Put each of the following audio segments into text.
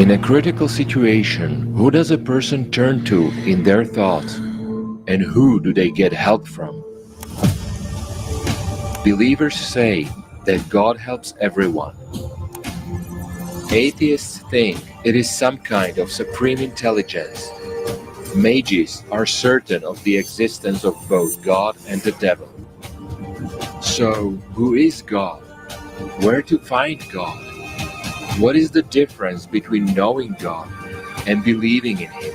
In a critical situation, who does a person turn to in their thoughts, and who do they get help from? Believers say that God helps everyone. Atheists think it is some kind of supreme intelligence. Mages are certain of the existence of both God and the devil. So, who is God? Where to find God? What is the difference between knowing God and believing in Him?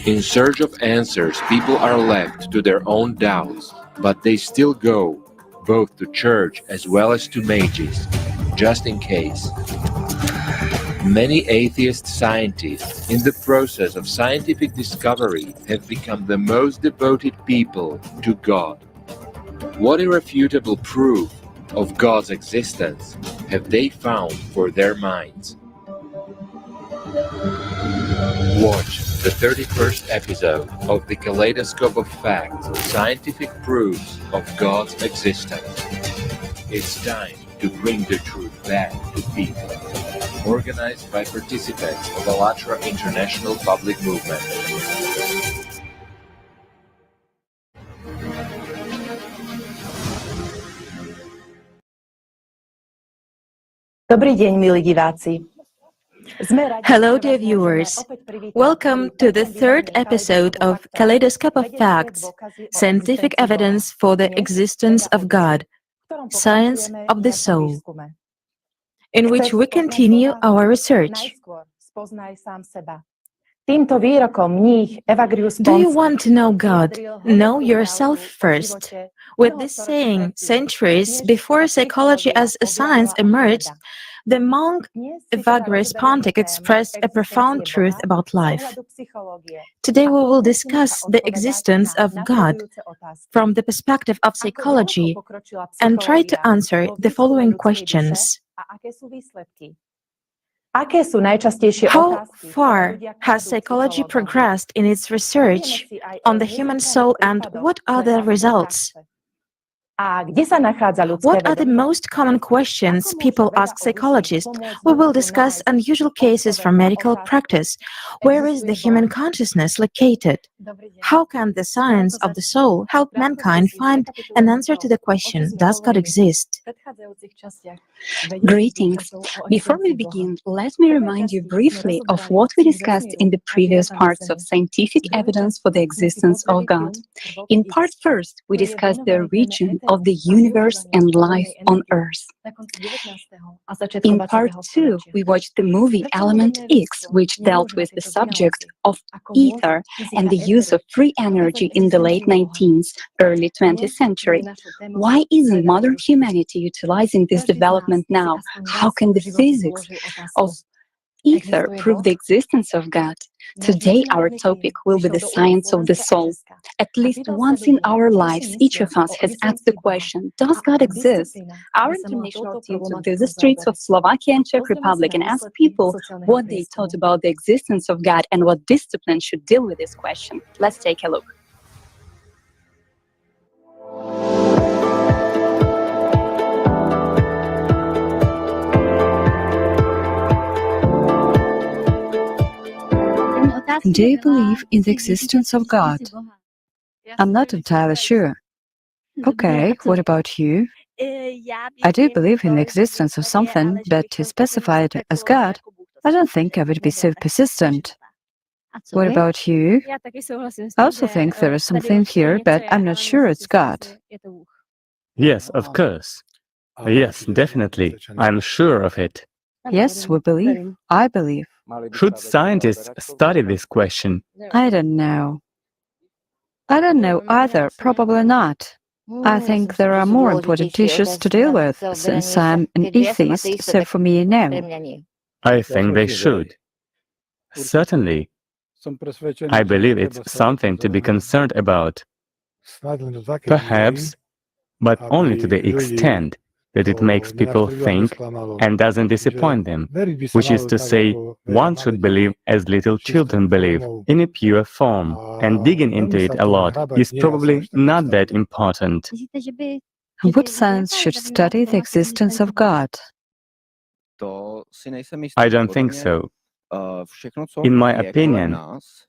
In search of answers, people are left to their own doubts, but they still go both to church as well as to mages, just in case. Many atheist scientists, in the process of scientific discovery, have become the most devoted people to God. What irrefutable proof of God's existence have they found for their minds? Watch the 31st episode of the Kaleidoscope of Facts, Scientific Proofs of God's Existence. It's time to bring the truth back to people. Organized by participants of ALLATRA International Public Movement. Hello, dear viewers. Welcome to the third episode of Kaleidoscope of Facts, Scientific Evidence for the Existence of God, Science of the Soul, in which we continue our research. Do you want to know God? Know yourself first. With this saying, centuries before psychology as a science emerged, the monk Evagrius Pontic expressed a profound truth about life. Today we will discuss the existence of God from the perspective of psychology and try to answer the following questions. How far has psychology progressed in its research on the human soul, and what are the results? What are the most common questions people ask psychologists? We will discuss unusual cases from medical practice. Where is the human consciousness located? How can the science of the soul help mankind find an answer to the question, does God exist? Greetings. Before we begin, let me remind you briefly of what we discussed in the previous parts of scientific evidence for the existence of God. In part first, we discussed the origin of the universe and life on Earth. In part two, we watched the movie Element X, which dealt with the subject of ether and the use of free energy in the late 19th, early 20th century. Why isn't modern humanity utilizing this development now? How can the physics of ether prove the existence of God? Today, our topic will be the science of the soul. At least once in our lives, each of us has asked the question, does God exist? Our international team took to the streets of Slovakia and Czech Republic and asked people what they thought about the existence of God and what discipline should deal with this question. Let's take a look. Do you believe in the existence of God? I'm not entirely sure. Okay, what about you? I do believe in the existence of something, but to specify it as God, I don't think I would be so persistent. What about you? I also think there is something here, but I'm not sure it's God. Yes, of course. Yes, definitely. I'm sure of it. Yes, we believe. I believe. Should scientists study this question? I don't know. I don't know either, probably not. I think there are more important issues to deal with, since I'm an atheist, so for me, no. I think they should. Certainly. I believe it's something to be concerned about. Perhaps, but only to the extent that it makes people think and doesn't disappoint them, which is to say, one should believe as little children believe, in a pure form, and digging into it a lot is probably not that important. Would science should study the existence of God? I don't think so. In my opinion,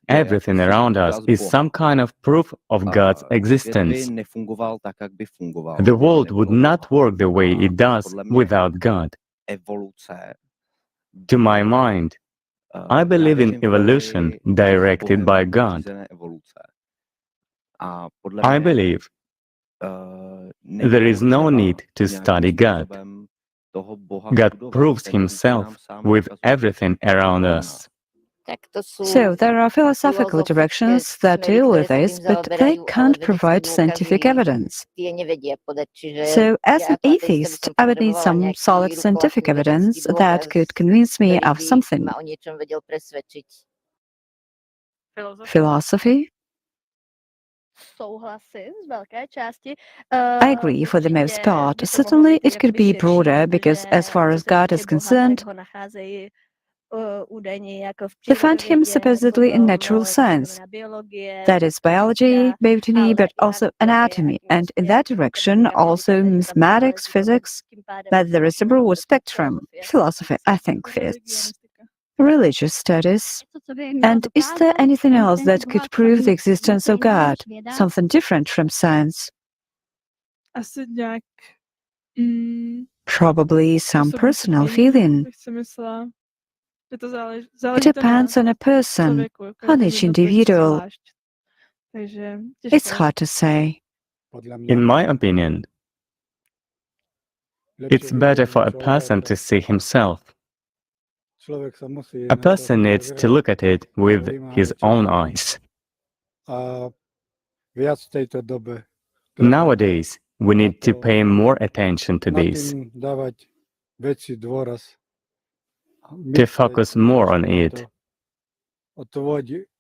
everything around us is some kind of proof of God's existence. The world would not work the way it does without God. To my mind, I believe in evolution directed by God. I believe there is no need to study God. God proves himself with everything around us. So there are philosophical directions that deal with this, but they can't provide scientific evidence. So as an atheist, I would need some solid scientific evidence that could convince me of something. Philosophy? I agree for the most part. Certainly it could be broader because as far as God is concerned, they find him supposedly in natural science. That is biology, botany, but also anatomy, and in that direction also mathematics, physics, but there is a broad spectrum. Philosophy, I think, fits. Religious studies. And is there anything else that could prove the existence of God? Something different from science? Probably some personal feeling. It depends on a person, on each individual. It's hard to say. In my opinion, it's better for a person to see himself. A person needs to look at it with his own eyes. Nowadays, we need to pay more attention to this, to focus more on it.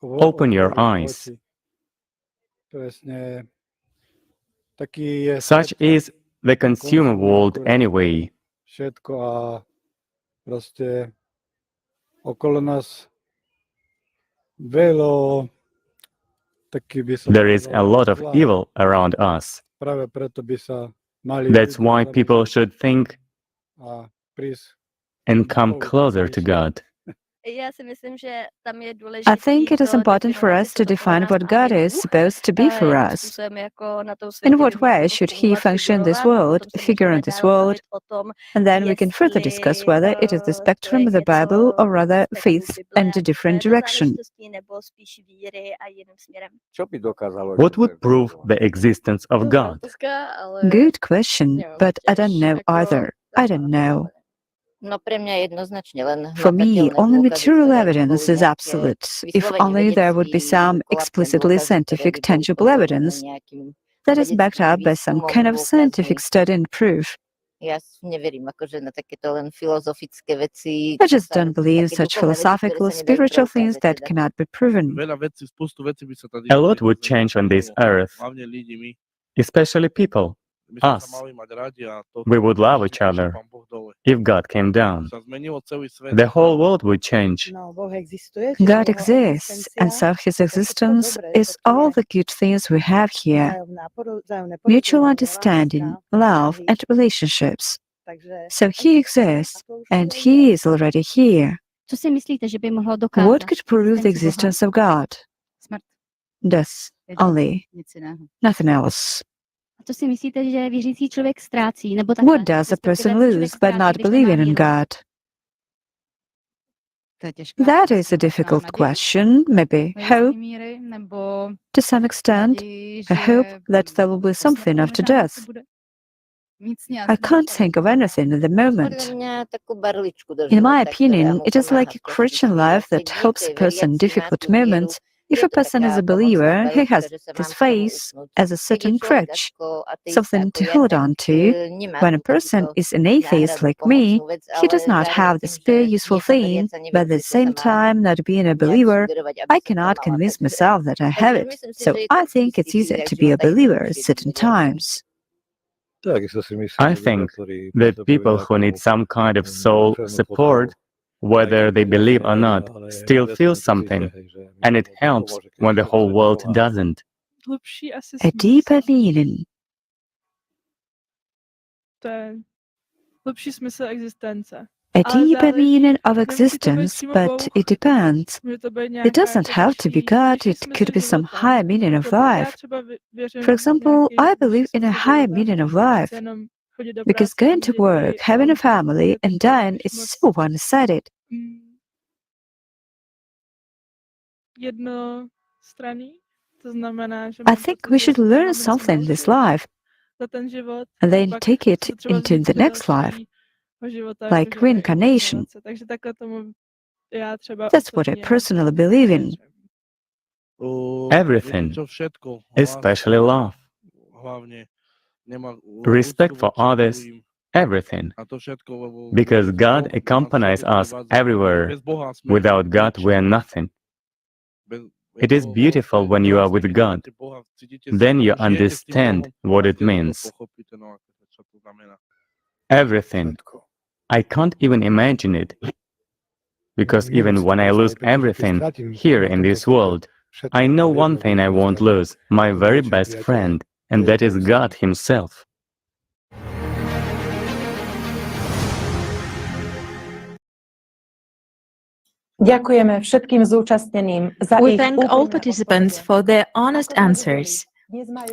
Open your eyes. Such is the consumer world anyway. There is a lot of evil around us. That's why people should think and come closer to God. I think it is important for us to define what God is supposed to be for us. In what way should he function in this world, figure in this world, and then we can further discuss whether it is the spectrum of the Bible or rather faith and a different direction. What would prove the existence of God? Good question, but I don't know either. I don't know. For me, only material evidence is absolute. If only there would be some explicitly scientific, tangible evidence that is backed up by some kind of scientific study and proof. I just don't believe in such philosophical, spiritual things that cannot be proven. A lot would change on this earth, especially people, us. We would love each other if God came down. The whole world would change. God exists, and so his existence is all the good things we have here. Mutual understanding, love, and relationships. So he exists, and he is already here. What could prove the existence of God? Death only, nothing else. What does a person lose by not believing in God? That is a difficult question. Maybe hope, to some extent, a hope that there will be something after death. I can't think of anything at the moment. In my opinion, it is like a Christian life that helps a person in difficult moments. If a person is a believer, he has this faith as a certain crutch, something to hold on to. When a person is an atheist like me, he does not have this very useful thing, but at the same time, not being a believer, I cannot convince myself that I have it. So I think it's easier to be a believer at certain times. I think that people who need some kind of soul support, whether they believe or not, still feel something, and it helps when the whole world doesn't. A deeper meaning. A deeper meaning of existence, but it depends. It doesn't have to be God, it could be some higher meaning of life. For example, I believe in a higher meaning of life, because going to work, having a family, and dying is so one-sided. I think we should learn something in this life, and then take it into the next life, like reincarnation. That's what I personally believe in. Everything, especially love, respect for others, everything. Because God accompanies us everywhere. Without God, we are nothing. It is beautiful when you are with God. Then you understand what it means. Everything. I can't even imagine it. Because even when I lose everything here in this world, I know one thing I won't lose, my very best friend, and that is God Himself. We thank all participants for their honest answers.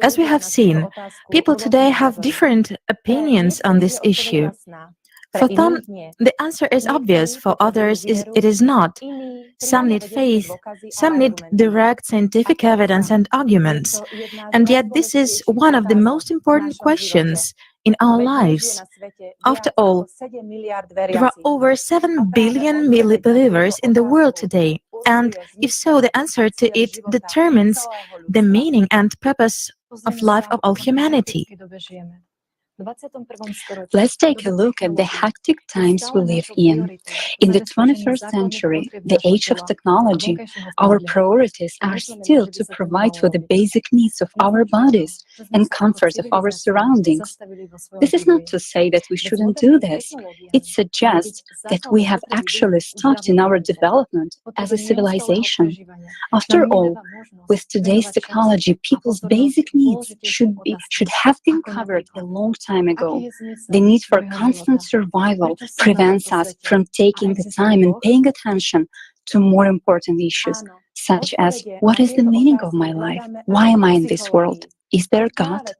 As we have seen, people today have different opinions on this issue. For some, the answer is obvious, for others, it is not. Some need faith, some need direct scientific evidence and arguments. And yet, this is one of the most important questions in our lives. After all, there are over 7 billion believers in the world today, and if so, the answer to it determines the meaning and purpose of life of all humanity. Let's take a look at the hectic times we live in. In the 21st century, the age of technology, our priorities are still to provide for the basic needs of our bodies and comfort of our surroundings. This is not to say that we shouldn't do this. It suggests that we have actually stopped in our development as a civilization. After all, with today's technology, people's basic needs should have been covered a long time ago. The need for constant survival prevents us from taking the time and paying attention to more important issues, such as what is the meaning of my life? Why am I in this world? Is there God?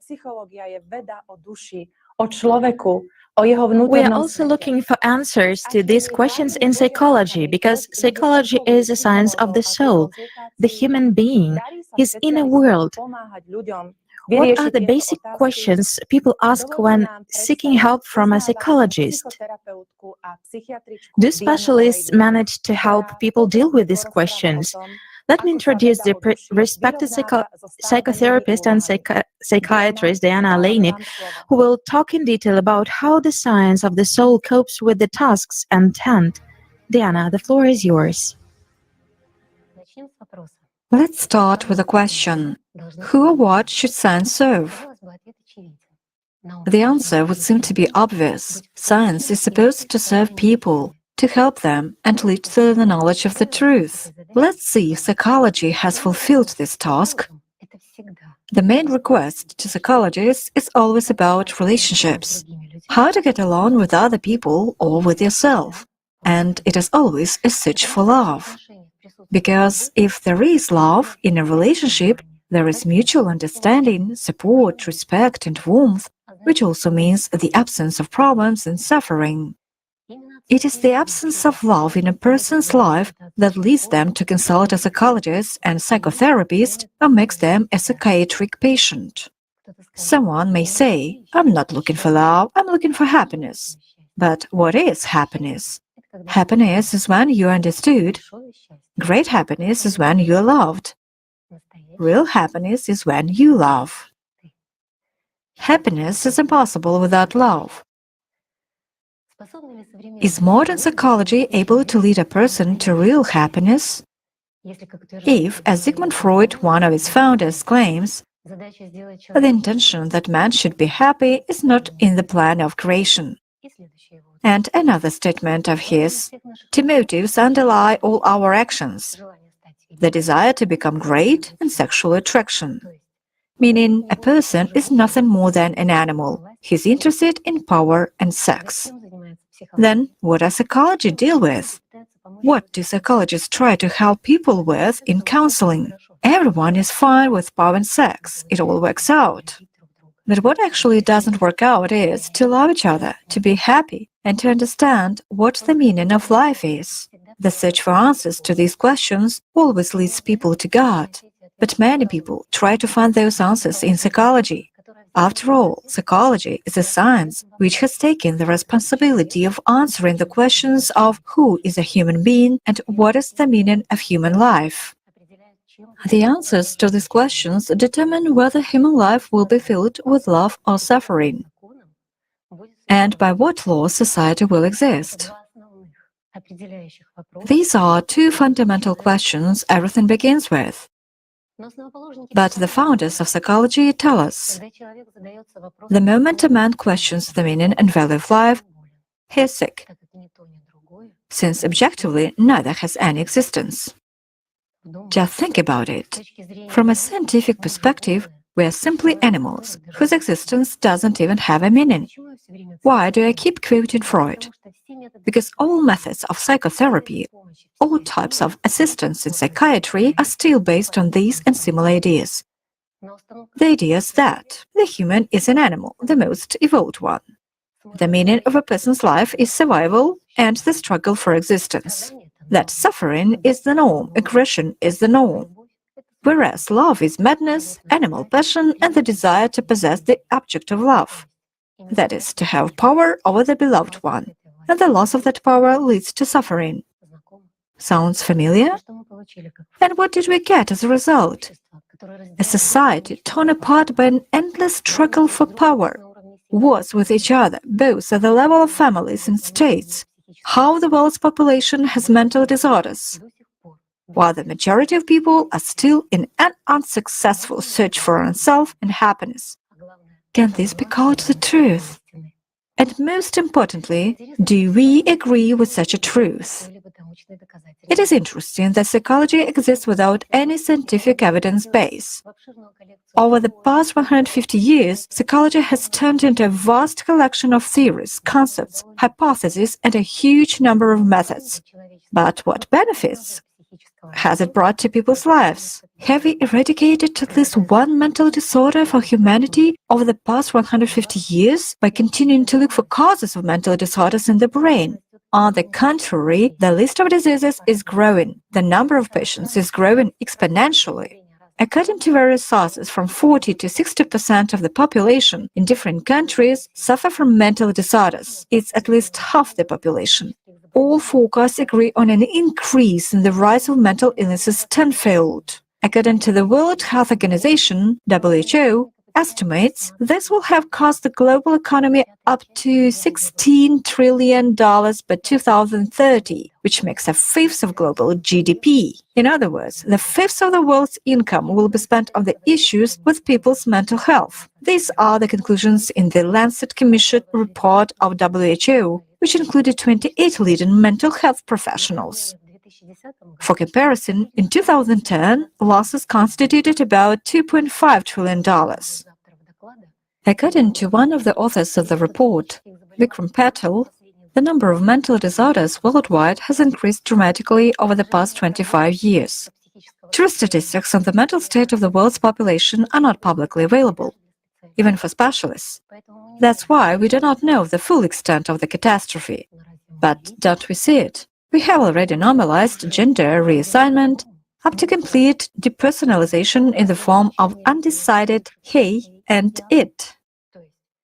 We are also looking for answers to these questions in psychology, because psychology is a science of the soul, the human being, his inner world. What are the basic questions people ask when seeking help from a psychologist? Do specialists manage to help people deal with these questions? Let me introduce the respected psychotherapist and psychiatrist Diana Alleinik, who will talk in detail about how the science of the soul copes with the tasks at hand. Diana, the floor is yours. Let's start with a question. Who or what should science serve? The answer would seem to be obvious. Science is supposed to serve people, to help them and lead to the knowledge of the truth. Let's see if psychology has fulfilled this task. The main request to psychologists is always about relationships, how to get along with other people or with yourself. And it is always a search for love. Because if there is love in a relationship, there is mutual understanding, support, respect, and warmth, which also means the absence of problems and suffering. It is the absence of love in a person's life that leads them to consult a psychologist and psychotherapist, or makes them a psychiatric patient. Someone may say, I'm not looking for love, I'm looking for happiness. But what is happiness? Happiness is when you are understood. Great happiness is when you are loved. Real happiness is when you love. Happiness is impossible without love. Is modern psychology able to lead a person to real happiness? If, as Sigmund Freud, one of its founders, claims, the intention that man should be happy is not in the plan of creation. And another statement of his, two motives underlie all our actions: the desire to become great and sexual attraction. Meaning, a person is nothing more than an animal. He's interested in power and sex. Then, what does psychology deal with? What do psychologists try to help people with in counseling? Everyone is fine with power and sex. It all works out. But what actually doesn't work out is to love each other, to be happy, and to understand what the meaning of life is. The search for answers to these questions always leads people to God. But many people try to find those answers in psychology. After all, psychology is a science which has taken the responsibility of answering the questions of who is a human being and what is the meaning of human life. The answers to these questions determine whether human life will be filled with love or suffering, and by what laws society will exist. These are two fundamental questions everything begins with. But the founders of psychology tell us, the moment a man questions the meaning and value of life, he is sick, since objectively neither has any existence. Just think about it. From a scientific perspective, we are simply animals whose existence doesn't even have a meaning. Why do I keep quoting Freud? Because all methods of psychotherapy, all types of assistance in psychiatry are still based on these and similar ideas. The ideas that the human is an animal, the most evolved one. The meaning of a person's life is survival and the struggle for existence. That suffering is the norm, aggression is the norm. Whereas love is madness, animal passion, and the desire to possess the object of love. That is, to have power over the beloved one. And the loss of that power leads to suffering. Sounds familiar? And what did we get as a result? A society torn apart by an endless struggle for power. Wars with each other, both at the level of families and states. How the world's population has mental disorders, while the majority of people are still in an unsuccessful search for oneself and happiness. Can this be called the truth? And most importantly, do we agree with such a truth? It is interesting that psychology exists without any scientific evidence base. Over the past 150 years, psychology has turned into a vast collection of theories, concepts, hypotheses, and a huge number of methods. But what benefits has it brought to people's lives? Have we eradicated at least one mental disorder for humanity over the past 150 years by continuing to look for causes of mental disorders in the brain? On the contrary, the list of diseases is growing. The number of patients is growing exponentially. According to various sources, from 40 to 60% of the population in different countries suffer from mental disorders. It's at least half the population. All forecasts agree on an increase in the rise of mental illnesses tenfold. According to the World Health Organization, WHO, estimates this will have cost the global economy up to $16 trillion by 2030, which makes a fifth of global GDP. In other words, the fifth of the world's income will be spent on the issues with people's mental health. These are the conclusions in the Lancet Commission report of WHO, which included 28 leading mental health professionals. For comparison, in 2010, losses constituted about $2.5 trillion. According to one of the authors of the report, Vikram Patel, the number of mental disorders worldwide has increased dramatically over the past 25 years. True statistics on the mental state of the world's population are not publicly available, even for specialists. That's why we do not know the full extent of the catastrophe. But don't we see it? We have already normalized gender reassignment up to complete depersonalization in the form of undecided he and it,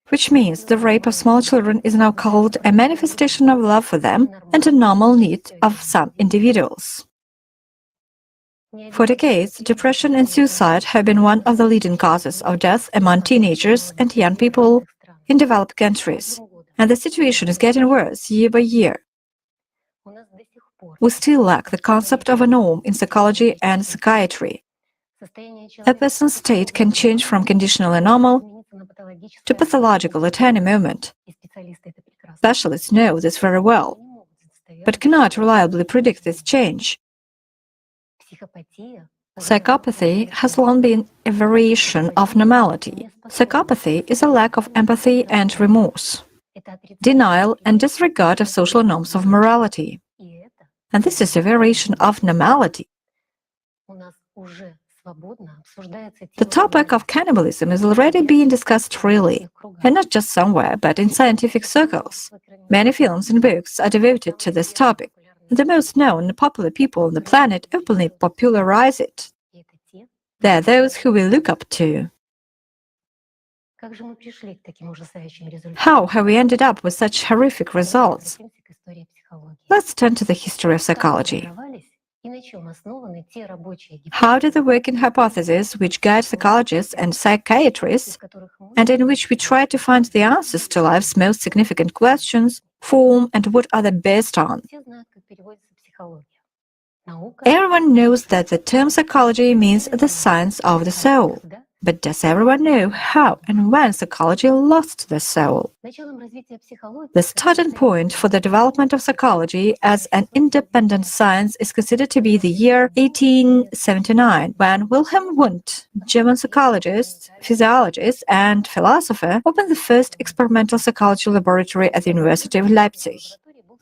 which means the rape of small children is now called a manifestation of love for them and a normal need of some individuals. For decades, depression and suicide have been one of the leading causes of death among teenagers and young people in developed countries, and the situation is getting worse year by year. We still lack the concept of a norm in psychology and psychiatry. A person's state can change from conditionally normal to pathological at any moment. Specialists know this very well, but cannot reliably predict this change. Psychopathy has long been a variation of normality. Psychopathy is a lack of empathy and remorse, denial and disregard of social norms of morality. And this is a variation of normality. The topic of cannibalism is already being discussed freely, and not just somewhere, but in scientific circles. Many films and books are devoted to this topic. The most known and popular people on the planet openly popularize it. They are those who we look up to. How have we ended up with such horrific results? Let's turn to the history of psychology. How do the working hypotheses which guide psychologists and psychiatrists, and in which we try to find the answers to life's most significant questions, form and what are they based on? Everyone knows that the term psychology means the science of the soul. But does everyone know how and when psychology lost the soul? The starting point for the development of psychology as an independent science is considered to be the year 1879, when Wilhelm Wundt, German psychologist, physiologist, and philosopher, opened the first experimental psychology laboratory at the University of Leipzig.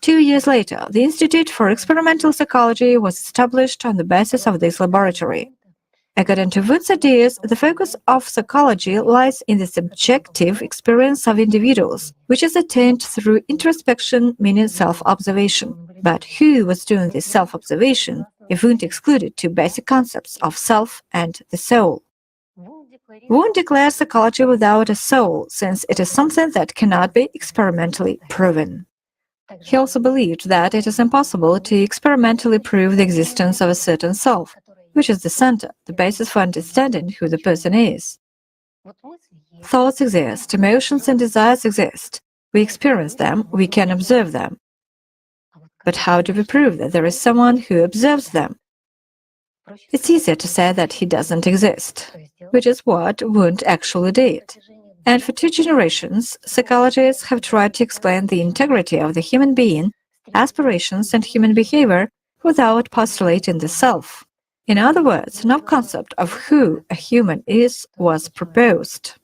2 years later, the Institute for Experimental Psychology was established on the basis of this laboratory. According to Wundt's ideas, the focus of psychology lies in the subjective experience of individuals, which is attained through introspection, meaning self-observation. But who was doing this self-observation if Wundt excluded two basic concepts of self and the soul? Wundt declares psychology without a soul, since it is something that cannot be experimentally proven. He also believed that it is impossible to experimentally prove the existence of a certain self, which is the center, the basis for understanding who the person is. Thoughts exist, emotions and desires exist. We experience them, we can observe them. But how do we prove that there is someone who observes them? It's easier to say that he doesn't exist, which is what Wundt actually did. And for 2 generations, psychologists have tried to explain the integrity of the human being, aspirations and human behavior without postulating the self. In other words, no concept of who a human is was proposed.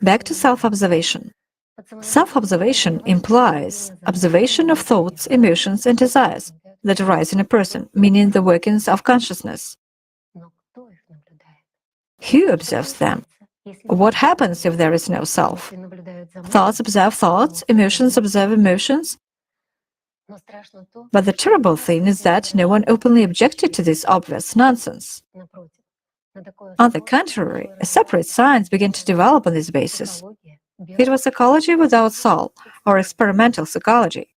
Back to self-observation. Self-observation implies observation of thoughts, emotions, and desires that arise in a person, meaning the workings of consciousness. Who observes them? What happens if there is no self? Thoughts observe thoughts, emotions observe emotions. But the terrible thing is that no one openly objected to this obvious nonsense. On the contrary, a separate science began to develop on this basis. It was psychology without soul, or experimental psychology.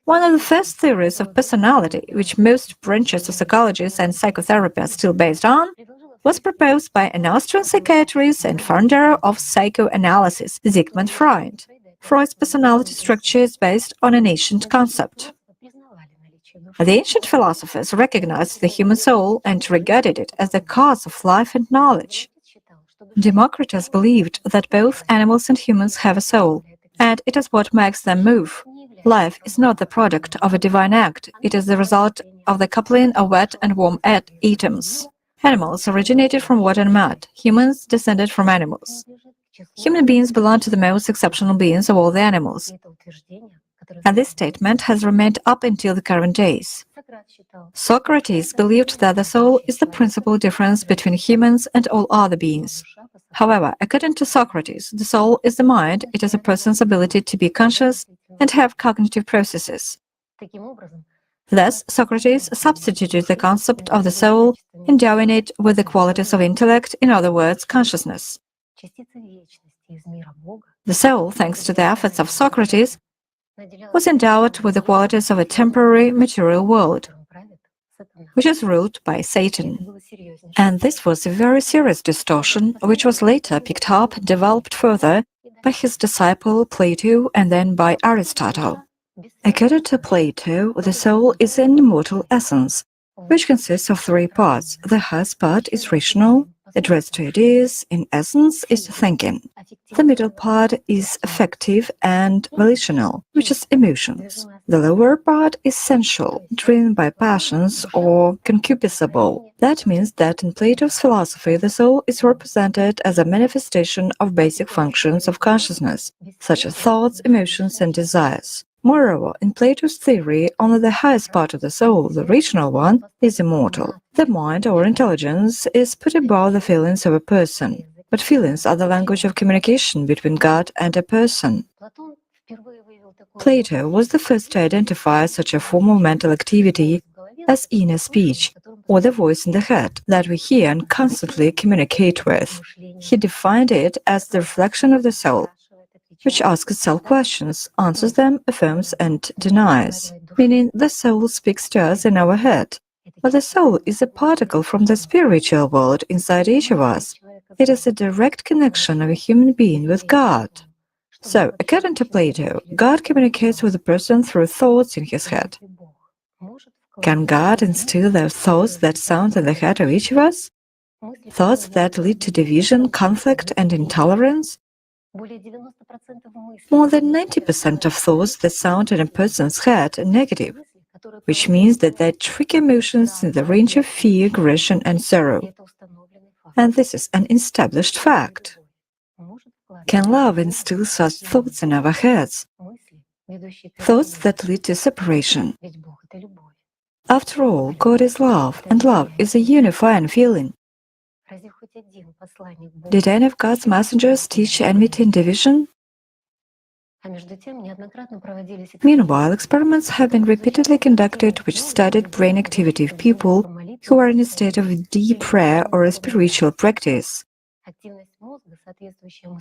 One of the first theories of personality, which most branches of psychology and psychotherapy are still based on, was proposed by an Austrian psychiatrist and founder of psychoanalysis, Sigmund Freud. Freud's personality structure is based on an ancient concept. The ancient philosophers recognized the human soul and regarded it as the cause of life and knowledge. Democritus believed that both animals and humans have a soul, and it is what makes them move. Life is not the product of a divine act, it is the result of the coupling of wet and warm atoms. Animals originated from water and mud, humans descended from animals. Human beings belong to the most exceptional beings of all the animals. And this statement has remained up until the current days. Socrates believed that the soul is the principal difference between humans and all other beings. However, according to Socrates, the soul is the mind, it is a person's ability to be conscious and have cognitive processes. Thus, Socrates substituted the concept of the soul, endowing it with the qualities of intellect, in other words, consciousness. The soul, thanks to the efforts of Socrates, was endowed with the qualities of a temporary material world, which is ruled by Satan. And this was a very serious distortion, which was later picked up and developed further by his disciple Plato and then by Aristotle. According to Plato, the soul is an immortal essence, which consists of 3 parts. The highest part is rational, addressed to ideas, in essence, is thinking. The middle part is affective and volitional, which is emotions. The lower part is sensual, driven by passions or concupiscible. That means that in Plato's philosophy, the soul is represented as a manifestation of basic functions of consciousness, such as thoughts, emotions, and desires. Moreover, in Plato's theory, only the highest part of the soul, the rational one, is immortal. The mind or intelligence is put above the feelings of a person. But feelings are the language of communication between God and a person. Plato was the first to identify such a form of mental activity as inner speech, or the voice in the head that we hear and constantly communicate with. He defined it as the reflection of the soul, which asks itself questions, answers them, affirms and denies, meaning the soul speaks to us in our head. But the soul is a particle from the spiritual world inside each of us. It is a direct connection of a human being with God. So, according to Plato, God communicates with a person through thoughts in his head. Can God instill those thoughts that sound in the head of each of us? Thoughts that lead to division, conflict, and intolerance? More than 90% of thoughts that sound in a person's head are negative, which means that they trigger emotions in the range of fear, aggression, and sorrow. And this is an established fact. Can love instill such thoughts in our heads? Thoughts that lead to separation. After all, God is love, and love is a unifying feeling. Did any of God's messengers teach enmity and division? Meanwhile, experiments have been repeatedly conducted which studied brain activity of people who are in a state of deep prayer or a spiritual practice.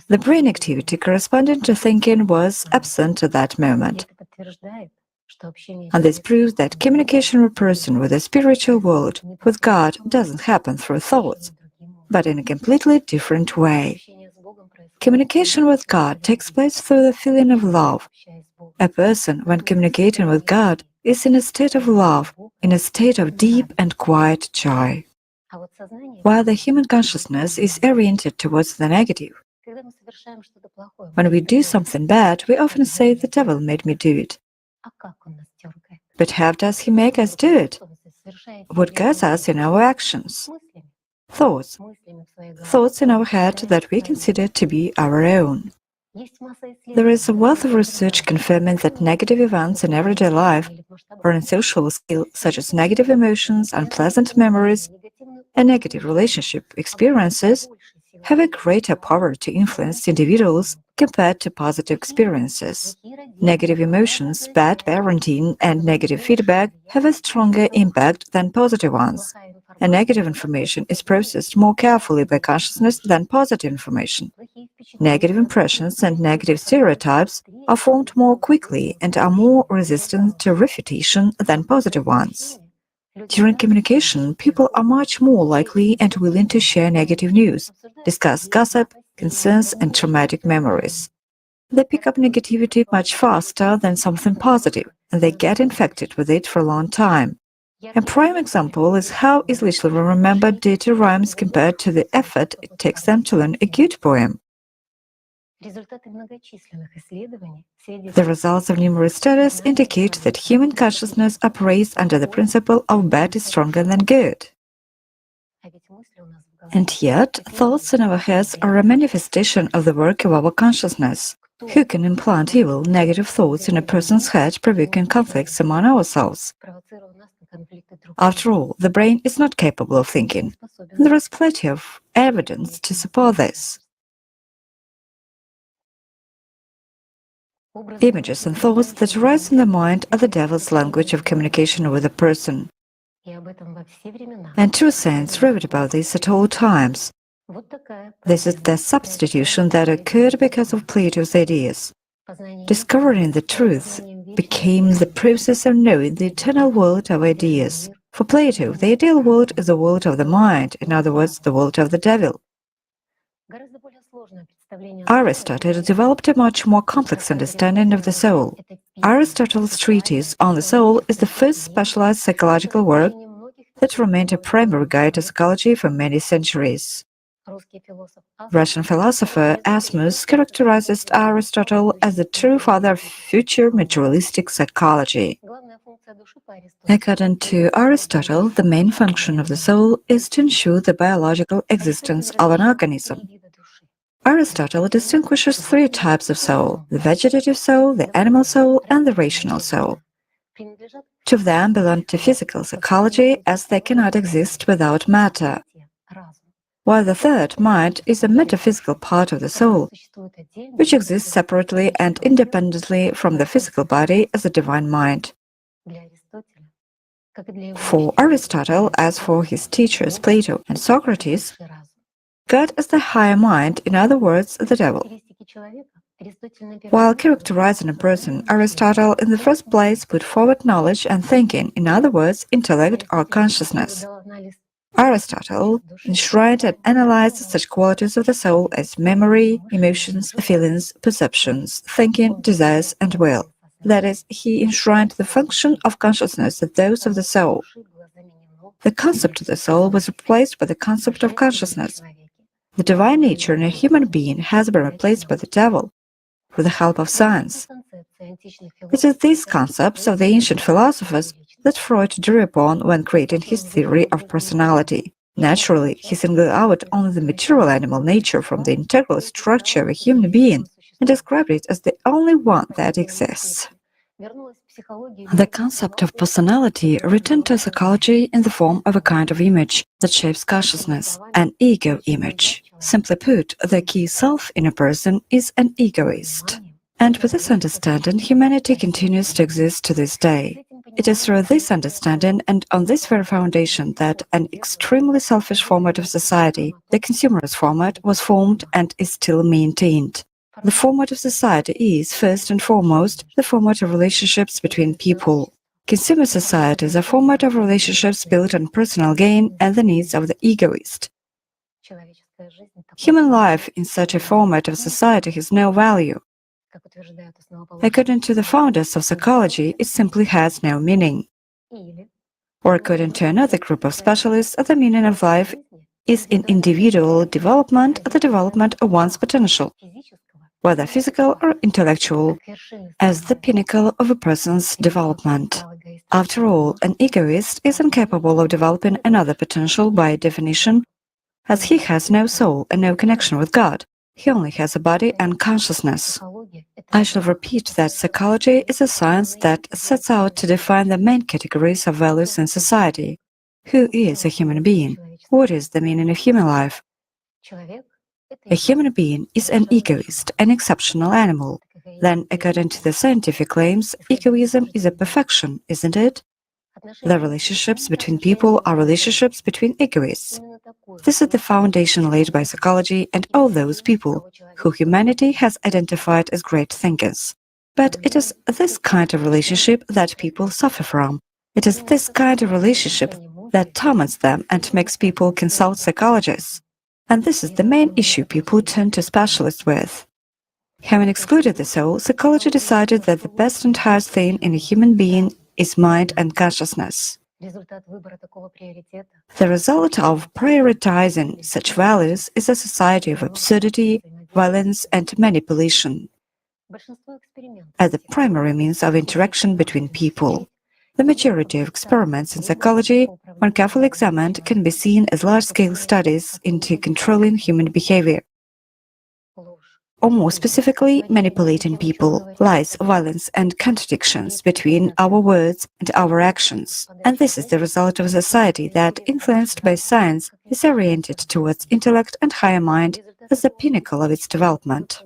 The brain activity corresponding to thinking was absent at that moment. And this proves that communication of a person with the spiritual world, with God, doesn't happen through thoughts, but in a completely different way. Communication with God takes place through the feeling of love. A person, when communicating with God, is in a state of love, in a state of deep and quiet joy. While the human consciousness is oriented towards the negative. When we do something bad, we often say, "The devil made me do it." But how does he make us do it? What guides us in our actions? Thoughts. Thoughts in our head that we consider to be our own. There is a wealth of research confirming that negative events in everyday life or in social skill, such as negative emotions, unpleasant memories, and negative relationship experiences, have a greater power to influence individuals compared to positive experiences. Negative emotions, bad parenting, and negative feedback have a stronger impact than positive ones. And negative information is processed more carefully by consciousness than positive information. Negative impressions and negative stereotypes are formed more quickly and are more resistant to refutation than positive ones. During communication, people are much more likely and willing to share negative news, discuss gossip, concerns, and traumatic memories. They pick up negativity much faster than something positive, and they get infected with it for a long time. A prime example is how easily children remember dirty rhymes compared to the effort it takes them to learn a good poem. The results of numerous studies indicate that human consciousness operates under the principle of bad is stronger than good. And yet, thoughts in our heads are a manifestation of the work of our consciousness. Who can implant evil, negative thoughts in a person's head, provoking conflicts among ourselves? After all, the brain is not capable of thinking. There is plenty of evidence to support this. Images and thoughts that arise in the mind are the devil's language of communication with a person. And true saints wrote about this at all times. This is the substitution that occurred because of Plato's ideas. Discovering the truth became the process of knowing the eternal world of ideas. For Plato, the ideal world is the world of the mind, in other words, the world of the devil. Aristotle developed a much more complex understanding of the soul. Aristotle's treatise on the soul is the first specialized psychological work that remained a primary guide to psychology for many centuries. Russian philosopher Asmus characterizes Aristotle as the true father of future materialistic psychology. According to Aristotle, the main function of the soul is to ensure the biological existence of an organism. Aristotle distinguishes three types of soul: the vegetative soul, the animal soul, and the rational soul. Two of them belong to physical psychology, as they cannot exist without matter, while the third, mind, is a metaphysical part of the soul, which exists separately and independently from the physical body as a divine mind. For Aristotle, as for his teachers Plato and Socrates, God is the higher mind, in other words, the devil. While characterizing a person, Aristotle in the first place put forward knowledge and thinking, in other words, intellect or consciousness. Aristotle enshrined and analyzed such qualities of the soul as memory, emotions, feelings, perceptions, thinking, desires, and will. That is, he enshrined the function of consciousness as those of the soul. The concept of the soul was replaced by the concept of consciousness. The divine nature in a human being has been replaced by the devil, with the help of science. It is these concepts of the ancient philosophers that Freud drew upon when creating his theory of personality. Naturally, he singled out only the material animal nature from the integral structure of a human being and described it as the only one that exists. The concept of personality returned to psychology in the form of a kind of image that shapes consciousness, an ego image. Simply put, the key self in a person is an egoist. And with this understanding, humanity continues to exist to this day. It is through this understanding and on this very foundation that an extremely selfish format of society, the consumerist format, was formed and is still maintained. The format of society is, first and foremost, the format of relationships between people. Consumer society is a format of relationships built on personal gain and the needs of the egoist. Human life in such a format of society has no value. According to the founders of psychology, it simply has no meaning. Or according to another group of specialists, the meaning of life is in individual development, the development of one's potential, whether physical or intellectual, as the pinnacle of a person's development. After all, an egoist is incapable of developing another potential by definition, as he has no soul and no connection with God. He only has a body and consciousness. I shall repeat that psychology is a science that sets out to define the main categories of values in society. Who is a human being? What is the meaning of human life? A human being is an egoist, an exceptional animal. Then, according to the scientific claims, egoism is a perfection, isn't it? The relationships between people are relationships between egoists. This is the foundation laid by psychology and all those people who humanity has identified as great thinkers. But it is this kind of relationship that people suffer from. It is this kind of relationship that torments them and makes people consult psychologists. And this is the main issue people turn to specialists with. Having excluded the soul, psychology decided that the best and highest thing in a human being is mind and consciousness. The result of prioritizing such values is a society of absurdity, violence, and manipulation as the primary means of interaction between people. The majority of experiments in psychology, when carefully examined, can be seen as large-scale studies into controlling human behavior, or more specifically, manipulating people, lies, violence, and contradictions between our words and our actions. And this is the result of a society that, influenced by science, is oriented towards intellect and higher mind as the pinnacle of its development.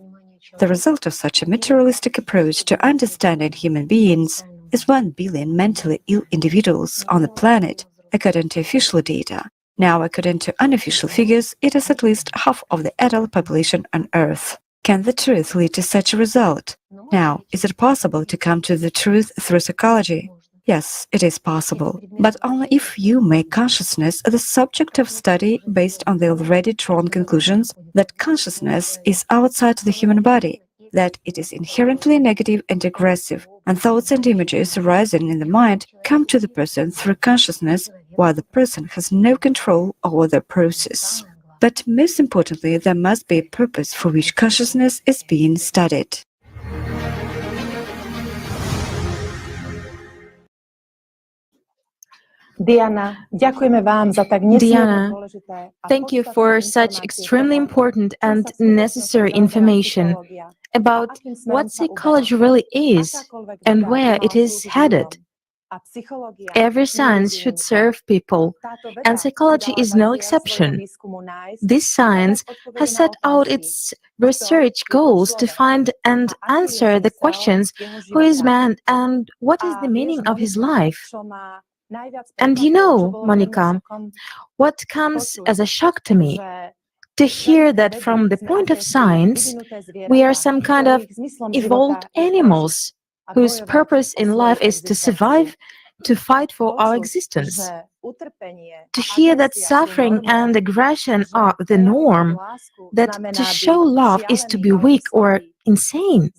The result of such a materialistic approach to understanding human beings is 1 billion mentally ill individuals on the planet, according to official data. Now, according to unofficial figures, it is at least half of the adult population on Earth. Can the truth lead to such a result? Now, is it possible to come to the truth through psychology? Yes, it is possible, but only if you make consciousness the subject of study based on the already drawn conclusions that consciousness is outside the human body, that it is inherently negative and aggressive, and thoughts and images arising in the mind come to the person through consciousness, while the person has no control over the process. But most importantly, there must be a purpose for which consciousness is being studied. Diana, thank you for such extremely important and necessary information about what psychology really is and where it is headed. Every science should serve people, and psychology is no exception. This science has set out its research goals to find and answer the questions: who is man and what is the meaning of his life? And you know, Monica, what comes as a shock to me? To hear that from the point of science, we are some kind of evolved animals whose purpose in life is to survive, to fight for our existence. To hear that suffering and aggression are the norm, that to show love is to be weak or insane.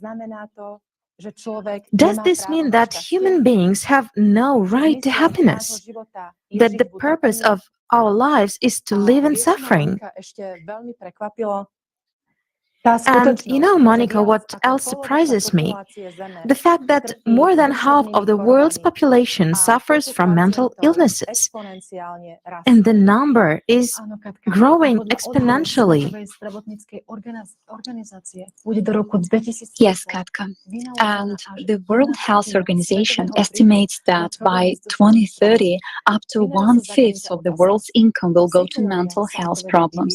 Does this mean that human beings have no right to happiness? That the purpose of our lives is to live in suffering? And you know, Monica, what else surprises me? The fact that more than half of the world's population suffers from mental illnesses. And the number is growing exponentially. Yes, Katka. And the World Health Organization estimates that by 2030, up to 1/5 of the world's income will go to mental health problems.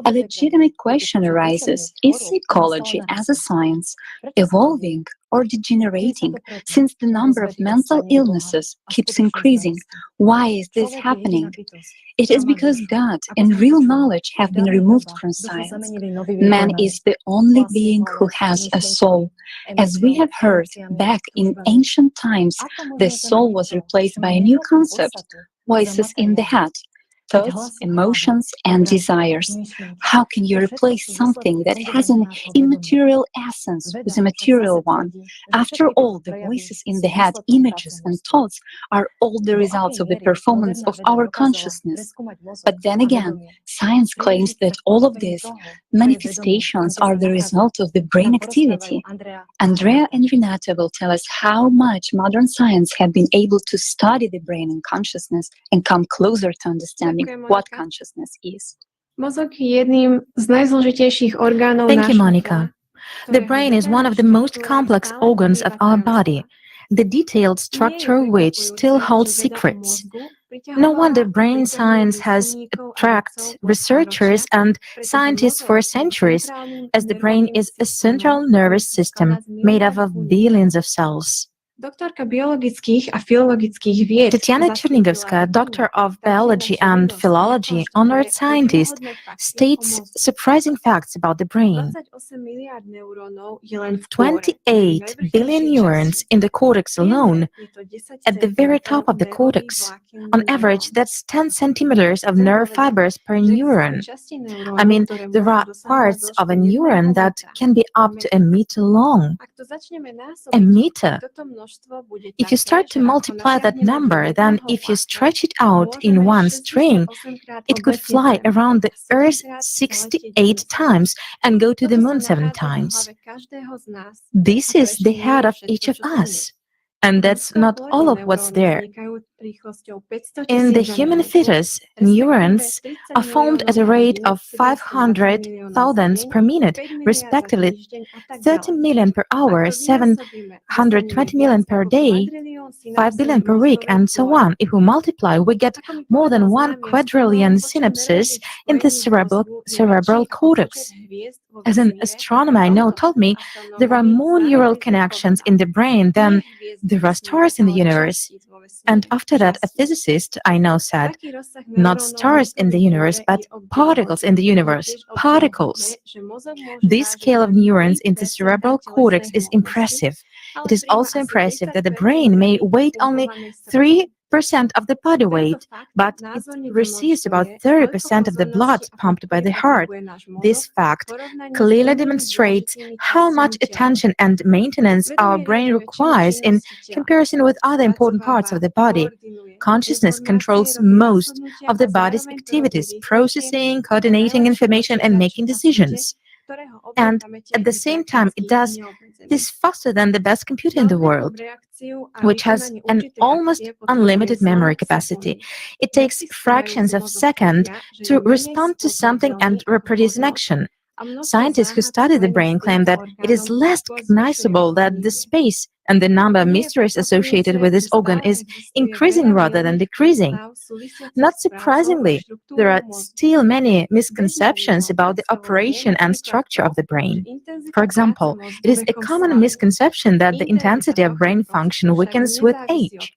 A legitimate question arises: is psychology as a science evolving or degenerating, since the number of mental illnesses keeps increasing? Why is this happening? It is because God and real knowledge have been removed from science. Man is the only being who has a soul. As we have heard, back in ancient times, the soul was replaced by a new concept: voices in the head. Thoughts, emotions, and desires. How can you replace something that has an immaterial essence with a material one? After all, the voices in the head, images and thoughts are all the results of the performance of our consciousness. But then again, science claims that all of these manifestations are the result of the brain activity. Andrea and Renata will tell us how much modern science has been able to study the brain and consciousness and come closer to understanding what consciousness is. Thank you, Monica. The brain is one of the most complex organs of our body, the detailed structure of which still holds secrets. No wonder brain science has attracted researchers and scientists for centuries, as the brain is a central nervous system made up of billions of cells. Tatiana Chernigovskaya, doctor of biology and philology, honored scientist, states surprising facts about the brain. 28 billion neurons in the cortex alone, at the very top of the cortex. On average, that's 10 centimeters of nerve fibers per neuron. I mean, there are parts of a neuron that can be up to a meter long. A meter. If you start to multiply that number, then if you stretch it out in one string, it could fly around the Earth 68 times and go to the moon 7 times. This is the head of each of us. And that's not all of what's there. In the human fetus, neurons are formed at a rate of 500,000 per minute, respectively 30 million per hour, 720 million per day, 5 billion per week, and so on. If we multiply, we get more than 1 quadrillion synapses in the cerebral cortex. As an astronomer I know told me, there are more neural connections in the brain than there are stars in the universe. And after that, a physicist I know said, not stars in the universe, but particles in the universe. Particles. This scale of neurons in the cerebral cortex is impressive. It is also impressive that the brain may weigh only 3 50% of the body weight, but it receives about 30% of the blood pumped by the heart. This fact clearly demonstrates how much attention and maintenance our brain requires in comparison with other important parts of the body. Consciousness controls most of the body's activities, processing, coordinating information, and making decisions. And at the same time, it does this faster than the best computer in the world, which has an almost unlimited memory capacity. It takes fractions of a second to respond to something and reproduce an action. Scientists who study the brain claim that it is less recognizable, that the space and the number of mysteries associated with this organ is increasing rather than decreasing. Not surprisingly, there are still many misconceptions about the operation and structure of the brain. For example, it is a common misconception that the intensity of brain function weakens with age.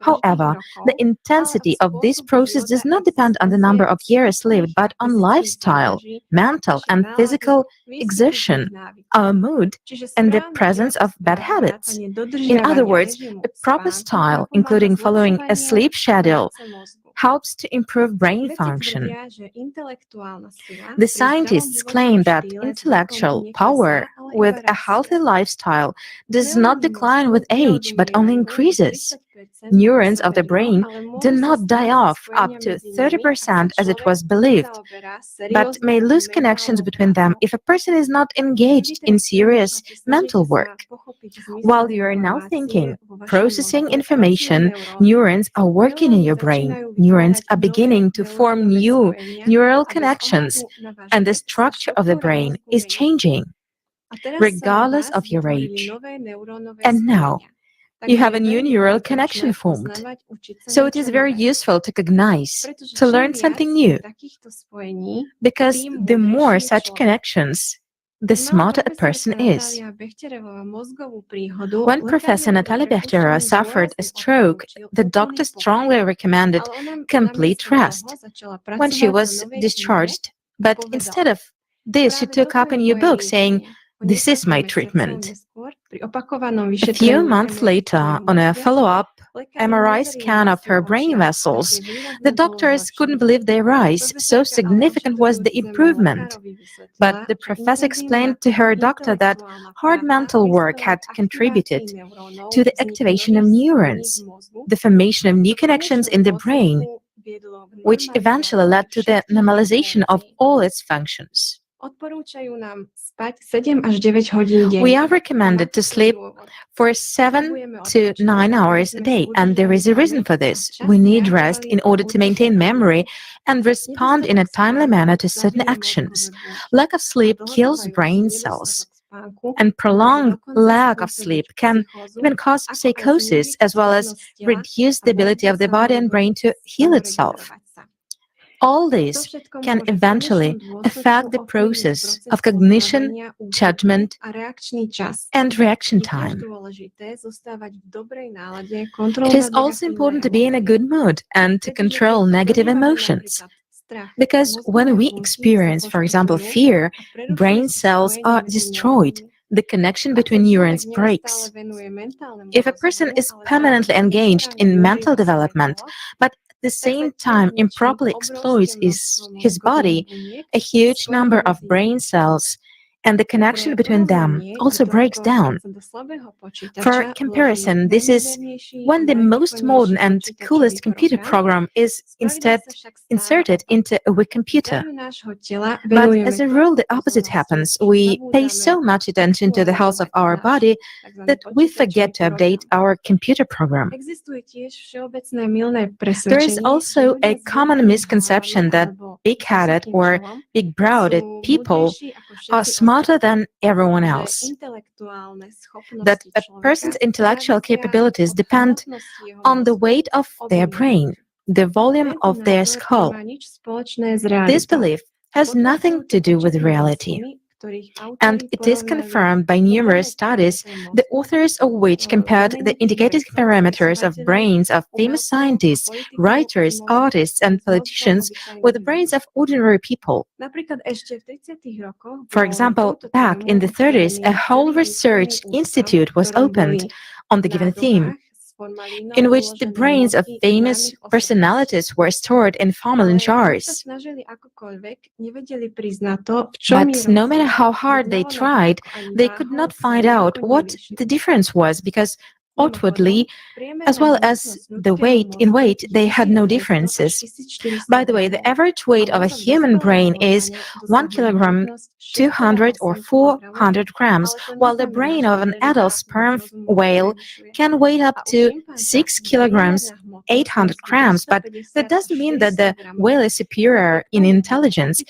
However, the intensity of this process does not depend on the number of years lived, but on lifestyle, mental and physical exertion, our mood, and the presence of bad habits. In other words, a proper style, including following a sleep schedule, helps to improve brain function. The scientists claim that intellectual power with a healthy lifestyle does not decline with age, but only increases. Neurons of the brain do not die off up to 30% as it was believed, but may lose connections between them if a person is not engaged in serious mental work. While you are now thinking, processing information, neurons are working in your brain. Neurons are beginning to form new neural connections, and the structure of the brain is changing, regardless of your age. And now, you have a new neural connection formed. So it is very useful to cognize, to learn something new, because the more such connections, the smarter a person is. When Professor Natalia Bechterova suffered a stroke, the doctor strongly recommended complete rest when she was discharged. But instead of this, she took up a new book saying, "This is my treatment." A few months later, on a follow-up MRI scan of her brain vessels, the doctors couldn't believe their eyes, so significant was the improvement. But the professor explained to her doctor that hard mental work had contributed to the activation of neurons, the formation of new connections in the brain, which eventually led to the normalization of all its functions. We are recommended to sleep for 7 to 9 hours a day, and there is a reason for this. We need rest in order to maintain memory and respond in a timely manner to certain actions. Lack of sleep kills brain cells, and prolonged lack of sleep can even cause psychosis, as well as reduce the ability of the body and brain to heal itself. All this can eventually affect the process of cognition, judgment, and reaction time. It is also important to be in a good mood and to control negative emotions. Because when we experience, for example, fear, brain cells are destroyed. The connection between neurons breaks. If a person is permanently engaged in mental development, but at the same time improperly exploits his body, a huge number of brain cells and the connection between them also breaks down. For comparison, this is when the most modern and coolest computer program is instead inserted into a weak computer. But as a rule, the opposite happens. We pay so much attention to the health of our body that we forget to update our computer program. There is also a common misconception that big-headed or big-browed people are smarter than everyone else. That a person's intellectual capabilities depend on the weight of their brain, the volume of their skull. This belief has nothing to do with reality, and it is confirmed by numerous studies, the authors of which compared the indicated parameters of brains of famous scientists, writers, artists, and politicians with the brains of ordinary people. For example, back in the 30s, a whole research institute was opened on the given theme. in which the brains of famous personalities were stored in formalin jars. But no matter how hard they tried, they could not find out what the difference was, because outwardly, as well as in weight, they had no differences. By the way, the average weight of a human brain is 1 kilogram, 200 or 400 grams, while the brain of an adult sperm whale can weigh up to 6 kilograms, 800 grams, but that doesn't mean that the whale is superior in intelligence.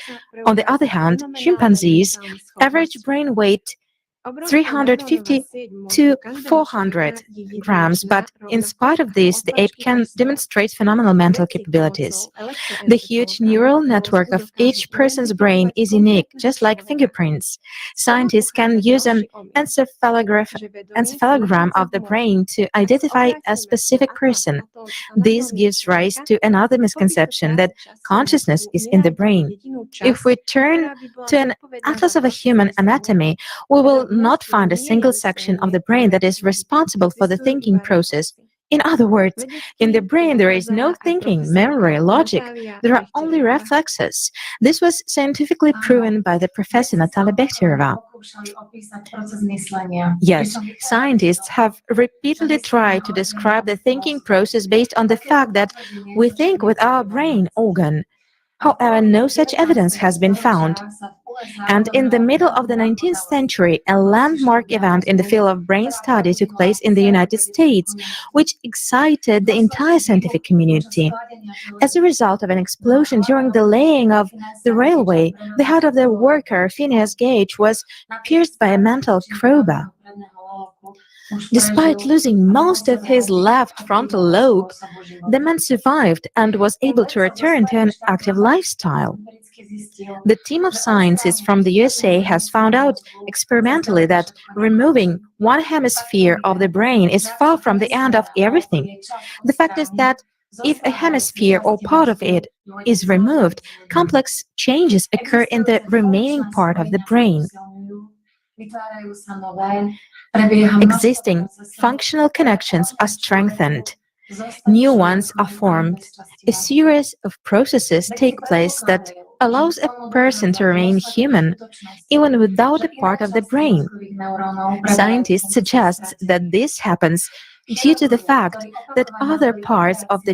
On the other hand, chimpanzees' average brain weight 350 to 400 grams, but in spite of this, the ape can demonstrate phenomenal mental capabilities. The huge neural network of each person's brain is unique, just like fingerprints. Scientists can use an encephalogram of the brain to identify a specific person. This gives rise to another misconception, that consciousness is in the brain. If we turn to an atlas of a human anatomy, we will not find a single section of the brain that is responsible for the thinking process. In other words, in the brain there is no thinking, memory, logic. There are only reflexes. This was scientifically proven by the professor Natalia Bekhtiyarova. Yes, scientists have repeatedly tried to describe the thinking process based on the fact that we think with our brain organ. However, no such evidence has been found. And in the middle of the 19th century, a landmark event in the field of brain study took place in the United States, which excited the entire scientific community. As a result of an explosion during the laying of the railway, the head of the worker, Phineas Gage, was pierced by a metal crowbar. Despite losing most of his left frontal lobe, the man survived and was able to return to an active lifestyle. The team of scientists from the USA has found out experimentally that removing one hemisphere of the brain is far from the end of everything. The fact is that if a hemisphere or part of it is removed, complex changes occur in the remaining part of the brain. Existing functional connections are strengthened. New ones are formed. A series of processes take place that allows a person to remain human, even without a part of the brain. Scientists suggest that this happens due to the fact that other parts of the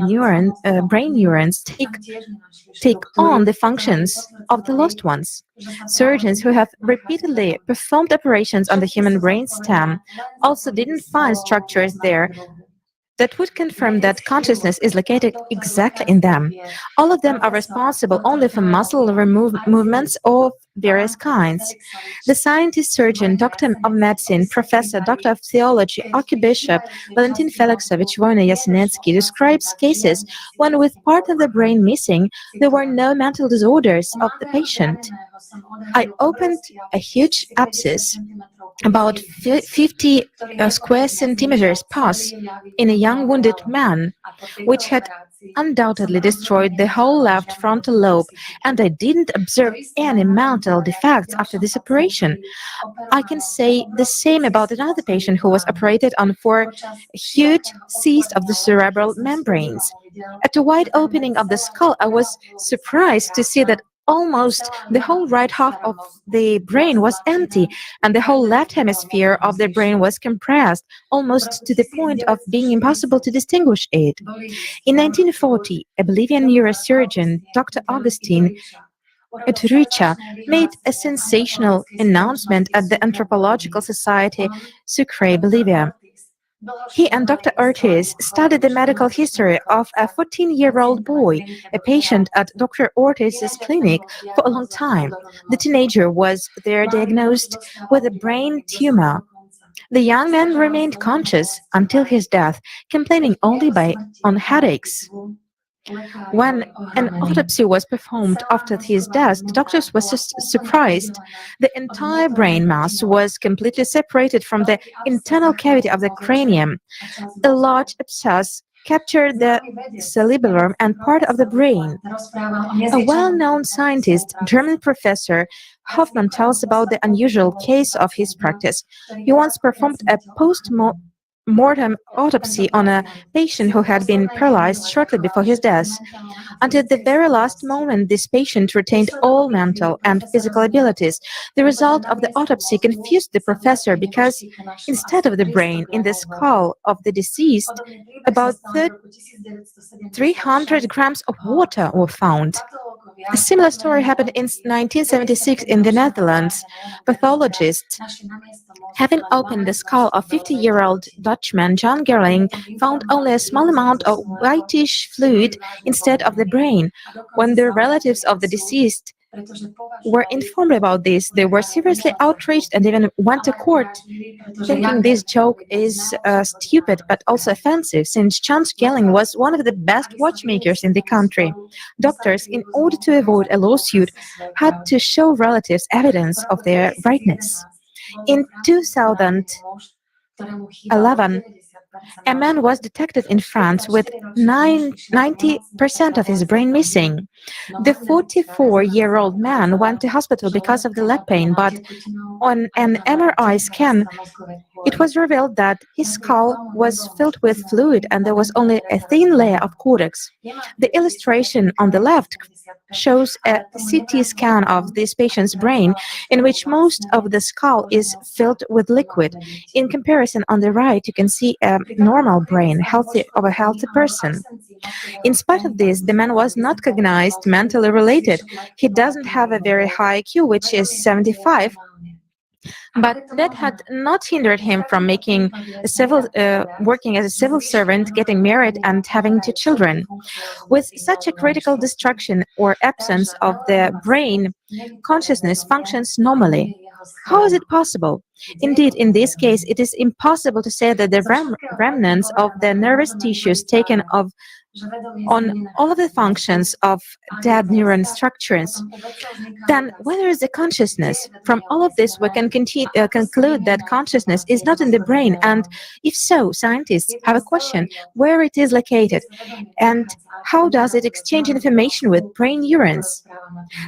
brain neurons take on the functions of the lost ones. Surgeons who have repeatedly performed operations on the human brain stem also didn't find structures there that would confirm that consciousness is located exactly in them. All of them are responsible only for muscle movements of various kinds. The scientist, surgeon, doctor of medicine, professor, doctor of theology, Archbishop Valentin Felixovich Wojna-Yasinetsky describes cases when, with part of the brain missing, there were no mental disorders of the patient. I opened a huge abscess, about 50 square centimeters pus, in a young wounded man, which had undoubtedly destroyed the whole left frontal lobe, and I didn't observe any mental defects after this operation. I can say the same about another patient who was operated on for a huge cyst of the cerebral membranes. At the wide opening of the skull, I was surprised to see that almost the whole right half of the brain was empty, and the whole left hemisphere of the brain was compressed, almost to the point of being impossible to distinguish it. In 1940, a Bolivian neurosurgeon, Dr. Agustin Utrucha, made a sensational announcement at the Anthropological Society Sucre, Bolivia. He and Dr. Ortiz studied the medical history of a 14-year-old boy, a patient at Dr. Ortiz's clinic, for a long time. The teenager was there diagnosed with a brain tumor. The young man remained conscious until his death, complaining only on headaches. When an autopsy was performed after his death, the doctors were surprised. The entire brain mass was completely separated from the internal cavity of the cranium. A large abscess captured the cerebellum and part of the brain. A well-known scientist, German professor Hoffmann, tells about the unusual case of his practice. He once performed a mortem autopsy on a patient who had been paralyzed shortly before his death. Until the very last moment, this patient retained all mental and physical abilities. The result of the autopsy confused the professor because instead of the brain in the skull of the deceased, about 300 grams of water were found. A similar story happened in 1976 in the Netherlands. Pathologists, having opened the skull of 50-year-old Dutchman John Gerling, found only a small amount of whitish fluid instead of the brain. When the relatives of the deceased were informed about this, they were seriously outraged and even went to court, thinking this joke is stupid but also offensive, since John Gerling was one of the best watchmakers in the country. Doctors, in order to avoid a lawsuit, had to show relatives evidence of their rightness. In 2011, a man was detected in France with 90% of his brain missing. The 44-year-old man went to hospital because of the leg pain, but on an MRI scan, it was revealed that his skull was filled with fluid and there was only a thin layer of cortex. The illustration on the left shows a CT scan of this patient's brain, in which most of the skull is filled with liquid. In comparison, on the right, you can see a normal brain of a healthy person. In spite of this, the man was not cognized mentally related. He doesn't have a very high IQ, which is 75. But that had not hindered him from working as a civil servant, getting married, and having 2 children. With such a critical destruction or absence of the brain, consciousness functions normally. How is it possible? Indeed, in this case, it is impossible to say that the remnants of the nervous tissues taken on all of the functions of dead neuron structures. Then, where is the consciousness? From all of this, we can conclude that consciousness is not in the brain, and if so, scientists have a question where it is located and how does it exchange information with brain neurons.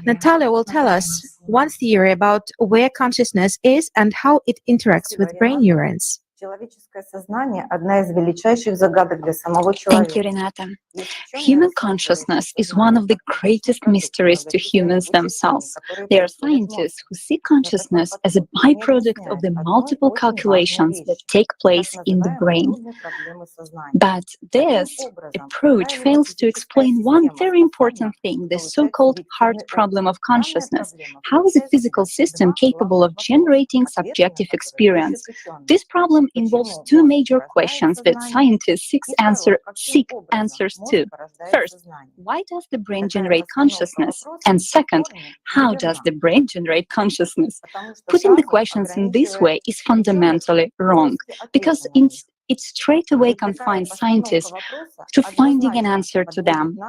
Natalia will tell us one theory about where consciousness is and how it interacts with brain neurons. Thank you, Renata. Human consciousness is one of the greatest mysteries to humans themselves. There are scientists who see consciousness as a byproduct of the multiple calculations that take place in the brain. But this approach fails to explain one very important thing, the so-called hard problem of consciousness. How is a physical system capable of generating subjective experience? This problem involves 2 major questions that scientists seek answers to. First, why does the brain generate consciousness? And second, how does the brain generate consciousness? Putting the questions in this way is fundamentally wrong, because it straight away confines scientists to finding an answer to them.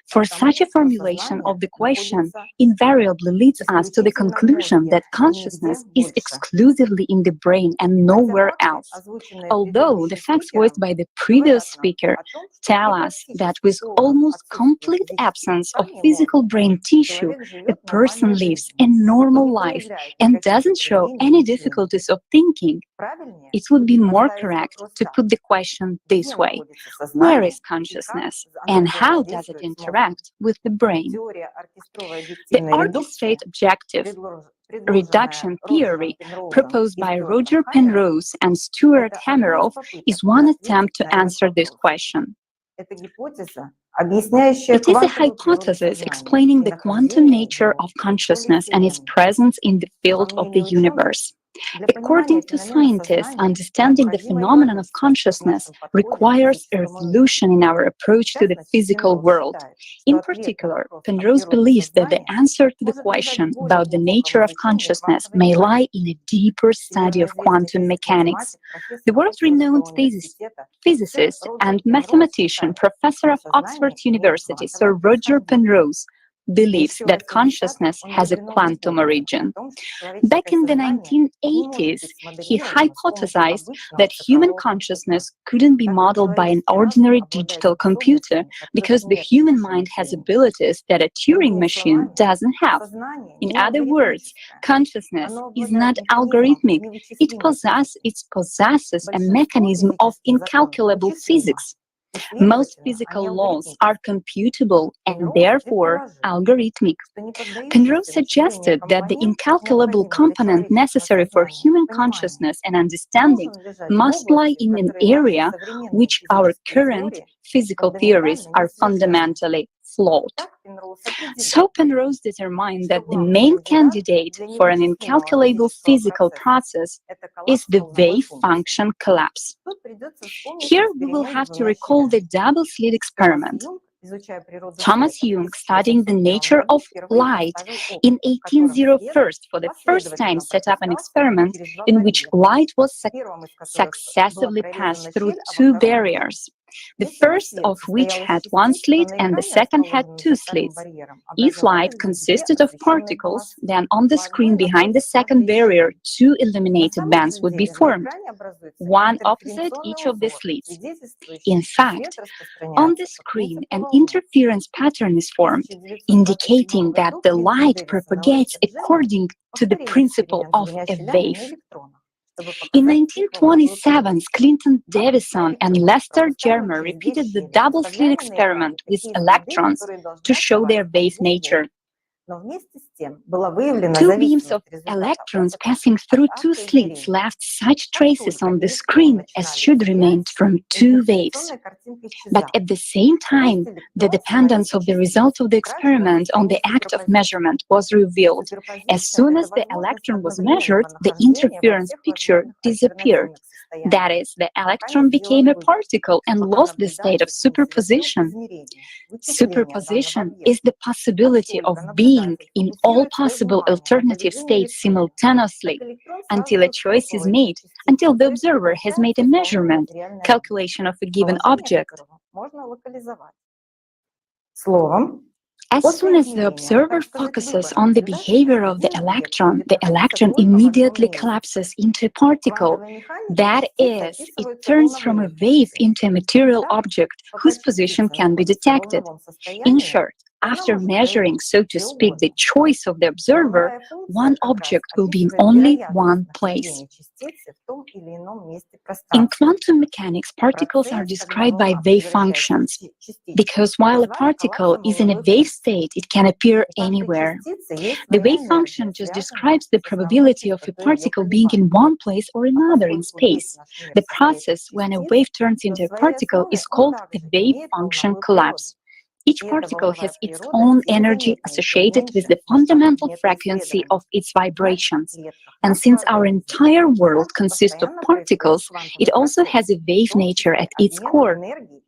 For such a formulation of the question invariably leads us to the conclusion that consciousness is exclusively in the brain and nowhere else. Although the facts voiced by the previous speaker tell us that with almost complete absence of physical brain tissue, a person lives a normal life and doesn't show any difficulties of thinking, it would be more correct to put the question this way: where is consciousness and how does it interact with the brain? The orchestrate objective reduction theory proposed by Roger Penrose and Stuart Hameroff is one attempt to answer this question. It is a hypothesis explaining the quantum nature of consciousness and its presence in the field of the universe. According to scientists, understanding the phenomenon of consciousness requires a revolution in our approach to the physical world. In particular, Penrose believes that the answer to the question about the nature of consciousness may lie in a deeper study of quantum mechanics. The world-renowned physicist and mathematician, professor of Oxford University, Sir Roger Penrose, believes that consciousness has a quantum origin. Back in the 1980s, he hypothesized that human consciousness couldn't be modeled by an ordinary digital computer because the human mind has abilities that a Turing machine doesn't have. In other words, consciousness is not algorithmic. It possesses a mechanism of incalculable physics. Most physical laws are computable and therefore algorithmic. Penrose suggested that the incalculable component necessary for human consciousness and understanding must lie in an area which our current physical theories are fundamentally flawed. So Penrose determined that the main candidate for an incalculable physical process is the wave function collapse. Here we will have to recall the double-slit experiment. Thomas Young, studying the nature of light, in 1801 for the first time set up an experiment in which light was successively passed through two barriers, the first of which had one slit and the second had two slits. If light consisted of particles, then on the screen behind the second barrier, two illuminated bands would be formed, one opposite each of the slits. In fact, on the screen, an interference pattern is formed, indicating that the light propagates according to the principle of a wave. In 1927, Clinton Davison and Lester Germer repeated the double-slit experiment with electrons to show their wave nature. Two beams of electrons passing through two slits left such traces on the screen as should remain from two waves. But at the same time, the dependence of the result of the experiment on the act of measurement was revealed. As soon as the electron was measured, the interference picture disappeared. That is, the electron became a particle and lost the state of superposition. Superposition is the possibility of being in all possible alternative states simultaneously until a choice is made, until the observer has made a measurement, calculation of a given object. As soon as the observer focuses on the behavior of the electron immediately collapses into a particle. That is, it turns from a wave into a material object whose position can be detected. In short, after measuring, so to speak, the choice of the observer, one object will be in only one place. In quantum mechanics, particles are described by wave functions, because while a particle is in a wave state, it can appear anywhere. The wave function just describes the probability of a particle being in one place or another in space. The process when a wave turns into a particle is called the wave function collapse. Each particle has its own energy associated with the fundamental frequency of its vibrations. And since our entire world consists of particles, it also has a wave nature at its core.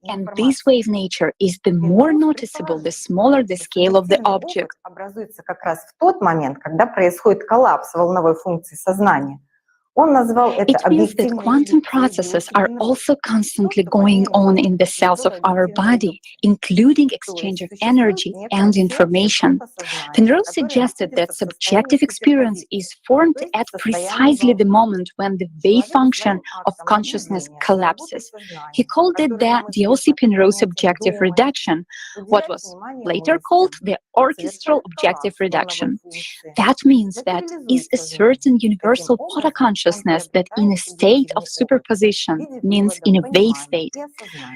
And this wave nature is the more noticeable the smaller the scale of the object. It means that quantum processes are also constantly going on in the cells of our body, including exchange of energy and information. Penrose suggested that subjective experience is formed at precisely the moment when the wave function of consciousness collapses. He called it the Diossi-Penrose objective reduction, what was later called the orchestral objective reduction. That means that is a certain universal consciousness that in a state of superposition means in a wave state.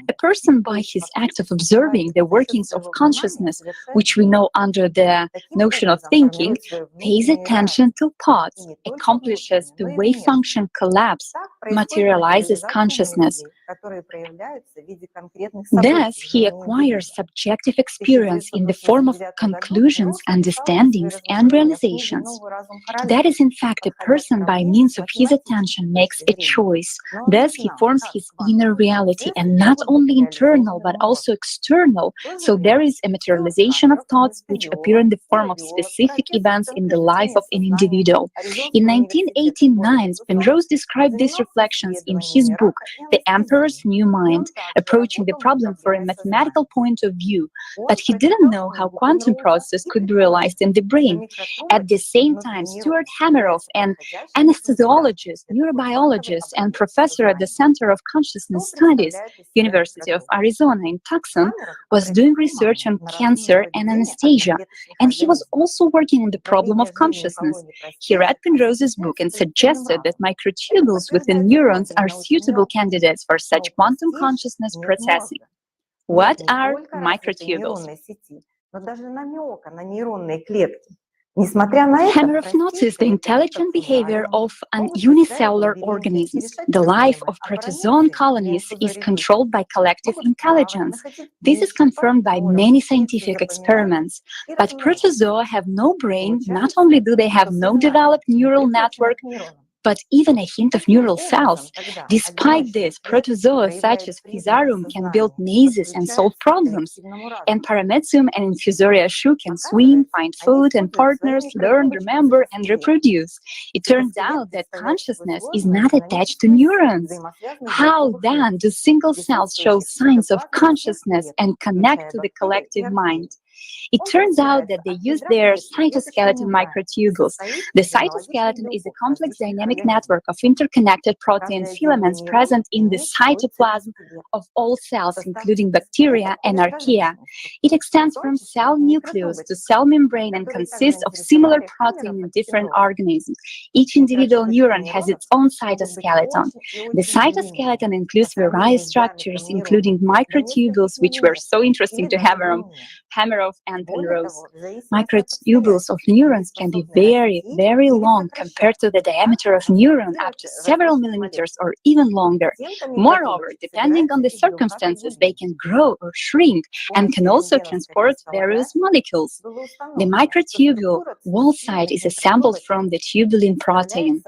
A person, by his act of observing the workings of consciousness, which we know under the notion of thinking, pays attention to thoughts, accomplishes the wave function collapse, materializes consciousness. Thus, he acquires subjective experience in the form of conclusions, understandings, and realizations. That is, in fact, a person by means of his attention makes a choice. Thus, he forms his inner reality, and not only internal, but also external. So there is a materialization of thoughts which appear in the form of specific events in the life of an individual. In 1989, Penrose described these reflections in his book, The Emperor's New Mind, approaching the problem from a mathematical point of view. But he didn't know how quantum process could be realized in the brain. At the same time, Stuart Hameroff, an anesthesiologist, neurobiologist, and professor at the Center of Consciousness Studies, University of Arizona in Tucson, was doing research on cancer and anesthesia, and he was also working on the problem of consciousness. He read Penrose's book and suggested that microtubules within neurons are suitable candidates for such quantum consciousness processing. What are microtubules? Hameroff noticed the intelligent behavior of unicellular organisms. The life of protozoan colonies is controlled by collective intelligence. This is confirmed by many scientific experiments. But protozoa have no brain. Not only do they have no developed neural network, but even a hint of neural cells. Despite this, protozoa such as Physarum can build mazes and solve problems. And Paramecium and Infusoria shrew can swim, find food and partners, learn, remember, and reproduce. It turns out that consciousness is not attached to neurons. How then do single cells show signs of consciousness and connect to the collective mind? It turns out that they use their cytoskeleton microtubules. The cytoskeleton is a complex dynamic network of interconnected protein filaments present in the cytoplasm of all cells, including bacteria and archaea. It extends from cell nucleus to cell membrane and consists of similar protein in different organisms. Each individual neuron has its own cytoskeleton. The cytoskeleton includes various structures, including microtubules, which were so interesting to Hameroff and Penrose. Microtubules of neurons can be very, very long compared to the diameter of neuron, up to several millimeters or even longer. Moreover, depending on the circumstances, they can grow or shrink and can also transport various molecules. The microtubule wall site is assembled from the tubulin protein.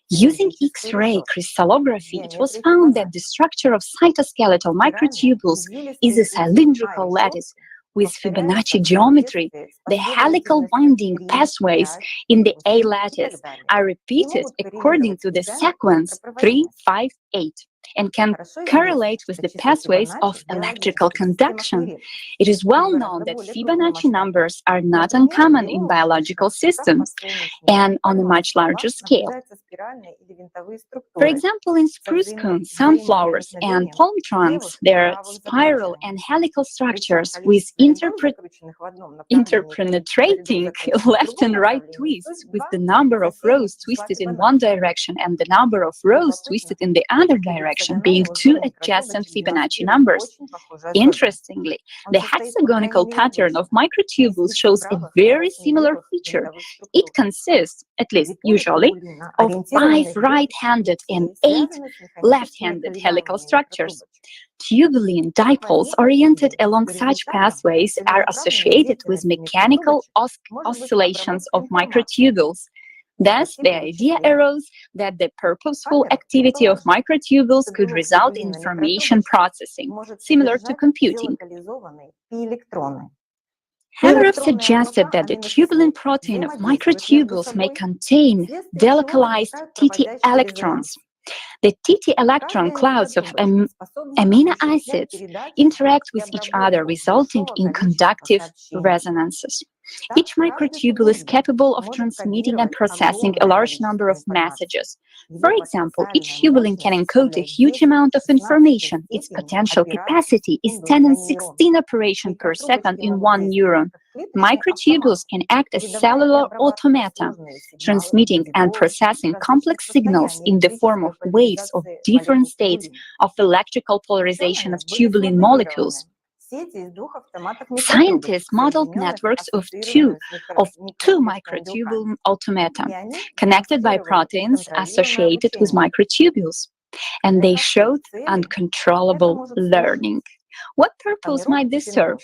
Using X-ray crystallography, it was found that the structure of cytoskeletal microtubules is a cylindrical lattice with Fibonacci geometry. The helical binding pathways in the A lattice are repeated according to the sequence 3, 5, 8 and can correlate with the pathways of electrical conduction. It is well known that Fibonacci numbers are not uncommon in biological systems and on a much larger scale. For example, in spruce cones, sunflowers, and palm trunks, there are spiral and helical structures with interpenetrating left and right twists, with the number of rows twisted in one direction and the number of rows twisted in the other direction being two adjacent Fibonacci numbers. Interestingly, the hexagonal pattern of microtubules shows a very similar feature. It consists, at least usually, of 5 right-handed and 8 left-handed helical structures. Tubulin dipoles oriented along such pathways are associated with mechanical oscillations of microtubules. Thus, the idea arose that the purposeful activity of microtubules could result in information processing, similar to computing. Hameroff suggested that the tubulin protein of microtubules may contain delocalized TT electrons. The TT electron clouds of amino acids interact with each other, resulting in conductive resonances. Each microtubule is capable of transmitting and processing a large number of messages. For example, each tubulin can encode a huge amount of information. Its potential capacity is 10 and 16 operations per second in one neuron. Microtubules can act as cellular automata, transmitting and processing complex signals in the form of waves of different states of electrical polarization of tubulin molecules. Scientists modeled networks of two microtubule automata connected by proteins associated with microtubules, and they showed uncontrollable learning. What purpose might this serve?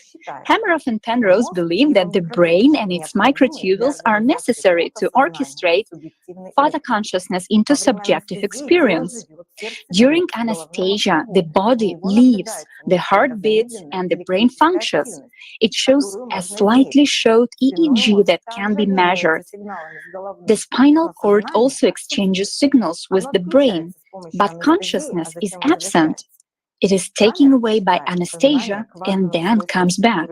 Hameroff and Penrose believe that the brain and its microtubules are necessary to orchestrate thought consciousness into subjective experience. During anesthesia, the body leaves, the heart beats, and the brain functions. It shows a slightly short EEG that can be measured. The spinal cord also exchanges signals with the brain, but consciousness is absent. It is taken away by anesthesia and then comes back.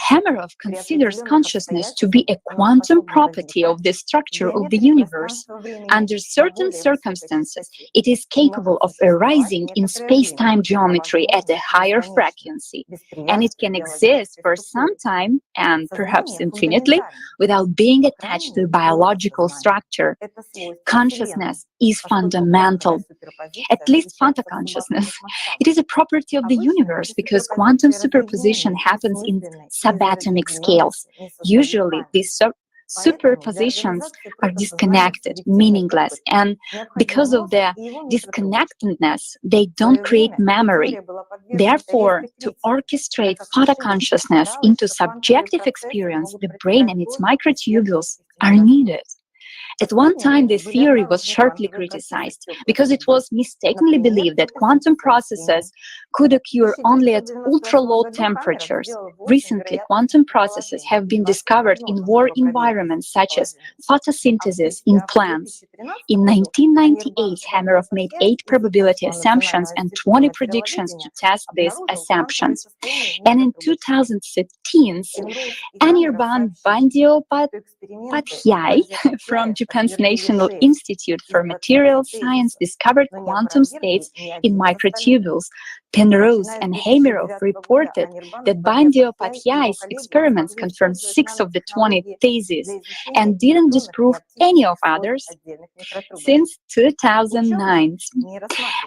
Hameroff considers consciousness to be a quantum property of the structure of the universe. Under certain circumstances, it is capable of arising in space-time geometry at a higher frequency, and it can exist for some time, and perhaps infinitely, without being attached to biological structure. Consciousness is fundamental, at least photoconsciousness. It is a property of the universe because quantum superposition happens in subatomic scales. Usually, these superpositions are disconnected, meaningless, and because of their disconnectedness, they don't create memory. Therefore, to orchestrate photoconsciousness into subjective experience, the brain and its microtubules are needed. At one time, this theory was sharply criticized because it was mistakenly believed that quantum processes could occur only at ultra-low temperatures. Recently, quantum processes have been discovered in war environments such as photosynthesis in plants. In 1998, Hameroff made 8 probability assumptions and 20 predictions to test these assumptions. And in 2016, Anirban Bandyopadhyay from Japan's National Institute for Materials Science discovered quantum states in microtubules. Penrose and Hameroff reported that Bandyopadhyay's experiments confirmed 6 of the 20 theses and didn't disprove any of others. Since 2009,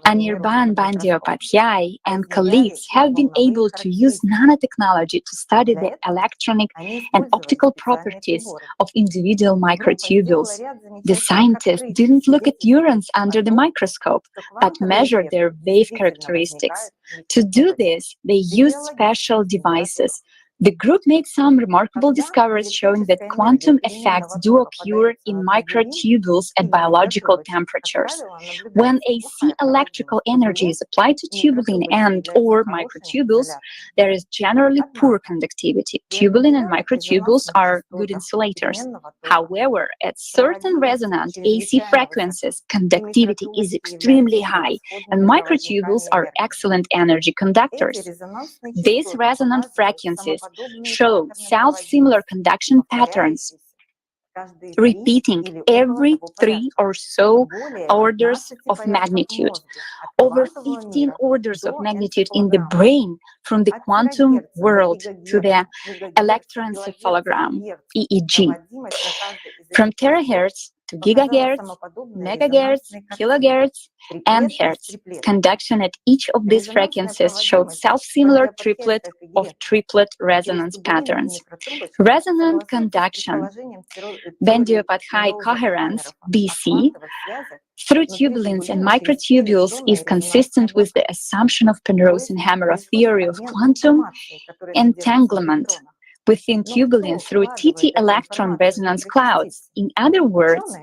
Anirban Bandyopadhyay and colleagues have been able to use nanotechnology to study the electronic and optical properties of individual microtubules. The scientists didn't look at neurons under the microscope, but measured their wave characteristics. To do this, they used special devices. The group made some remarkable discoveries showing that quantum effects do occur in microtubules at biological temperatures. When AC electrical energy is applied to tubulin and/or microtubules, there is generally poor conductivity. Tubulin and microtubules are good insulators. However, at certain resonant AC frequencies, conductivity is extremely high, and microtubules are excellent energy conductors. These resonant frequencies show self-similar conduction patterns, repeating every 3 or so orders of magnitude, over 15 orders of magnitude in the brain from the quantum world to the electroencephalogram, EEG. From terahertz to gigahertz, megahertz, kilohertz, and hertz. Conduction at each of these frequencies showed self-similar triplet of triplet resonance patterns. Resonant conduction, Bandyopadhyay coherence, BC, through tubulins and microtubules is consistent with the assumption of Penrose and Hameroff theory of quantum entanglement within tubulin through TT electron resonance clouds. In other words,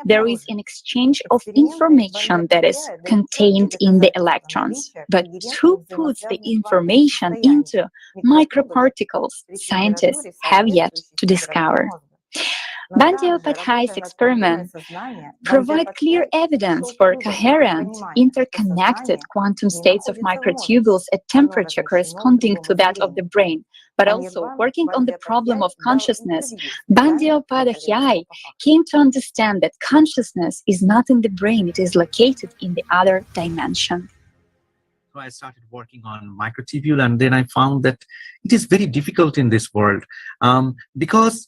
there is an exchange of information that is contained in the electrons. But who puts the information into microparticles? Scientists have yet to discover. Bandyopadhyay's experiments provide clear evidence for coherent, interconnected quantum states of microtubules at temperature corresponding to that of the brain. But also, working on the problem of consciousness, Bandyopadhyay came to understand that consciousness is not in the brain, it is located in the other dimension. So I started working on microtubule, and then I found that it is very difficult in this world because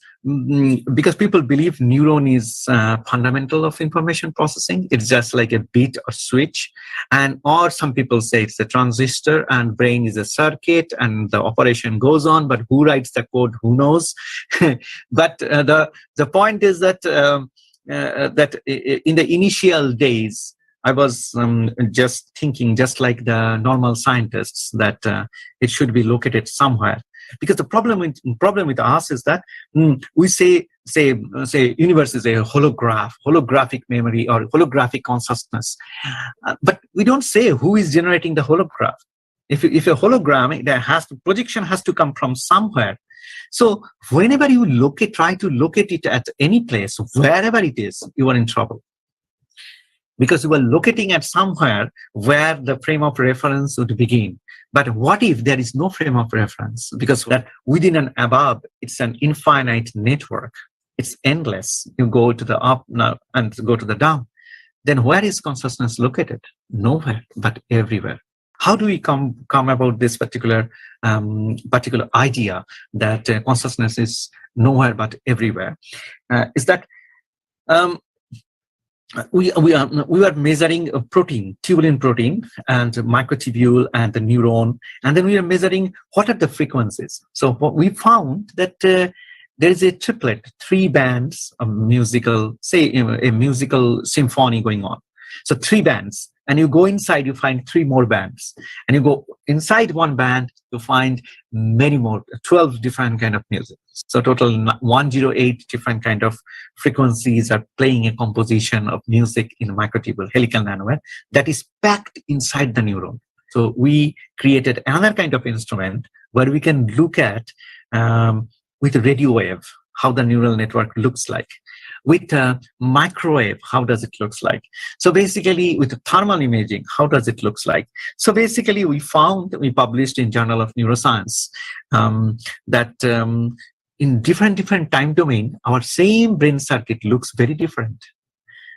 people believe neuron is fundamental of information processing. It's just like a bit or switch, or some people say it's a transistor and brain is a circuit and the operation goes on, but who writes the code, who knows? But the point is that that in the initial days, I was just thinking, just like the normal scientists, that it should be located somewhere. Because the problem with us is that we say universe is a holographic memory or holographic consciousness, but we don't say who is generating the holograph. If a hologram, projection has to come from somewhere. So whenever you try to locate it at any place, wherever it is, you are in trouble. Because you are locating at somewhere where the frame of reference would begin. But what if there is no frame of reference? Because that within and above, it's an infinite network. It's endless. You go to the up now and go to the down. Then where is consciousness located? Nowhere, but everywhere. How do we come about this particular idea that consciousness is nowhere but everywhere? Is that we are measuring a protein, tubulin protein, and microtubule and the neuron, and then we are measuring what are the frequencies. So what we found that there is a triplet, 3 bands of musical, say a musical symphony going on. So 3 bands, and you go inside, you find 3 more bands, and you go inside one band, you find many more, 12 different kind of music. So total 108 different kind of frequencies are playing a composition of music in microtubule, helical nanowire, that is packed inside the neuron. So we created another kind of instrument where we can look at with a radio wave how the neural network looks like. With microwave, how does it looks like? So basically, with thermal imaging, how does it looks like? So basically, we published in Journal of Neuroscience that in different time domain, our same brain circuit looks very different.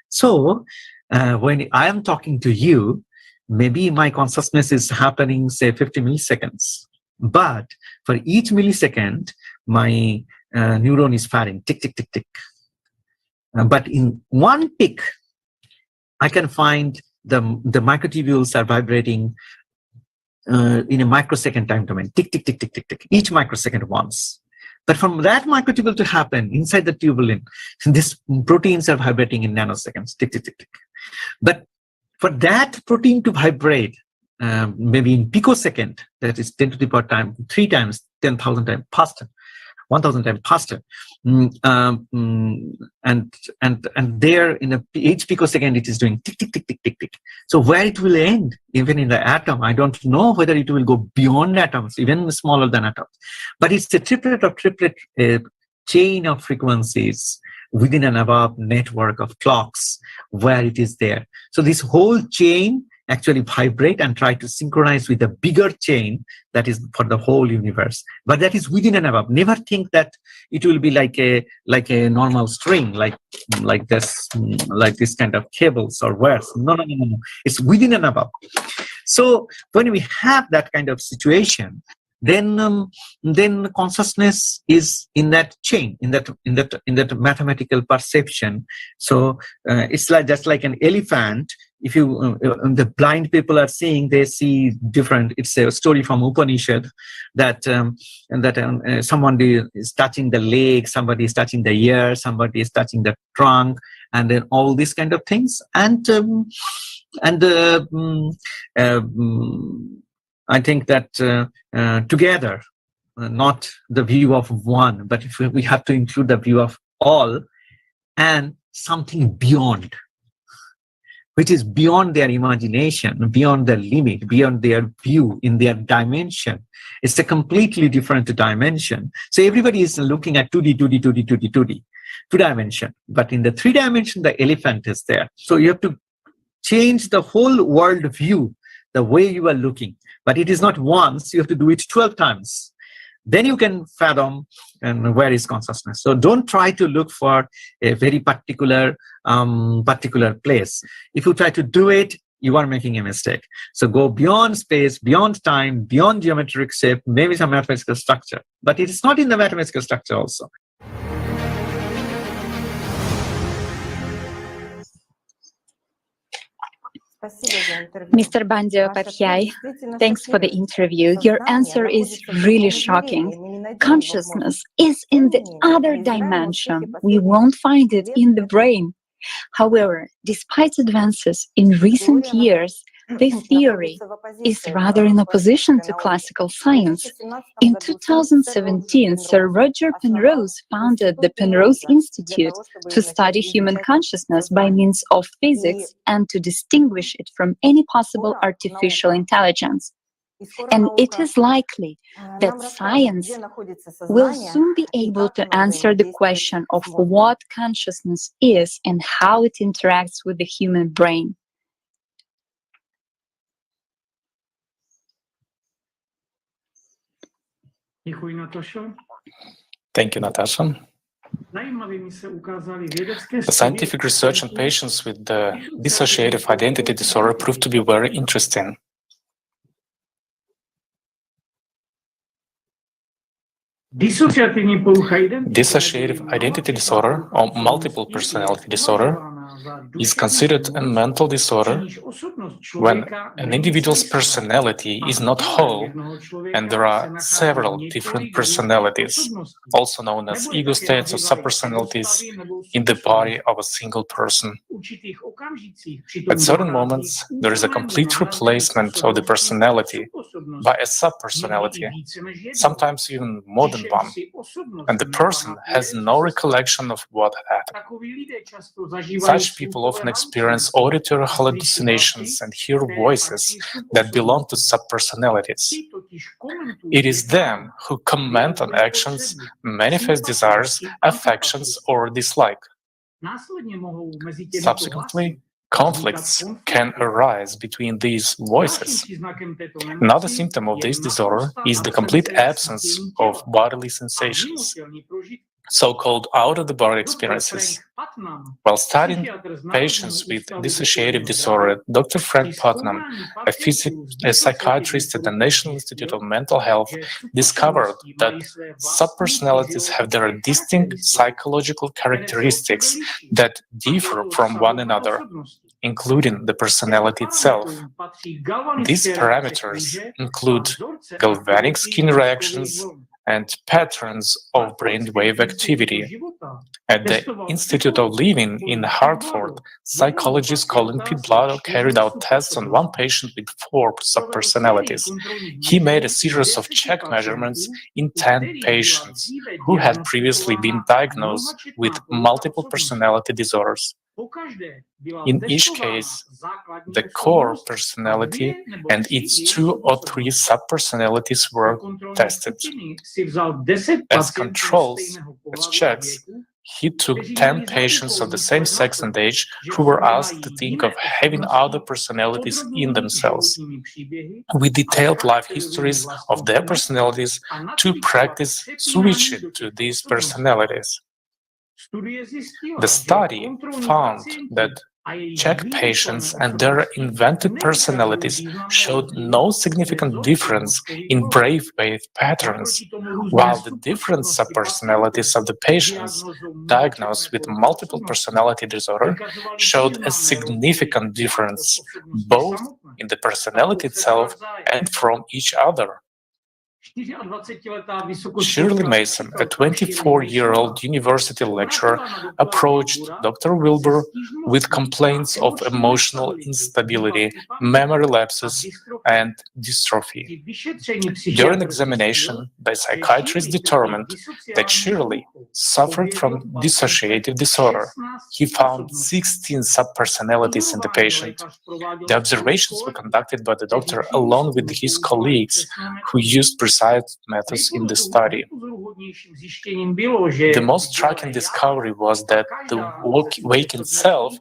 So when I am talking to you, maybe my consciousness is happening, say, 50 milliseconds. But for each millisecond, my neuron is firing, tick, tick, tick, tick. But in one tick, I can find the microtubules are vibrating in a microsecond time domain, tick, tick, tick, tick, tick, tick, each microsecond once. But from that microtubule to happen inside the tubulin, these proteins are vibrating in nanoseconds, tick, tick, tick, tick. But for that protein to vibrate, maybe in picosecond, that is 10 to the power 3 times, 10,000 times faster, 1,000 times faster, and there in each picosecond it is doing tick, tick, tick, tick, tick, tick. So where it will end, even in the atom, I don't know whether it will go beyond atoms, even smaller than atoms. But it's a triplet chain of frequencies within and above network of clocks where it is there. So this whole chain actually vibrate and try to synchronize with the bigger chain that is for the whole universe. But that is within and above. Never think that it will be like a normal string, like this kind of cables or wires. No. It's within and above. So when we have that kind of situation, then consciousness is in that chain, in that mathematical perception. So it's like just like an elephant. If you the blind people are seeing, they see different. It's a story from Upanishad that someone is touching the leg, somebody is touching the ear, somebody is touching the trunk, and then all these kind of things. And I think that together, not the view of one, but if we have to include the view of all and something beyond, which is beyond their imagination, beyond their limit, beyond their view, in their dimension. It's a completely different dimension. So everybody is looking at 2D, 2 dimension. But in the 3 dimension, the elephant is there. So you have to change the whole world view, the way you are looking. But it is not once, you have to do it 12 times. Then you can fathom and where is consciousness. So don't try to look for a very particular place. If you try to do it, you are making a mistake. So go beyond space, beyond time, beyond geometric shape, maybe some mathematical structure. But it is not in the mathematical structure also. Mr. Bandyopadhyay, thanks for the interview. Your answer is really shocking. Consciousness is in the other dimension. We won't find it in the brain. However, despite advances in recent years, this theory is rather in opposition to classical science. In 2017, Sir Roger Penrose founded the Penrose Institute to study human consciousness by means of physics and to distinguish it from any possible artificial intelligence. And it is likely that science will soon be able to answer the question of what consciousness is and how it interacts with the human brain. Thank you, Natasha. The scientific research on patients with the dissociative identity disorder proved to be very interesting. Dissociative identity disorder, or multiple personality disorder, is considered a mental disorder when an individual's personality is not whole and there are several different personalities, also known as ego states or subpersonalities, in the body of a single person. At certain moments, there is a complete replacement of the personality by a subpersonality, sometimes even more than one, and the person has no recollection of what happened. Such people often experience auditory hallucinations and hear voices that belong to subpersonalities. It is them who comment on actions, manifest desires, affections, or dislike. Subsequently, conflicts can arise between these voices. Another symptom of this disorder is the complete absence of bodily sensations, so-called out-of-the-body experiences. While studying patients with dissociative disorder, Dr. Frank Putnam, a psychiatrist at the National Institute of Mental Health, discovered that subpersonalities have their distinct psychological characteristics that differ from one another, including the personality itself. These parameters include galvanic skin reactions and patterns of brainwave activity. At the Institute of Living in Hartford, psychologist Colin P. Blotto carried out tests on one patient with 4 subpersonalities. He made a series of check measurements in 10 patients who had previously been diagnosed with multiple personality disorders. In each case, the core personality and its 2 or 3 subpersonalities were tested. As controls, as checks, he took 10 patients of the same sex and age who were asked to think of having other personalities in themselves, with detailed life histories of their personalities to practice switching to these personalities. The study found that check patients and their invented personalities showed no significant difference in brainwave patterns, while the different subpersonalities of the patients diagnosed with multiple personality disorder showed a significant difference, both in the personality itself and from each other. Shirley Mason, a 24-year-old university lecturer, approached Dr. Wilbur with complaints of emotional instability, memory lapses, and dystrophy. During examination, the psychiatrist determined that Shirley suffered from dissociative disorder. He found 16 subpersonalities in the patient. The observations were conducted by the doctor along with his colleagues who used precise methods in the study. The most striking discovery was that the waking self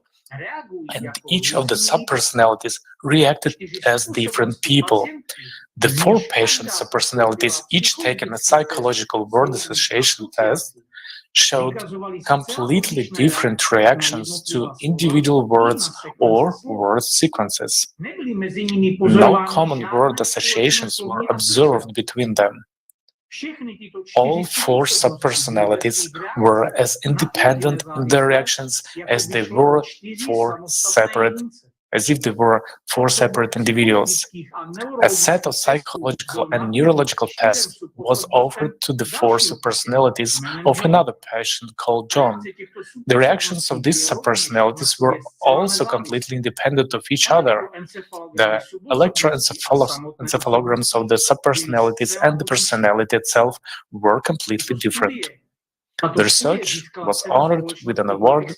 and each of the subpersonalities reacted as different people. The 4 patient subpersonalities, each taken a psychological word association test, showed completely different reactions to individual words or word sequences. No common word associations were observed between them. All 4 subpersonalities were as independent in their reactions as they were 4 separate as if they were four separate individuals. A set of psychological and neurological tests was offered to the four subpersonalities of another patient called John. The reactions of these subpersonalities were also completely independent of each other. The electroencephalograms of the subpersonalities and the personality itself were completely different. The research was honored with an award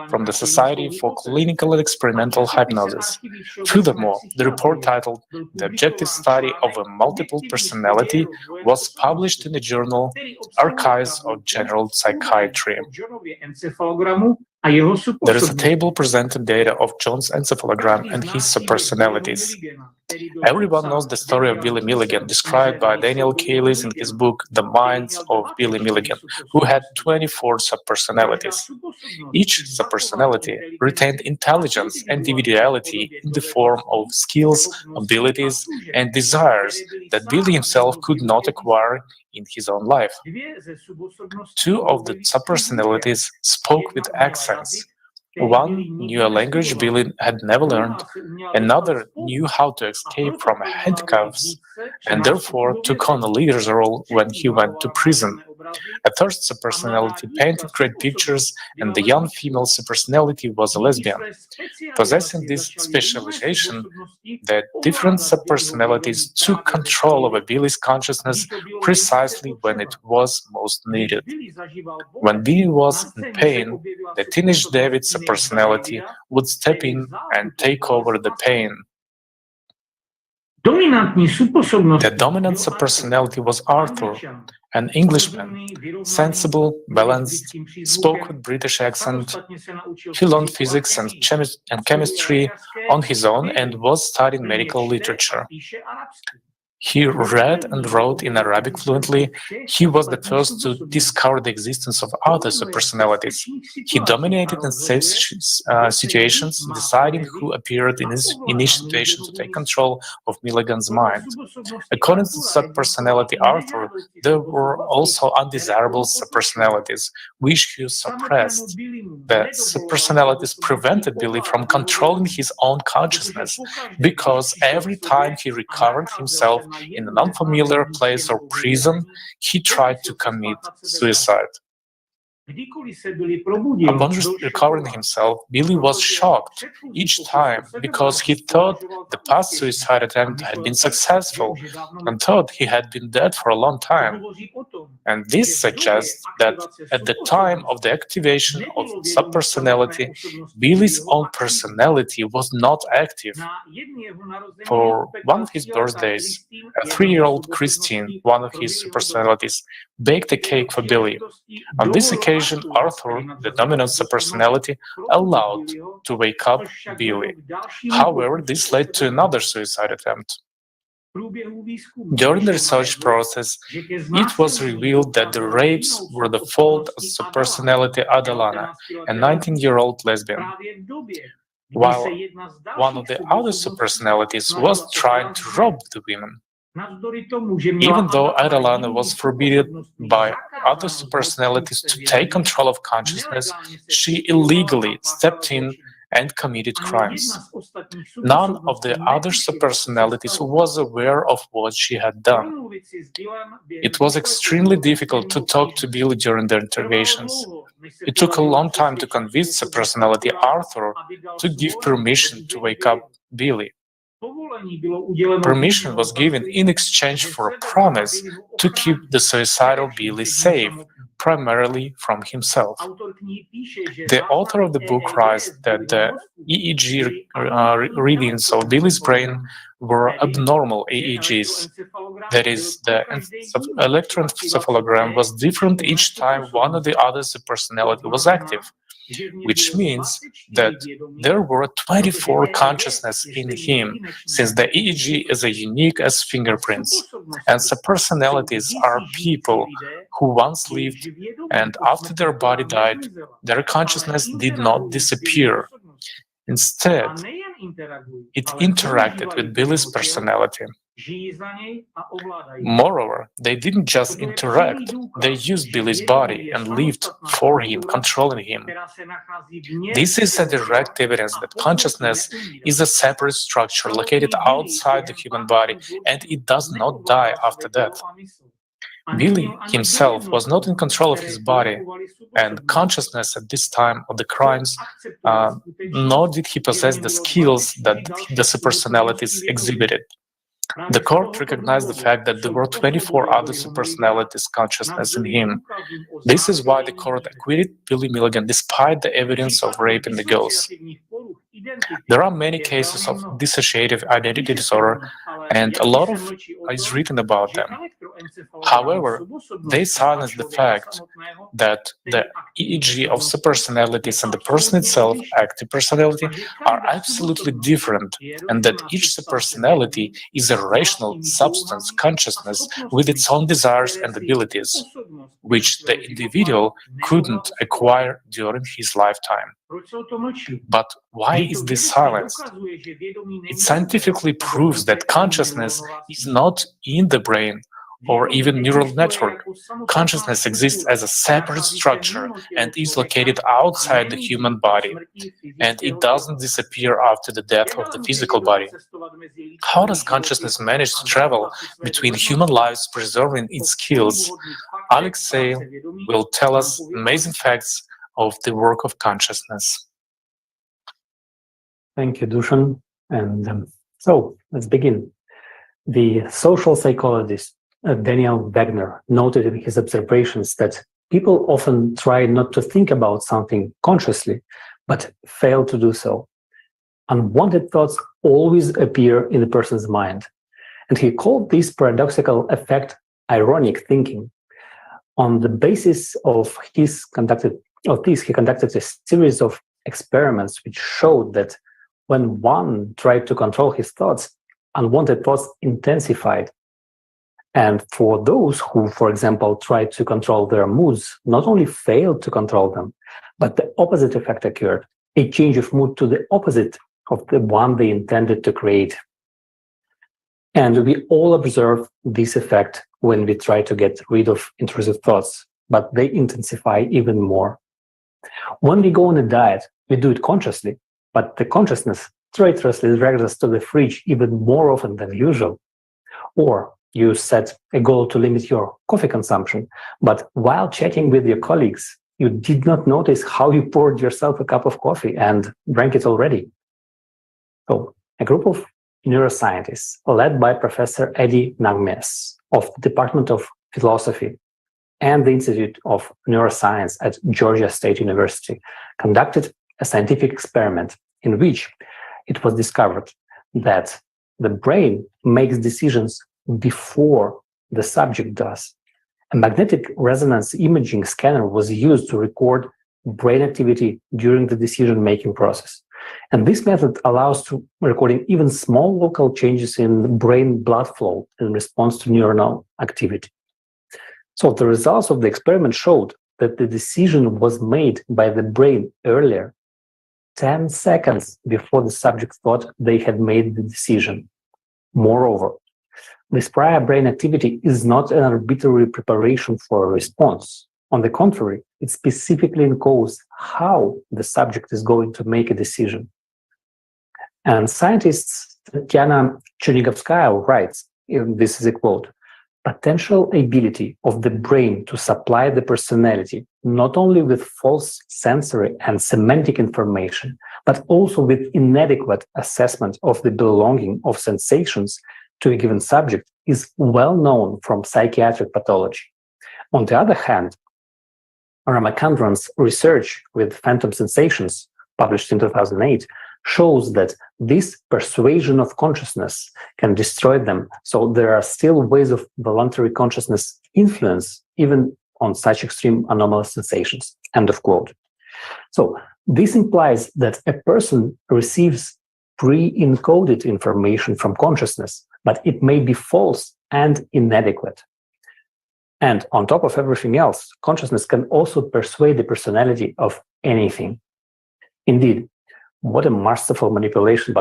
from the Society for Clinical and Experimental Hypnosis. Furthermore, the report titled "The Objective Study of a Multiple Personality" was published in the journal Archives of General Psychiatry. There is a table presenting data of John's encephalogram and his subpersonalities. Everyone knows the story of Billy Milligan, described by Daniel Kaylis in his book The Minds of Billy Milligan, who had 24 subpersonalities. Each subpersonality retained intelligence and individuality in the form of skills, abilities, and desires that Billy himself could not acquire in his own life. Two of the subpersonalities spoke with accents. One knew a language Billy had never learned, another knew how to escape from handcuffs, and therefore took on a leader's role when he went to prison. A third subpersonality painted great pictures, and the young female subpersonality was a lesbian. Possessing this specialization, the different subpersonalities took control over Billy's consciousness precisely when it was most needed. When Billy was in pain, the teenage David subpersonality would step in and take over the pain. The dominant subpersonality was Arthur, an Englishman, sensible, balanced, spoke with British accent. He learned physics and chemistry on his own and was studying medical literature. He read and wrote in Arabic fluently. He was the first to discover the existence of other subpersonalities. He dominated in safe situations, deciding who appeared in each situation to take control of Milligan's mind. According to subpersonality Arthur, there were also undesirable subpersonalities, which he suppressed. The subpersonalities prevented Billy from controlling his own consciousness, because every time he recovered himself in an unfamiliar place or prison, he tried to commit suicide. Upon recovering himself, Billy was shocked each time because he thought the past suicide attempt had been successful and thought he had been dead for a long time. And this suggests that at the time of the activation of subpersonality, Billy's own personality was not active. For one of his birthdays, a 3-year-old Christine, one of his subpersonalities, baked a cake for Billy. On this occasion, Arthur, the dominant subpersonality, allowed to wake up Billy. However, this led to another suicide attempt. During the research process, it was revealed that the rapes were the fault of subpersonality Adelana, a 19-year-old lesbian, while one of the other subpersonalities was trying to rob the women. Even though Adelana was forbidden by other subpersonalities to take control of consciousness, she illegally stepped in and committed crimes. None of the other subpersonalities was aware of what she had done. It was extremely difficult to talk to Billy during their interrogations. It took a long time to convince subpersonality Arthur to give permission to wake up Billy. Permission was given in exchange for a promise to keep the suicidal Billy safe, primarily from himself. The author of the book writes that the EEG readings of Billy's brain were abnormal EEGs. That is, the electroencephalogram was different each time one of the other subpersonality was active, which means that there were 24 consciousness in him, since the EEG is as unique as fingerprints, and subpersonalities are people who once lived, and after their body died, their consciousness did not disappear. Instead, it interacted with Billy's personality. Moreover, they didn't just interact, they used Billy's body and lived for him, controlling him. This is a direct evidence that consciousness is a separate structure located outside the human body, and it does not die after death. Billy himself was not in control of his body and consciousness at this time of the crimes, nor did he possess the skills that the superpersonalities exhibited. The court recognized the fact that there were 24 other superpersonalities consciousness in him. This is why the court acquitted Billy Milligan despite the evidence of rape in the girls. There are many cases of dissociative identity disorder, and a lot of is written about them. However, they silence the fact that the EEG of subpersonalities and the person itself, active personality, are absolutely different, and that each subpersonality is a rational substance consciousness with its own desires and abilities, which the individual couldn't acquire during his lifetime. But why is this silenced? It scientifically proves that consciousness is not in the brain or even neural network. Consciousness exists as a separate structure and is located outside the human body, and it doesn't disappear after the death of the physical body. How does consciousness manage to travel between human lives, preserving its skills? Alexei will tell us amazing facts of the work of consciousness. Thank you, Dusan. And so let's begin. The social psychologist Daniel Wagner noted in his observations that people often try not to think about something consciously, but fail to do so. Unwanted thoughts always appear in the person's mind. And he called this paradoxical effect ironic thinking. On the basis of he conducted a series of experiments which showed that when one tried to control his thoughts, unwanted thoughts intensified. And for those who, for example, tried to control their moods, not only failed to control them, but the opposite effect occurred, a change of mood to the opposite of the one they intended to create. And we all observe this effect when we try to get rid of intrusive thoughts, but they intensify even more. When we go on a diet, we do it consciously, but the consciousness traitorously drags us to the fridge even more often than usual. Or you set a goal to limit your coffee consumption, but while chatting with your colleagues, you did not notice how you poured yourself a cup of coffee and drank it already. So, a group of neuroscientists led by Professor Eddie Nagmes of the Department of Philosophy and the Institute of Neuroscience at Georgia State University conducted a scientific experiment in which it was discovered that the brain makes decisions before the subject does. A magnetic resonance imaging scanner was used to record brain activity during the decision-making process. And this method allows to recording even small local changes in brain blood flow in response to neuronal activity. So the results of the experiment showed that the decision was made by the brain earlier, 10 seconds before the subject thought they had made the decision. Moreover, this prior brain activity is not an arbitrary preparation for a response. On the contrary, it specifically encodes how the subject is going to make a decision. And scientist Tatiana Chernigovskaya writes, this is a quote, "Potential ability of the brain to supply the personality not only with false sensory and semantic information, but also with inadequate assessment of the belonging of sensations to a given subject is well known from psychiatric pathology." On the other hand, Ramachandran's research with phantom sensations, published in 2008, shows that this persuasion of consciousness can destroy them. So there are still ways of voluntary consciousness influence even on such extreme anomalous sensations. End of quote. So this implies that a person receives pre-encoded information from consciousness, but it may be false and inadequate. And on top of everything else, consciousness can also persuade the personality of anything. Indeed, what a masterful manipulation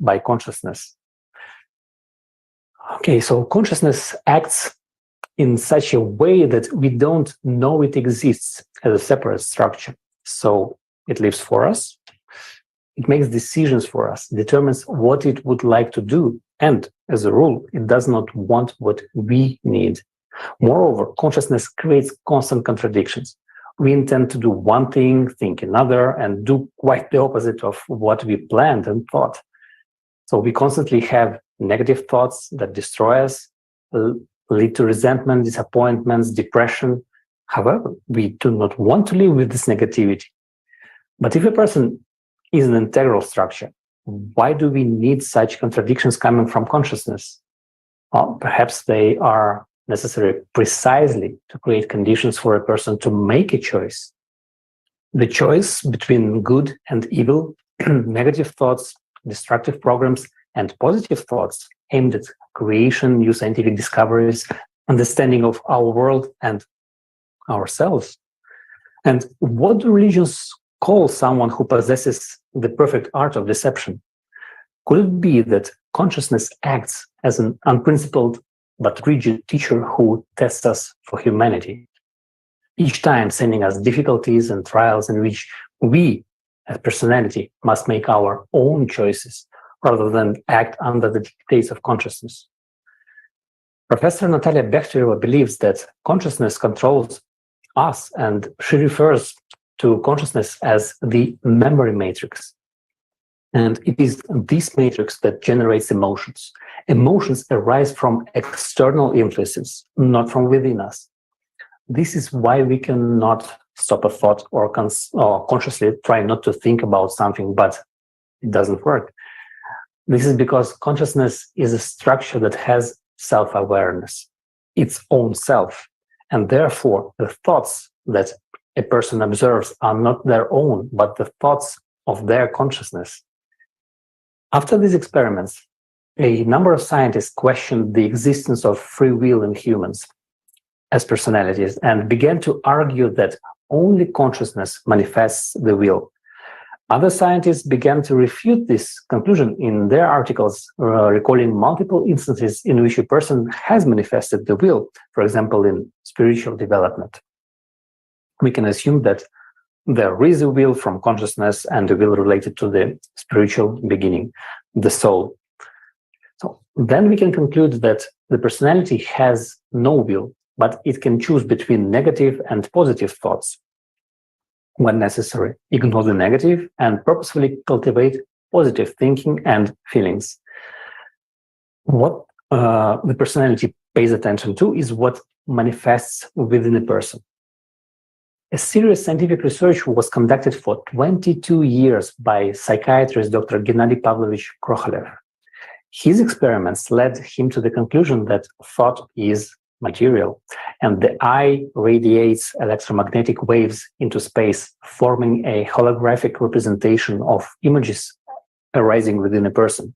by consciousness. Okay, so consciousness acts in such a way that we don't know it exists as a separate structure. So it lives for us, it makes decisions for us, determines what it would like to do, and as a rule, it does not want what we need. Moreover, consciousness creates constant contradictions. We intend to do one thing, think another, and do quite the opposite of what we planned and thought. So we constantly have negative thoughts that destroy us, lead to resentment, disappointments, depression. However, we do not want to live with this negativity. But if a person is an integral structure, why do we need such contradictions coming from consciousness? Well, perhaps they are necessary precisely to create conditions for a person to make a choice. The choice between good and evil, negative thoughts, destructive programs, and positive thoughts aimed at creation, new scientific discoveries, understanding of our world and ourselves. And what do religions call someone who possesses the perfect art of deception? Could it be that consciousness acts as an unprincipled but rigid teacher who tests us for humanity, each time sending us difficulties and trials in which we, as personality, must make our own choices rather than act under the dictates of consciousness? Professor Natalia Bekhtereва believes that consciousness controls us, and she refers to consciousness as the memory matrix. And it is this matrix that generates emotions. Emotions arise from external influences, not from within us. This is why we cannot stop a thought or consciously try not to think about something, but it doesn't work. This is because consciousness is a structure that has self-awareness, its own self, and therefore the thoughts that a person observes are not their own, but the thoughts of their consciousness. After these experiments, a number of scientists questioned the existence of free will in humans as personalities and began to argue that only consciousness manifests the will. Other scientists began to refute this conclusion in their articles, recalling multiple instances in which a person has manifested the will, for example, in spiritual development. We can assume that there is a will from consciousness and a will related to the spiritual beginning, the soul. So then we can conclude that the personality has no will, but it can choose between negative and positive thoughts. When necessary, ignore the negative and purposefully cultivate positive thinking and feelings. What the personality pays attention to is what manifests within a person. A serious scientific research was conducted for 22 years by psychiatrist Dr. Gennady Pavlovich Krokalev. His experiments led him to the conclusion that thought is material, and the eye radiates electromagnetic waves into space, forming a holographic representation of images arising within a person.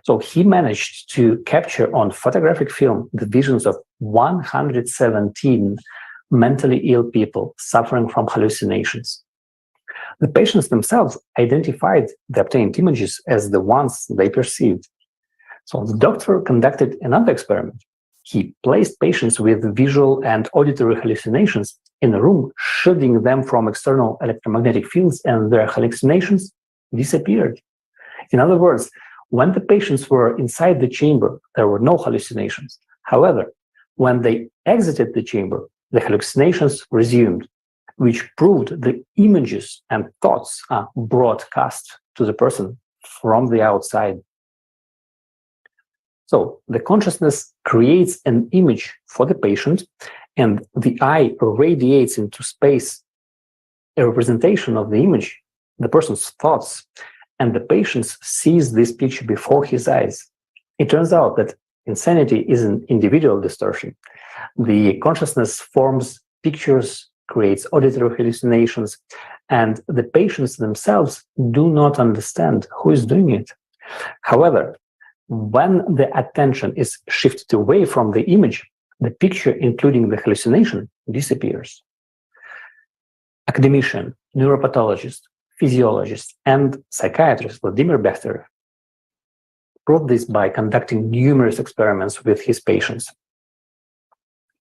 So he managed to capture on photographic film the visions of 117 mentally ill people suffering from hallucinations. The patients themselves identified the obtained images as the ones they perceived. So the doctor conducted another experiment. He placed patients with visual and auditory hallucinations in a room, shielding them from external electromagnetic fields, and their hallucinations disappeared. In other words, when the patients were inside the chamber, there were no hallucinations. However, when they exited the chamber, the hallucinations resumed, which proved the images and thoughts are broadcast to the person from the outside. So the consciousness creates an image for the patient, and the eye radiates into space a representation of the image, the person's thoughts, and the patient sees this picture before his eyes. It turns out that insanity is an individual distortion. The consciousness forms pictures, creates auditory hallucinations, and the patients themselves do not understand who is doing it. However, when the attention is shifted away from the image, the picture, including the hallucination, disappears. Academician, neuropathologist, physiologist, and psychiatrist Vladimir Bekhterev proved this by conducting numerous experiments with his patients.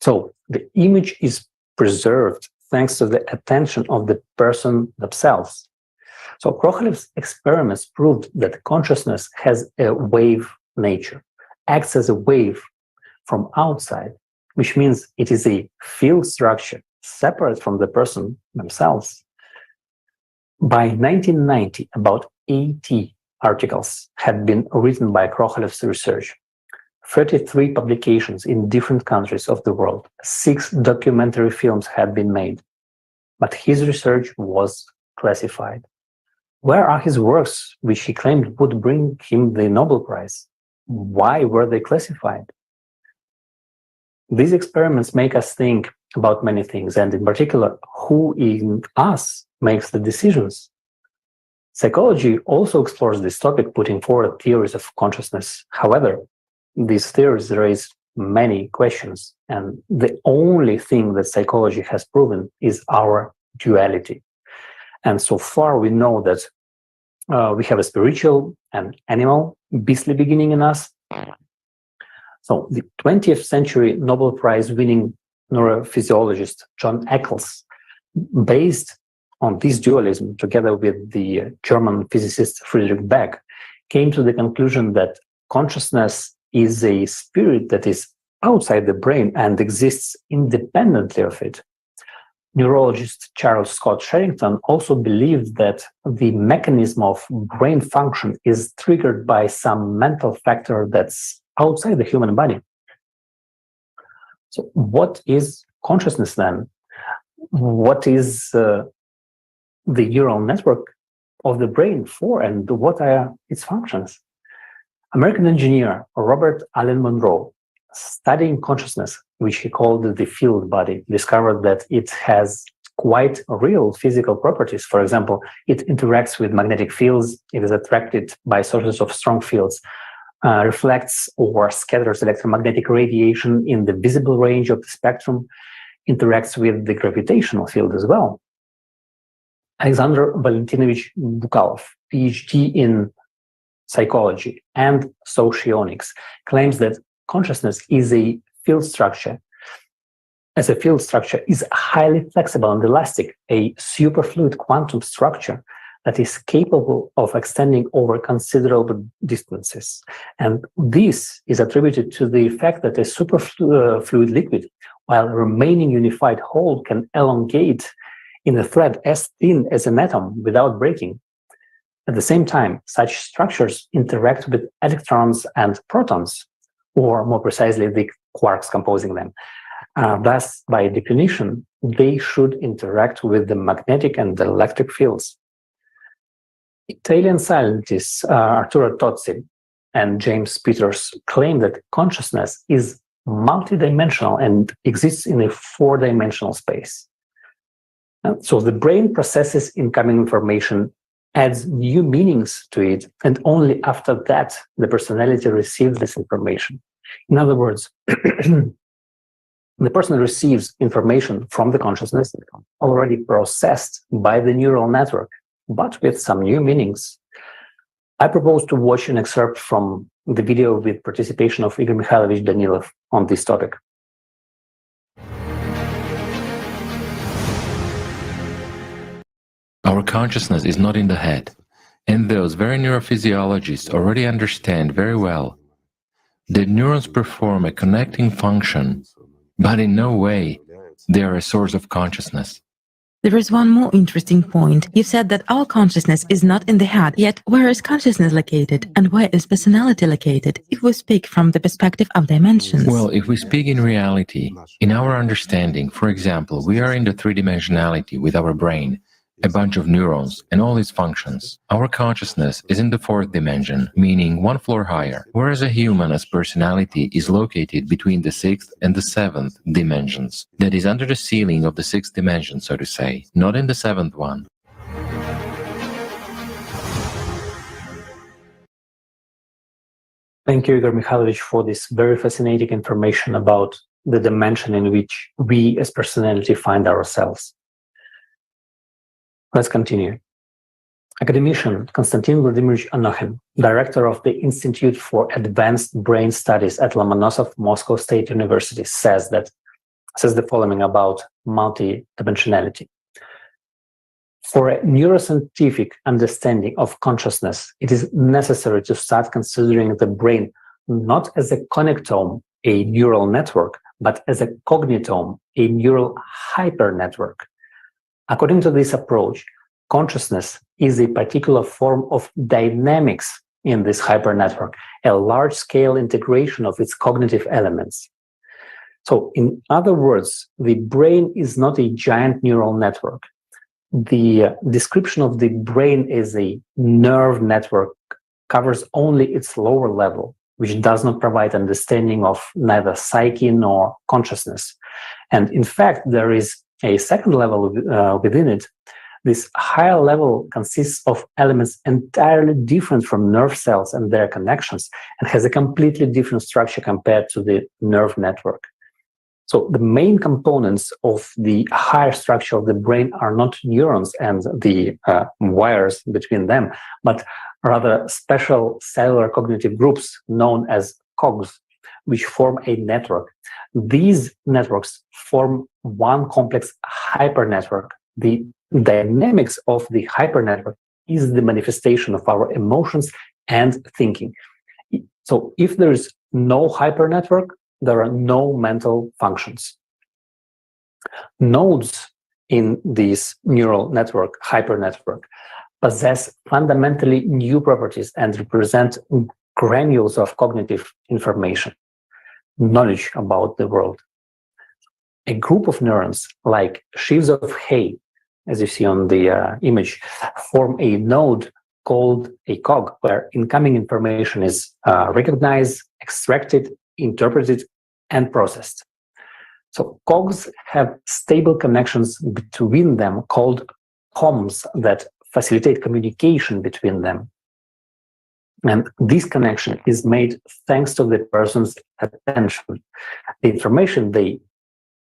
So the image is preserved thanks to the attention of the person themselves. So Krokhalev's experiments proved that consciousness has a wave nature, acts as a wave from outside, which means it is a field structure separate from the person themselves. By 1990, about 80 articles had been written by Krokhalev's research, 33 publications in different countries of the world, 6 documentary films had been made, but his research was classified. Where are his works, which he claimed would bring him the Nobel Prize? Why were they classified? These experiments make us think about many things, and in particular, who in us makes the decisions. Psychology also explores this topic, putting forward theories of consciousness. However, these theories raise many questions, and the only thing that psychology has proven is our duality. And so far, we know that we have a spiritual and animal beastly beginning in us. So the 20th century Nobel Prize winning neurophysiologist John Eccles, based on this dualism, together with the German physicist Friedrich Beck, came to the conclusion that consciousness is a spirit that is outside the brain and exists independently of it. Neurologist Charles Scott Sherrington also believed that the mechanism of brain function is triggered by some mental factor that's outside the human body. So what is consciousness then? What is the neural network of the brain for, and what are its functions? American engineer Robert Allen Monroe, studying consciousness, which he called the field body, discovered that it has quite real physical properties. For example, it interacts with magnetic fields, it is attracted by sources of strong fields, reflects or scatters electromagnetic radiation in the visible range of the spectrum, interacts with the gravitational field as well. Alexander Valentinovich Bukalov, PhD in psychology and socionics, claims that consciousness is a field structure. As a field structure is highly flexible and elastic, a superfluid quantum structure that is capable of extending over considerable distances. And this is attributed to the fact that a superfluid liquid, while remaining unified whole, can elongate in a thread as thin as an atom without breaking. At the same time, such structures interact with electrons and protons, or more precisely, the quarks composing them. Thus, by definition, they should interact with the magnetic and the electric fields. Italian scientists Arturo Tozzi and James Peters claim that consciousness is multidimensional and exists in a 4-dimensional space. So the brain processes incoming information, adds new meanings to it, and only after that the personality receives this information. In other words, the person receives information from the consciousness already processed by the neural network, but with some new meanings. I propose to watch an excerpt from the video with participation of Igor Mikhailovich Danilov on this topic. Our consciousness is not in the head, and those very neurophysiologists already understand very well that neurons perform a connecting function, but in no way they are a source of consciousness. There is one more interesting point. You said that our consciousness is not in the head, yet where is consciousness located and where is personality located, if we speak from the perspective of dimensions? Well, if we speak in reality, in our understanding, for example, we are in the 3-dimensionality with our brain, a bunch of neurons and all its functions. Our consciousness is in the 4th dimension, meaning 1 floor higher, whereas a human as personality is located between the 6th and the 7th dimensions. That is under the ceiling of the 6th dimension, so to say, not in the 7th one. Thank you, Igor Mikhailovich, for this very fascinating information about the dimension in which we as personality find ourselves. Let's continue. Academician Konstantin Vladimirovich Anokhin, director of the Institute for Advanced Brain Studies at Lomonosov Moscow State University, says the following about multidimensionality. For a neuroscientific understanding of consciousness, it is necessary to start considering the brain not as a connectome, a neural network, but as a cognitome, a neural hypernetwork. According to this approach, consciousness is a particular form of dynamics in this hypernetwork, a large-scale integration of its cognitive elements. So, in other words, the brain is not a giant neural network. The description of the brain as a nerve network covers only its lower level, which does not provide understanding of neither psyche nor consciousness. And in fact, there is a second level within it. This higher level consists of elements entirely different from nerve cells and their connections, and has a completely different structure compared to the nerve network. So the main components of the higher structure of the brain are not neurons and the wires between them, but rather special cellular cognitive groups known as cogs, which form a network. These networks form one complex hypernetwork. The dynamics of the hypernetwork is the manifestation of our emotions and thinking. So if there is no hypernetwork, there are no mental functions. Nodes in this neural network, hypernetwork, possess fundamentally new properties and represent granules of cognitive information, knowledge about the world. A group of neurons, like sheaves of hay, as you see on the image, form a node called a cog, where incoming information is recognized, extracted, interpreted, and processed. So cogs have stable connections between them called comms that facilitate communication between them. And this connection is made thanks to the person's attention. The information the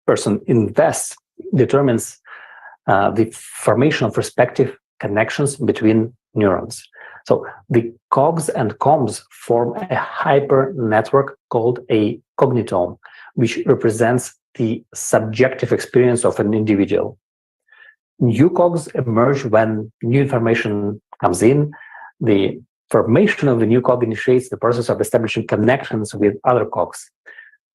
person invests determines the formation of respective connections between neurons. So the cogs and comms form a hyper network called a cognitome, which represents the subjective experience of an individual. New cogs emerge when new information comes in. The formation of the new cog initiates the process of establishing connections with other cogs.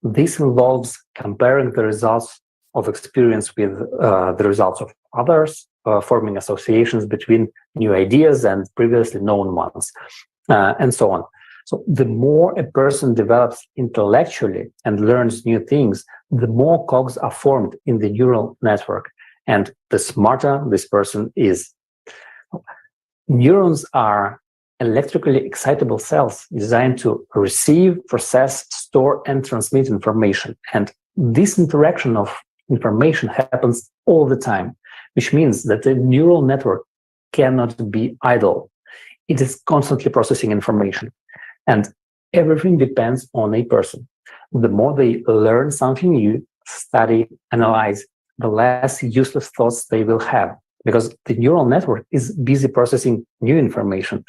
This involves comparing the results of experience with the results of others, forming associations between new ideas and previously known ones, and so on. So the more a person develops intellectually and learns new things, the more cogs are formed in the neural network, and the smarter this person is. Neurons are electrically excitable cells designed to receive, process, store, and transmit information. And this interaction of information happens all the time, which means that the neural network cannot be idle. It is constantly processing information, and everything depends on a person. The more they learn something new, study, analyze, the less useless thoughts they will have, because the neural network is busy processing new information.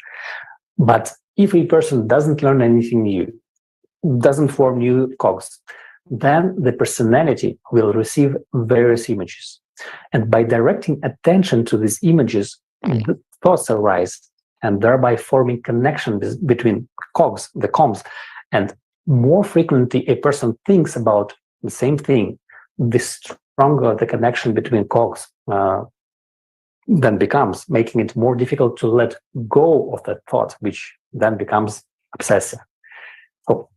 But if a person doesn't learn anything new, doesn't form new cogs, then the personality will receive various images. And by directing attention to these images, the thoughts arise, and thereby forming connections between cogs, the comms. And more frequently a person thinks about the same thing, the stronger the connection between cogs then becomes, making it more difficult to let go of that thought, which then becomes obsessive. So,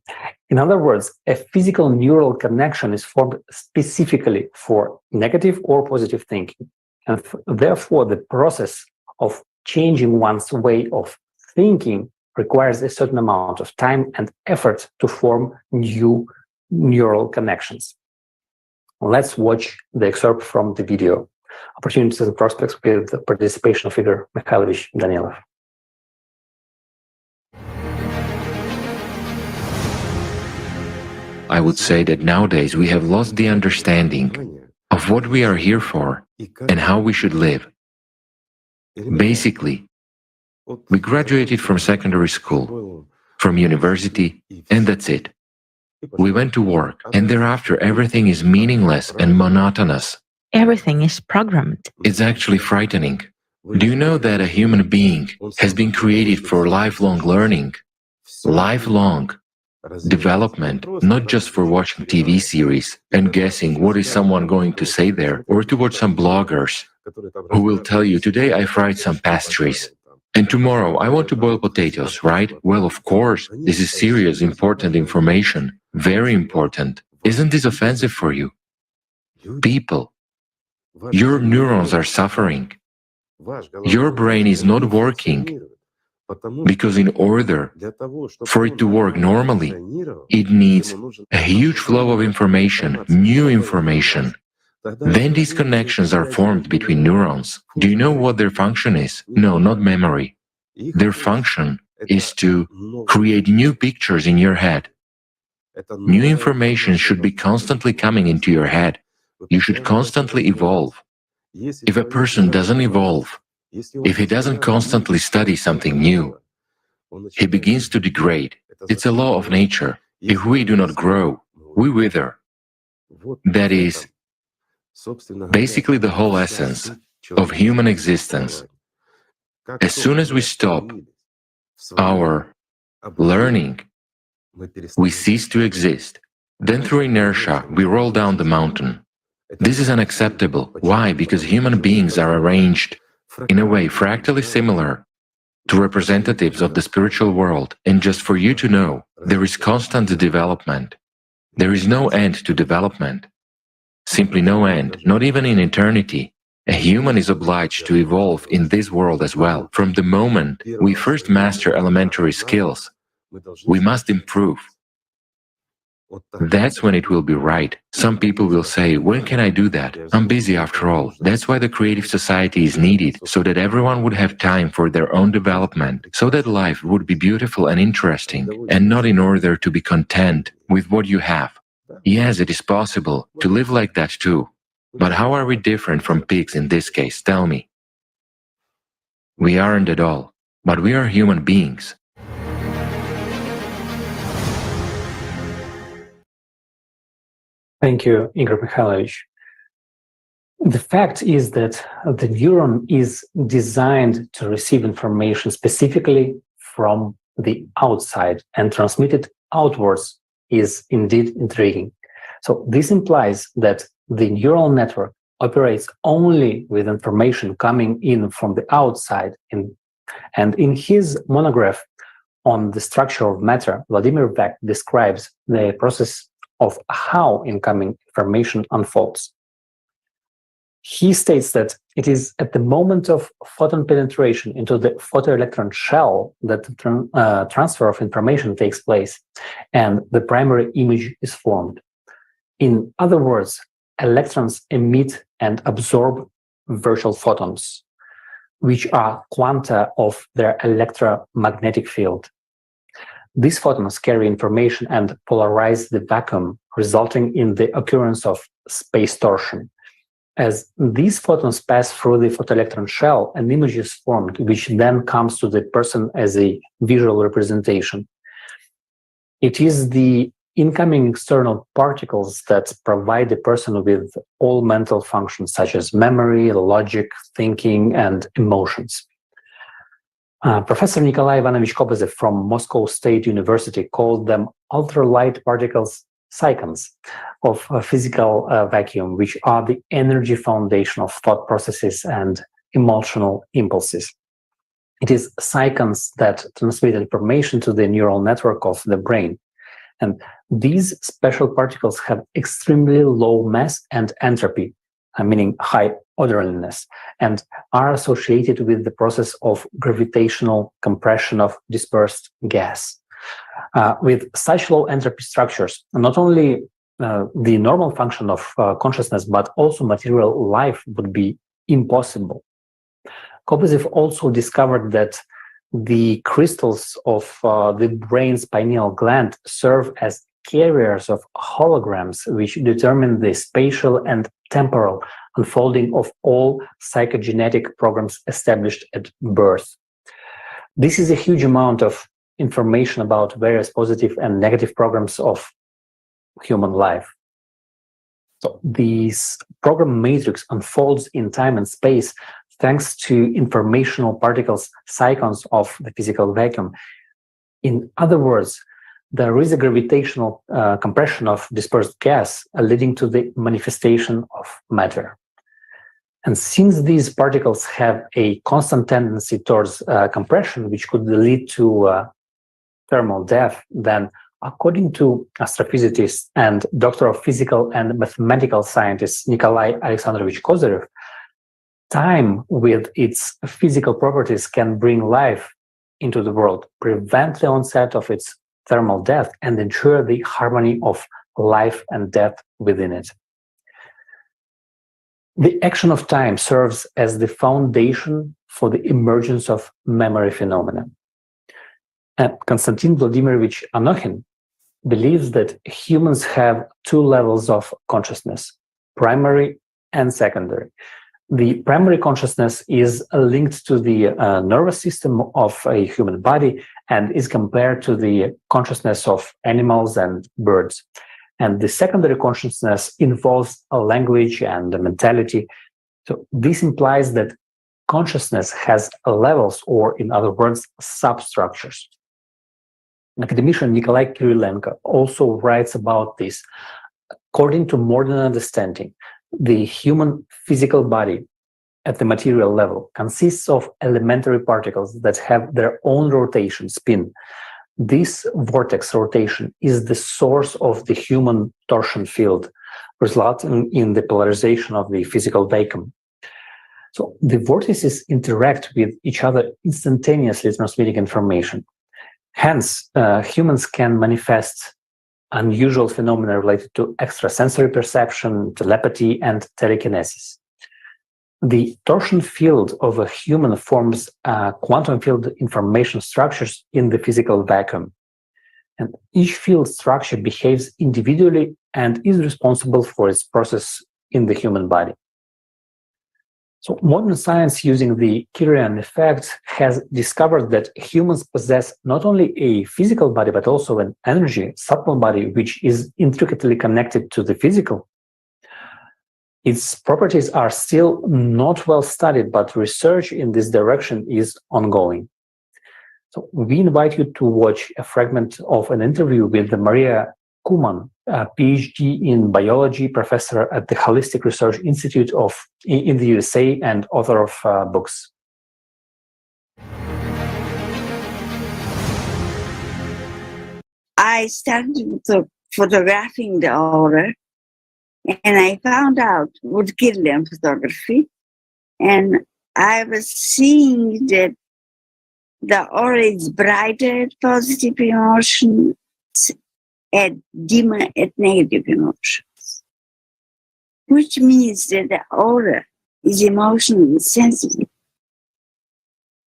in other words, a physical neural connection is formed specifically for negative or positive thinking. And therefore, the process of changing one's way of thinking requires a certain amount of time and effort to form new neural connections. Let's watch the excerpt from the video, Opportunities and Prospects, with the participation of Igor Mikhailovich Danilov. I would say that nowadays we have lost the understanding of what we are here for and how we should live. Basically, We graduated from secondary school, from university, and that's it. We went to work, and thereafter everything is meaningless and monotonous. Everything is programmed. It's actually frightening. Do you know that a human being has been created for lifelong learning, lifelong development, not just for watching TV series and guessing what is someone going to say there, or to watch some bloggers who will tell you, today I fried some pastries, and tomorrow I want to boil potatoes, right? Well, of course, this is serious, important information, very important. Isn't this offensive for you? People, your neurons are suffering. Your brain is not working because in order for it to work normally, it needs a huge flow of information, new information. Then these connections are formed between neurons. Do you know what their function is? No, not memory. Their function is to create new pictures in your head. New information should be constantly coming into your head. You should constantly evolve. If a person doesn't evolve, if he doesn't constantly study something new, he begins to degrade. It's a law of nature. If we do not grow, we wither. That is basically the whole essence of human existence. As soon as we stop our learning, we cease to exist. Then through inertia, we roll down the mountain. This is unacceptable. Why? Because human beings are arranged in a way fractally similar to representatives of the spiritual world. And just for you to know, there is constant development. There is no end to development. Simply no end, not even in eternity. A human is obliged to evolve in this world as well. From the moment we first master elementary skills, we must improve. That's when it will be right. Some people will say, when can I do that? I'm busy after all. That's why the creative society is needed, so that everyone would have time for their own development, so that life would be beautiful and interesting, and not in order to be content with what you have. Yes, it is possible to live like that too. But how are we different from pigs in this case? Tell me. We aren't at all, but we are human beings. Thank you, Igor Mikhailovich. The fact is that the neuron is designed to receive information specifically from the outside and transmit it outwards is indeed intriguing. So this implies that the neural network operates only with information coming in from the outside. And in his monograph on the structure of matter, Vladimir Beck describes the process of how incoming information unfolds. He states that it is at the moment of photon penetration into the photoelectron shell that the transfer of information takes place and the primary image is formed. In other words, electrons emit and absorb virtual photons, which are quanta of their electromagnetic field. These photons carry information and polarize the vacuum, resulting in the occurrence of space torsion. As these photons pass through the photoelectron shell, an image is formed, which then comes to the person as a visual representation. It is the incoming external particles that provide the person with all mental functions, such as memory, logic, thinking, and emotions. Professor Nikolai Ivanovich Kobazev from Moscow State University called them ultralight particles, psychons, of a physical vacuum, which are the energy foundation of thought processes and emotional impulses. It is psychons that transmit information to the neural network of the brain. And these special particles have extremely low mass and entropy, meaning high orderliness, and are associated with the process of gravitational compression of dispersed gas. With such low entropy structures, not only the normal function of consciousness, but also material life would be impossible. Kobazev also discovered that the crystals of the brain's pineal gland serve as carriers of holograms, which determine the spatial and temporal unfolding of all psychogenetic programs established at birth. This is a huge amount of information about various positive and negative programs of human life. So this program matrix unfolds in time and space thanks to informational particles, psychons of the physical vacuum. In other words, there is a gravitational compression of dispersed gas leading to the manifestation of matter. And since these particles have a constant tendency towards compression, which could lead to thermal death, then according to astrophysicist and doctor of physical and mathematical scientist Nikolai Alexandrovich Kozyrev, time with its physical properties can bring life into the world, prevent the onset of its thermal death, and ensure the harmony of life and death within it. The action of time serves as the foundation for the emergence of memory phenomena. And Konstantin Vladimirovich Anokhin believes that humans have two levels of consciousness, primary and secondary. The primary consciousness is linked to the nervous system of a human body and is compared to the consciousness of animals and birds. And the secondary consciousness involves a language and a mentality. So this implies that consciousness has levels, or in other words, substructures. Academician Nikolai Kirilenko also writes about this. According to modern understanding, the human physical body at the material level consists of elementary particles that have their own rotation, spin. This vortex rotation is the source of the human torsion field, resulting in the polarization of the physical vacuum. So the vortices interact with each other instantaneously, transmitting information. Hence, humans can manifest unusual phenomena related to extrasensory perception, telepathy, and telekinesis. The torsion field of a human forms quantum field information structures in the physical vacuum. And each field structure behaves individually and is responsible for its process in the human body. So modern science, using the Kirian effect, has discovered that humans possess not only a physical body, but also an energy, subtle body, which is intricately connected to the physical. Its properties are still not well studied, but research in this direction is ongoing. So we invite you to watch a fragment of an interview with Maria Kuman, a PhD in biology, professor at the Holistic Research Institute in the USA and author of books. I started photographing the aura, and I found out with Kirlian photography, and I was seeing that the aura is brighter at positive emotions and dimmer at negative emotions, which means that the aura is emotionally sensitive.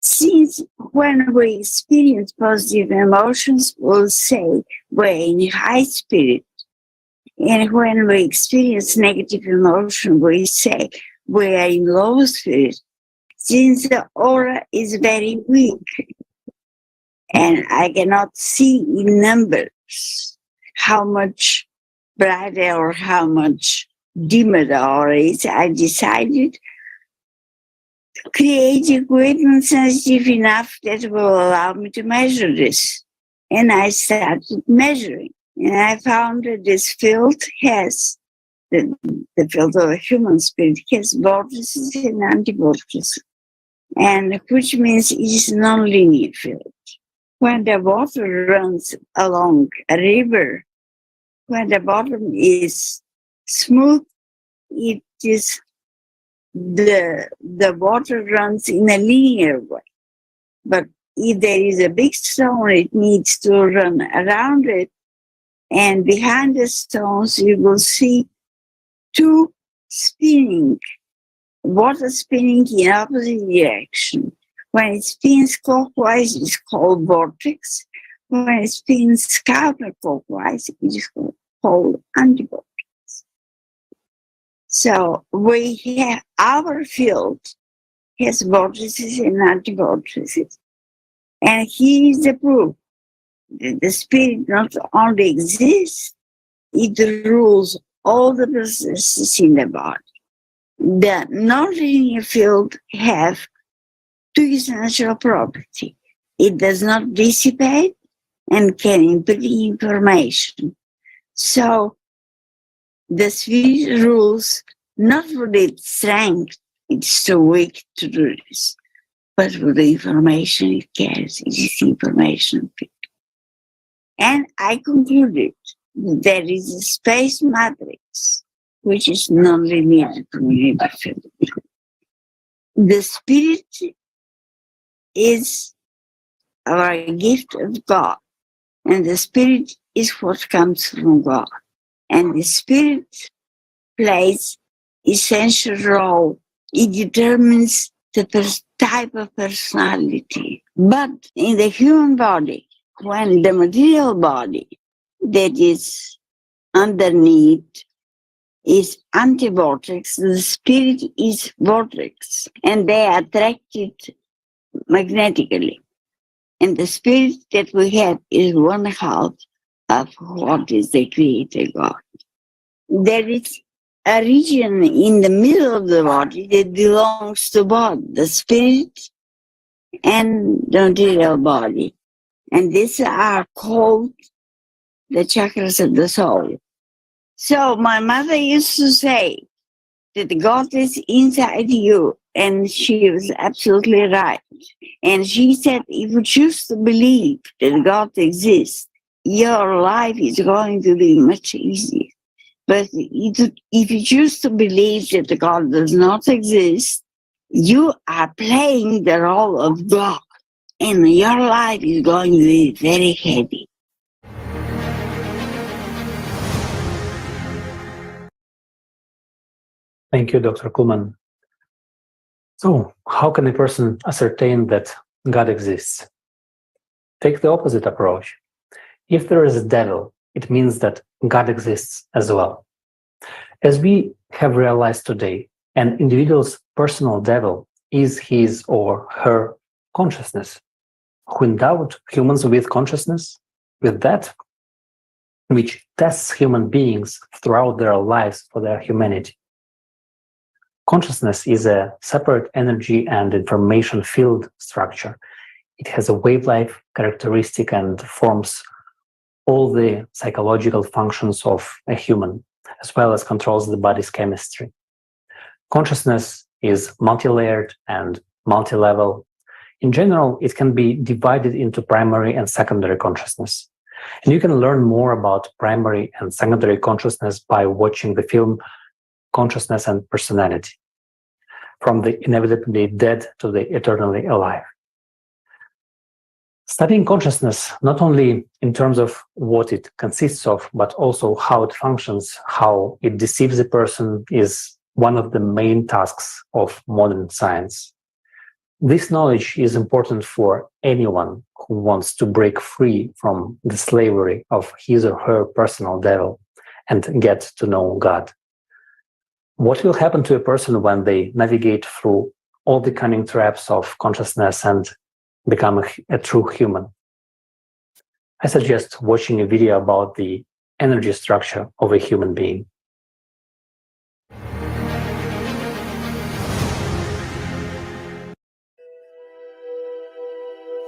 Since when we experience positive emotions, we'll say we're in high spirit. And when we experience negative emotion, we say we are in low spirit. Since the aura is very weak, and I cannot see in numbers how much brighter or how much dimmer the aura is, I decided to create equipment sensitive enough that will allow me to measure this. And I started measuring. And I found that this field has, the field of a human spirit has vortices and anti-vortices, and which means it is a non-linear field. When the water runs along a river, when the bottom is smooth, it is the water runs in a linear way. But if there is a big stone, it needs to run around it. And behind the stones, you will see two spinning, water spinning in opposite direction. When it spins clockwise, it's called vortex. When it spins counterclockwise, it is called antivortex. So we have, our field has vortices and antivortices. And he is the proof that the spirit not only exists, it rules all the processes in the body. The non-linear field have two essential properties. It does not dissipate and can imprint information. So the spirit rules not for its strength, it's too weak to do this, but for the information it carries, it is information. And I concluded that there is a space matrix which is non-linear from the field. The spirit is our gift of God, and the spirit is what comes from God. And the spirit plays essential role. It determines the type of personality. But in the human body, when the material body that is underneath is anti-vortex, the spirit is vortex, and they are attracted magnetically. And the spirit that we have is one half of what is the Creator God. There is a region in the middle of the body that belongs to both the spirit and the material body. And these are called the chakras of the soul. So my mother used to say that God is inside you, and she was absolutely right. And she said, if you choose to believe that God exists, your life is going to be much easier. But if you choose to believe that God does not exist, you are playing the role of God, and your life is going to be very heavy. Thank you, Dr. Kuhlman. So, how can a person ascertain that God exists? Take the opposite approach. If there is a devil, it means that God exists as well. As we have realized today, an individual's personal devil is his or her consciousness. Who endowed humans with consciousness? With that which tests human beings throughout their lives for their humanity. Consciousness is a separate energy and information field structure. It has a wavelength characteristic and forms all the psychological functions of a human, as well as controls the body's chemistry. Consciousness is multi-layered and multi-level. In general, it can be divided into primary and secondary consciousness. And you can learn more about primary and secondary consciousness by watching the film Consciousness and Personality, From the Inevitably Dead to the Eternally Alive. Studying consciousness, not only in terms of what it consists of, but also how it functions, how it deceives a person, is one of the main tasks of modern science. This knowledge is important for anyone who wants to break free from the slavery of his or her personal devil and get to know God. What will happen to a person when they navigate through all the cunning traps of consciousness and become a true human? I suggest watching a video about the energy structure of a human being.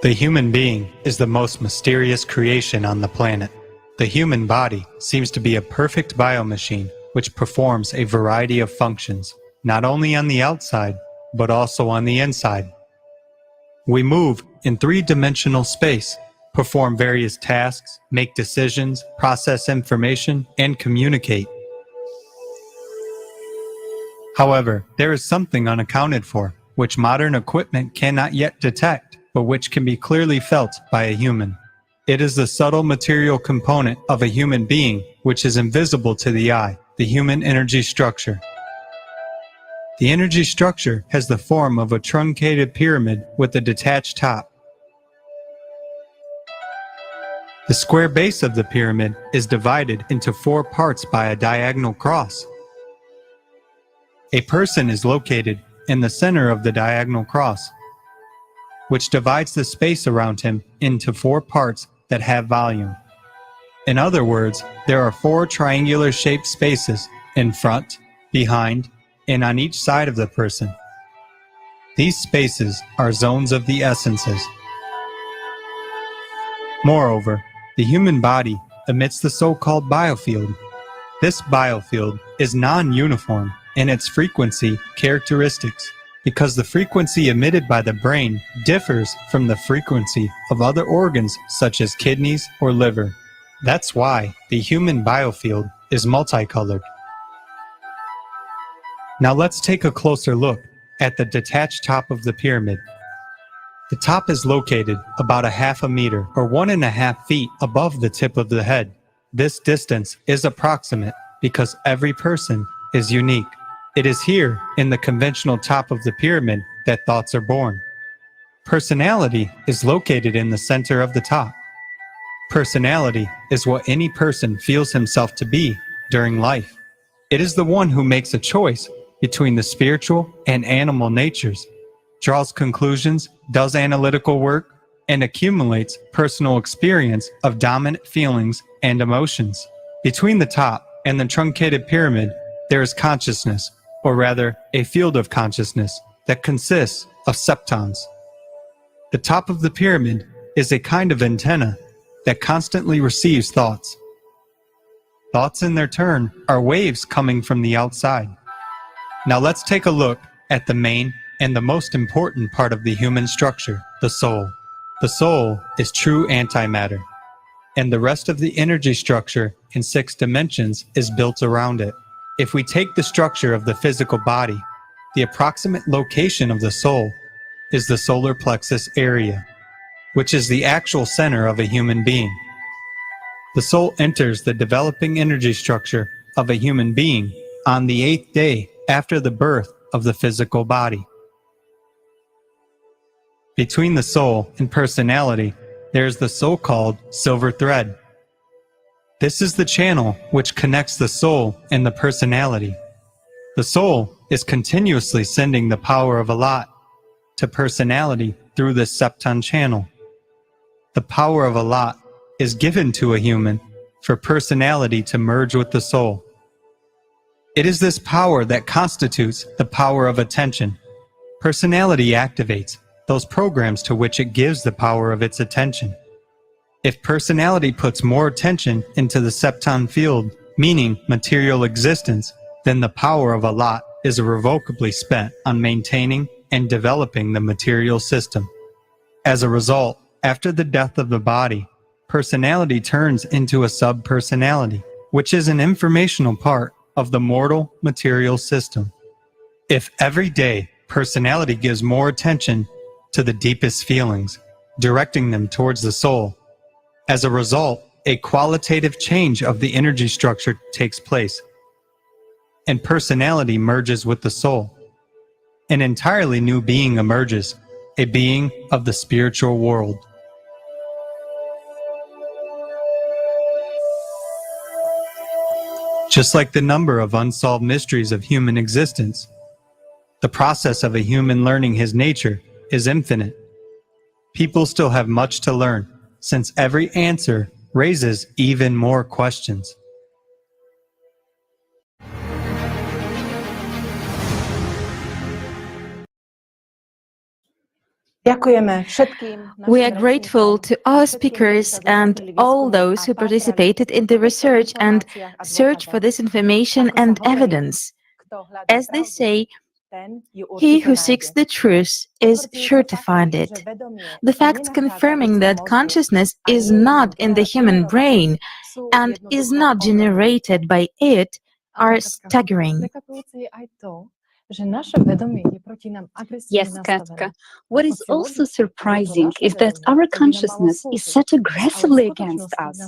The human being is the most mysterious creation on the planet. The human body seems to be a perfect biomachine which performs a variety of functions, not only on the outside, but also on the inside. We move in three-dimensional space, perform various tasks, make decisions, process information, and communicate. However, there is something unaccounted for, which modern equipment cannot yet detect, but which can be clearly felt by a human. It is the subtle material component of a human being which is invisible to the eye, the human energy structure. The energy structure has the form of a truncated pyramid with a detached top. The square base of the pyramid is divided into 4 parts by a diagonal cross. A person is located in the center of the diagonal cross. which divides the space around him into 4 parts that have volume. In other words, there are 4 triangular-shaped spaces in front, behind, and on each side of the person. These spaces are zones of the essences. Moreover, the human body emits the so-called biofield. This biofield is non-uniform in its frequency characteristics because the frequency emitted by the brain differs from the frequency of other organs such as kidneys or liver. That's why the human biofield is multicolored. Now let's take a closer look at the detached top of the pyramid. The top is located about a half a meter or 1.5 feet above the tip of the head. This distance is approximate because every person is unique. It is here in the conventional top of the pyramid that thoughts are born. Personality is located in the center of the top. Personality is what any person feels himself to be during life. It is the one who makes a choice between the spiritual and animal natures, draws conclusions, does analytical work, and accumulates personal experience of dominant feelings and emotions. Between the top and the truncated pyramid, there is consciousness, or rather, a field of consciousness that consists of septons. The top of the pyramid is a kind of antenna that constantly receives thoughts. Thoughts in their turn are waves coming from the outside. Now let's take a look at the main and the most important part of the human structure, the soul. The soul is true antimatter, and the rest of the energy structure in 6 dimensions is built around it. If we take the structure of the physical body, the approximate location of the soul is the solar plexus area, which is the actual center of a human being. The soul enters the developing energy structure of a human being on the 8th day after the birth of the physical body. Between the soul and personality, there is the so-called silver thread. This is the channel which connects the soul and the personality. The soul is continuously sending the power of ALLATRA to personality through this septon channel. The power of ALLATRA is given to a human for personality to merge with the soul. It is this power that constitutes the power of attention. Personality activates those programs to which it gives the power of its attention. If personality puts more attention into the septon field, meaning material existence, then the power of ALLATRA is irrevocably spent on maintaining and developing the material system. As a result, after the death of the body, personality turns into a sub-personality, which is an informational part of the mortal material system. If every day personality gives more attention to the deepest feelings, directing them towards the soul, as a result, a qualitative change of the energy structure takes place, and personality merges with the soul. An entirely new being emerges, a being of the spiritual world. Just like the number of unsolved mysteries of human existence, the process of a human learning his nature is infinite. People still have much to learn, since every answer raises even more questions. We are grateful to all speakers and all those who participated in the research and search for this information and evidence. As they say, he who seeks the truth is sure to find it. The facts confirming that consciousness is not in the human brain and is not generated by it are staggering. Yes, Katka. What is also surprising is that our consciousness is set aggressively against us.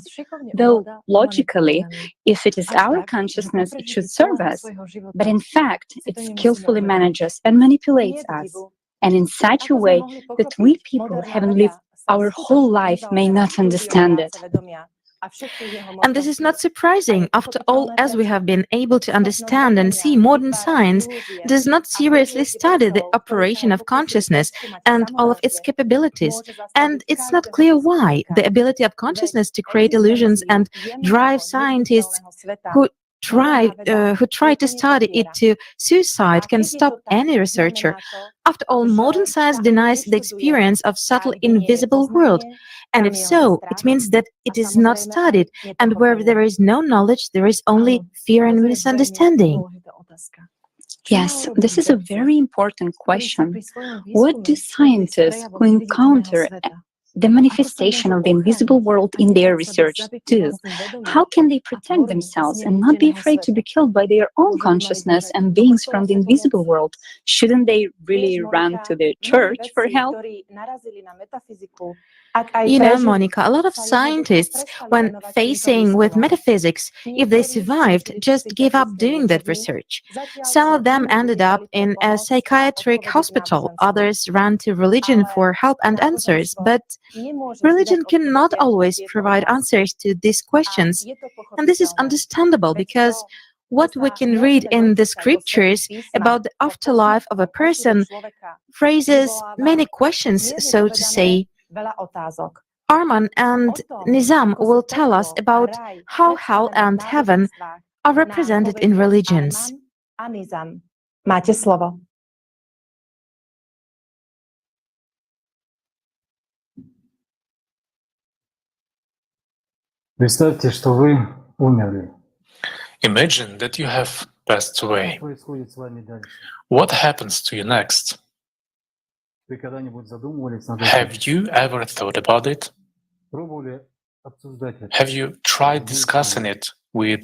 Though, logically, if it is our consciousness, it should serve us. But in fact, it skillfully manages and manipulates us, and in such a way that we people, having lived our whole life, may not understand it. And this is not surprising. After all, as we have been able to understand and see, modern science does not seriously study the operation of consciousness and all of its capabilities. And it's not clear why. The ability of consciousness to create illusions and drive scientists who try to study it to suicide can stop any researcher. After all, modern science denies the experience of subtle invisible world. And if so, it means that it is not studied, and where there is no knowledge, there is only fear and misunderstanding. Yes, this is a very important question. What do scientists who encounter the manifestation of the invisible world in their research do? How can they protect themselves and not be afraid to be killed by their own consciousness and beings from the invisible world? Shouldn't they really run to the church for help? You know, Monica, a lot of scientists, when facing with metaphysics, if they survived, just gave up doing that research. Some of them ended up in a psychiatric hospital, others ran to religion for help and answers, but religion cannot always provide answers to these questions. And this is understandable because what we can read in the scriptures about the afterlife of a person raises many questions, so to say. Arman and Nizam will tell us about how hell and heaven are represented in religions. Máte slovo. Представьте, что вы умерли. Imagine that you have passed away. Что происходит с вами дальше? What happens to you next? Вы когда-нибудь задумывались над этим? Have you ever thought about it? Пробовали обсуждать это? Have you tried discussing it with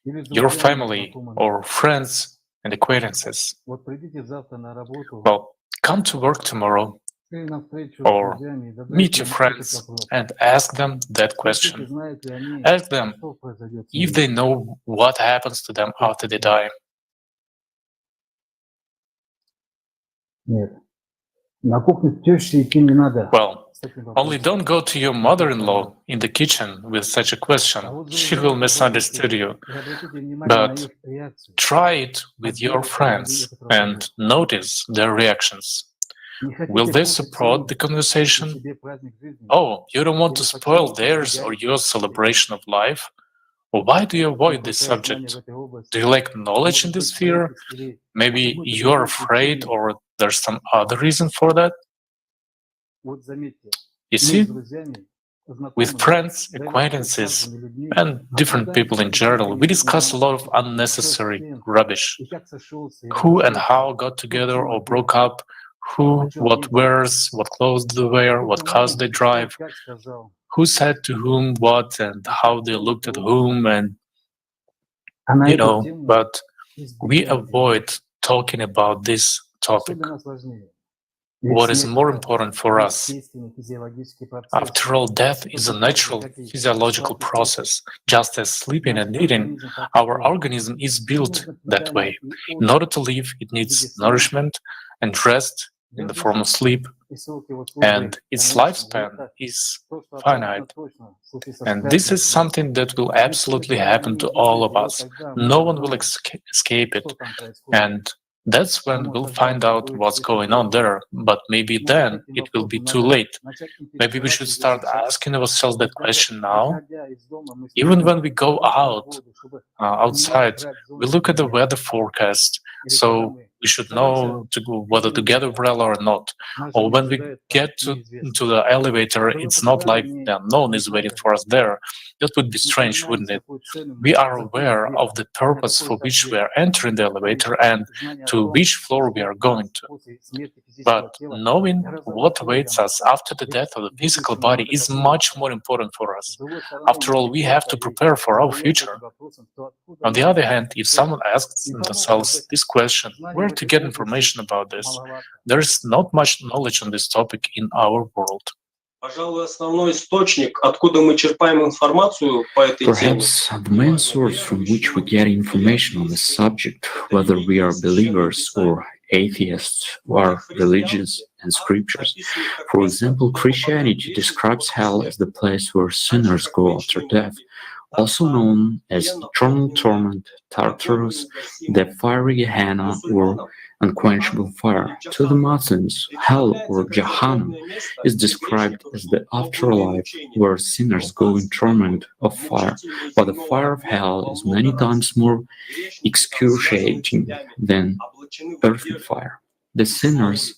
Или с your друзьями, family знакомыми? or friends and acquaintances? Вот придите завтра на работу, Well, come to work tomorrow шли навстречу or с друзьями, и meet задайте your им этот friends вопрос. and ask them that Спросите, question. знают ли они, Ask them что произойдет с if ними. they know what happens to them after they die. Нет. На кухню к тёще идти не надо. Well, с таким only вопросом. don't go to your mother-in-law in the kitchen with such a А question. вот She вы will misunderstand you. и обратите внимание на But их реакцию. try it with your friends and notice their reactions. Не хотите Will they портить support the и conversation? себе праздник жизни? Oh, you don't want to Или spoil почему theirs or избегаете your celebration of life? Or why do you не avoid this хватает знаний subject? в этой области? Do you lack knowledge in Может this быть, sphere? боитесь или Maybe какой-то you're другой afraid причине? or there's some other reason for that? Вот заметьте, You мы с see, друзьями, with знакомыми, friends, да и вообще с acquaintances, разными людьми and different обсуждаем people in всякие general, we такие discuss a lot of нюансы, что с unnecessary кем, rubbish. и как сошелся и Who and разошелся, how got кто together чем or broke одет, up, who, о чем what не был. wears, what clothes they wear, what Кто cars they кому, drive, что как сказал. who said to whom what, and how they looked at whom, and А на you эту know, тему but we избегаем. avoid talking about this Что topic. для нас важнее? Ведь What is смерть more это important for us? естественный физиологический процесс. After all, death is a Точно так же, natural как и physiological спать и process. Just as sleeping Наш and eating, организм так our устроен. organism is Ему built нужно that питание way. и In отдых order to live, it в виде needs сна, nourishment and rest in the form of sleep, и срок его службы and its конечен. И lifespan это is просто абсолютно finite. точно в случае со And this is смертью. something that will Никто absolutely никогда happen не to all избежит of его, us. когда мы No one will узнаем, escape it. что там происходит. And that's when Потому we'll тогда find уже out будет what's слишком going on поздно. there. But maybe Может, then этим it will be вопросом too надо late. начать Maybe we интересоваться should уже start сейчас. asking ourselves that question now. Выходя из дома, мы Even смотрим when we go прогноз out погоды, чтобы outside, понимать we look at the зоны weather forecast, или когда so мы we should садимся know в whether to get кабину, umbrella or not. нас Or же не when we ожидает там get to неизвестность. the elevator, Было it's бы not странно like the unknown is waiting for us there. That would be не strange, понимаем, wouldn't с it? какой целью мы We are заходим aware в of the дверь, на purpose какой for which этаж we дверь. are entering the elevator and Знание о to том, which floor we что are going нас to. после смерти физического But тела knowing гораздо what важнее awaits для us нас, after the ведь death of the в physical будущем body нам is это much откроется. more important for us. С другой стороны, After all, если we have кто-то to prepare for our задается future. этим вопросом, то откуда On the нам other hand, if someone знать asks themselves информацию об this этом? question, Знаний where в to этой get области information about this, маловато. there is not much knowledge on this topic in our world. Пожалуй, основной источник, откуда мы черпаем информацию по этой теме. Perhaps the main source from which we get information on the subject, whether we are believers or atheists or religious, and scriptures. For example, Christianity describes hell as the place where sinners go after death, also known as eternal torment, Tartarus, the fiery Gehenna, or unquenchable fire. To the Muslims, hell, or Jahannam, is described as the afterlife where sinners go in torment of fire, but the fire of hell is many times more excruciating than earthly fire. The sinners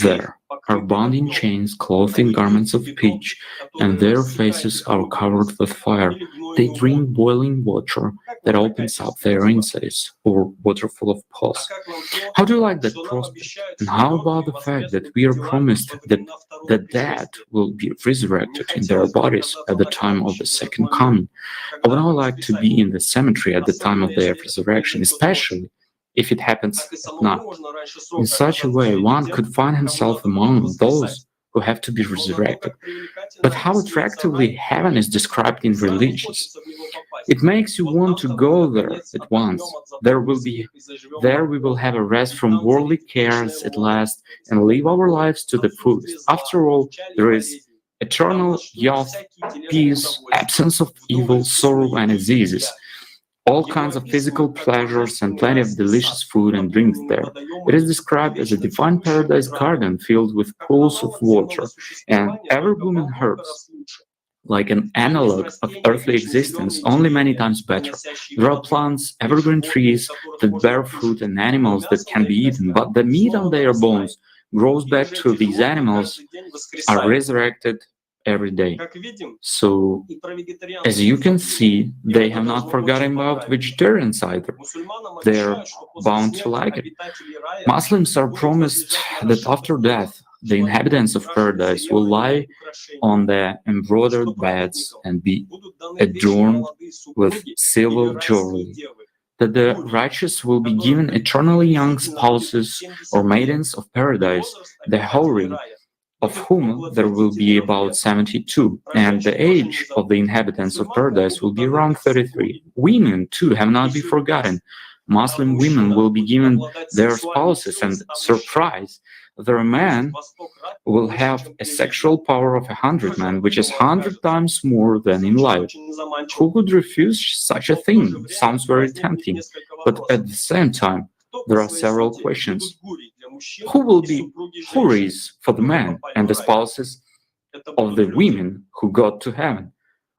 there are bound in chains, clothed in garments of pitch, and their faces are covered with fire. They drink boiling water that opens up their insides, or water full of pus. How do you like that prospect? And how about the fact that we are promised that the dead will be resurrected in their bodies at the time of the second coming? I would now like to be in the cemetery at the time of their resurrection, especially if it happens at night. In such a way, one could find himself among those who have to be resurrected. But how attractively heaven is described in religions. It makes you want to go there at once. There we will have a rest from worldly cares at last and live our lives to the fullest. After all, there is eternal youth, peace, absence of evil, sorrow, and diseases. All kinds of physical pleasures and plenty of delicious food and drinks there. It is described as a divine paradise garden filled with pools of water and ever-blooming herbs, like an analog of earthly existence, only many times better. There are plants, evergreen trees that bear fruit and animals that can be eaten, but the meat on their bones grows back to these animals, are resurrected every day. So, as you can see, they have not forgotten about vegetarians either. They're bound to like it. Muslims are promised that after death, the inhabitants of paradise will lie on their embroidered beds and be adorned with silver jewelry, that the righteous will be given eternally young spouses or maidens of paradise, the houri, of whom there will be about 72, and the age of the inhabitants of paradise will be around 33. Women, too, have not been forgotten. Muslim women will be given their spouses, and surprise, their man will have a sexual power of 100 men, which is 100 times more than in life. Who could refuse such a thing? Sounds very tempting, but at the same time, there are several questions. Who will be houris for the men and the spouses of the women who got to heaven?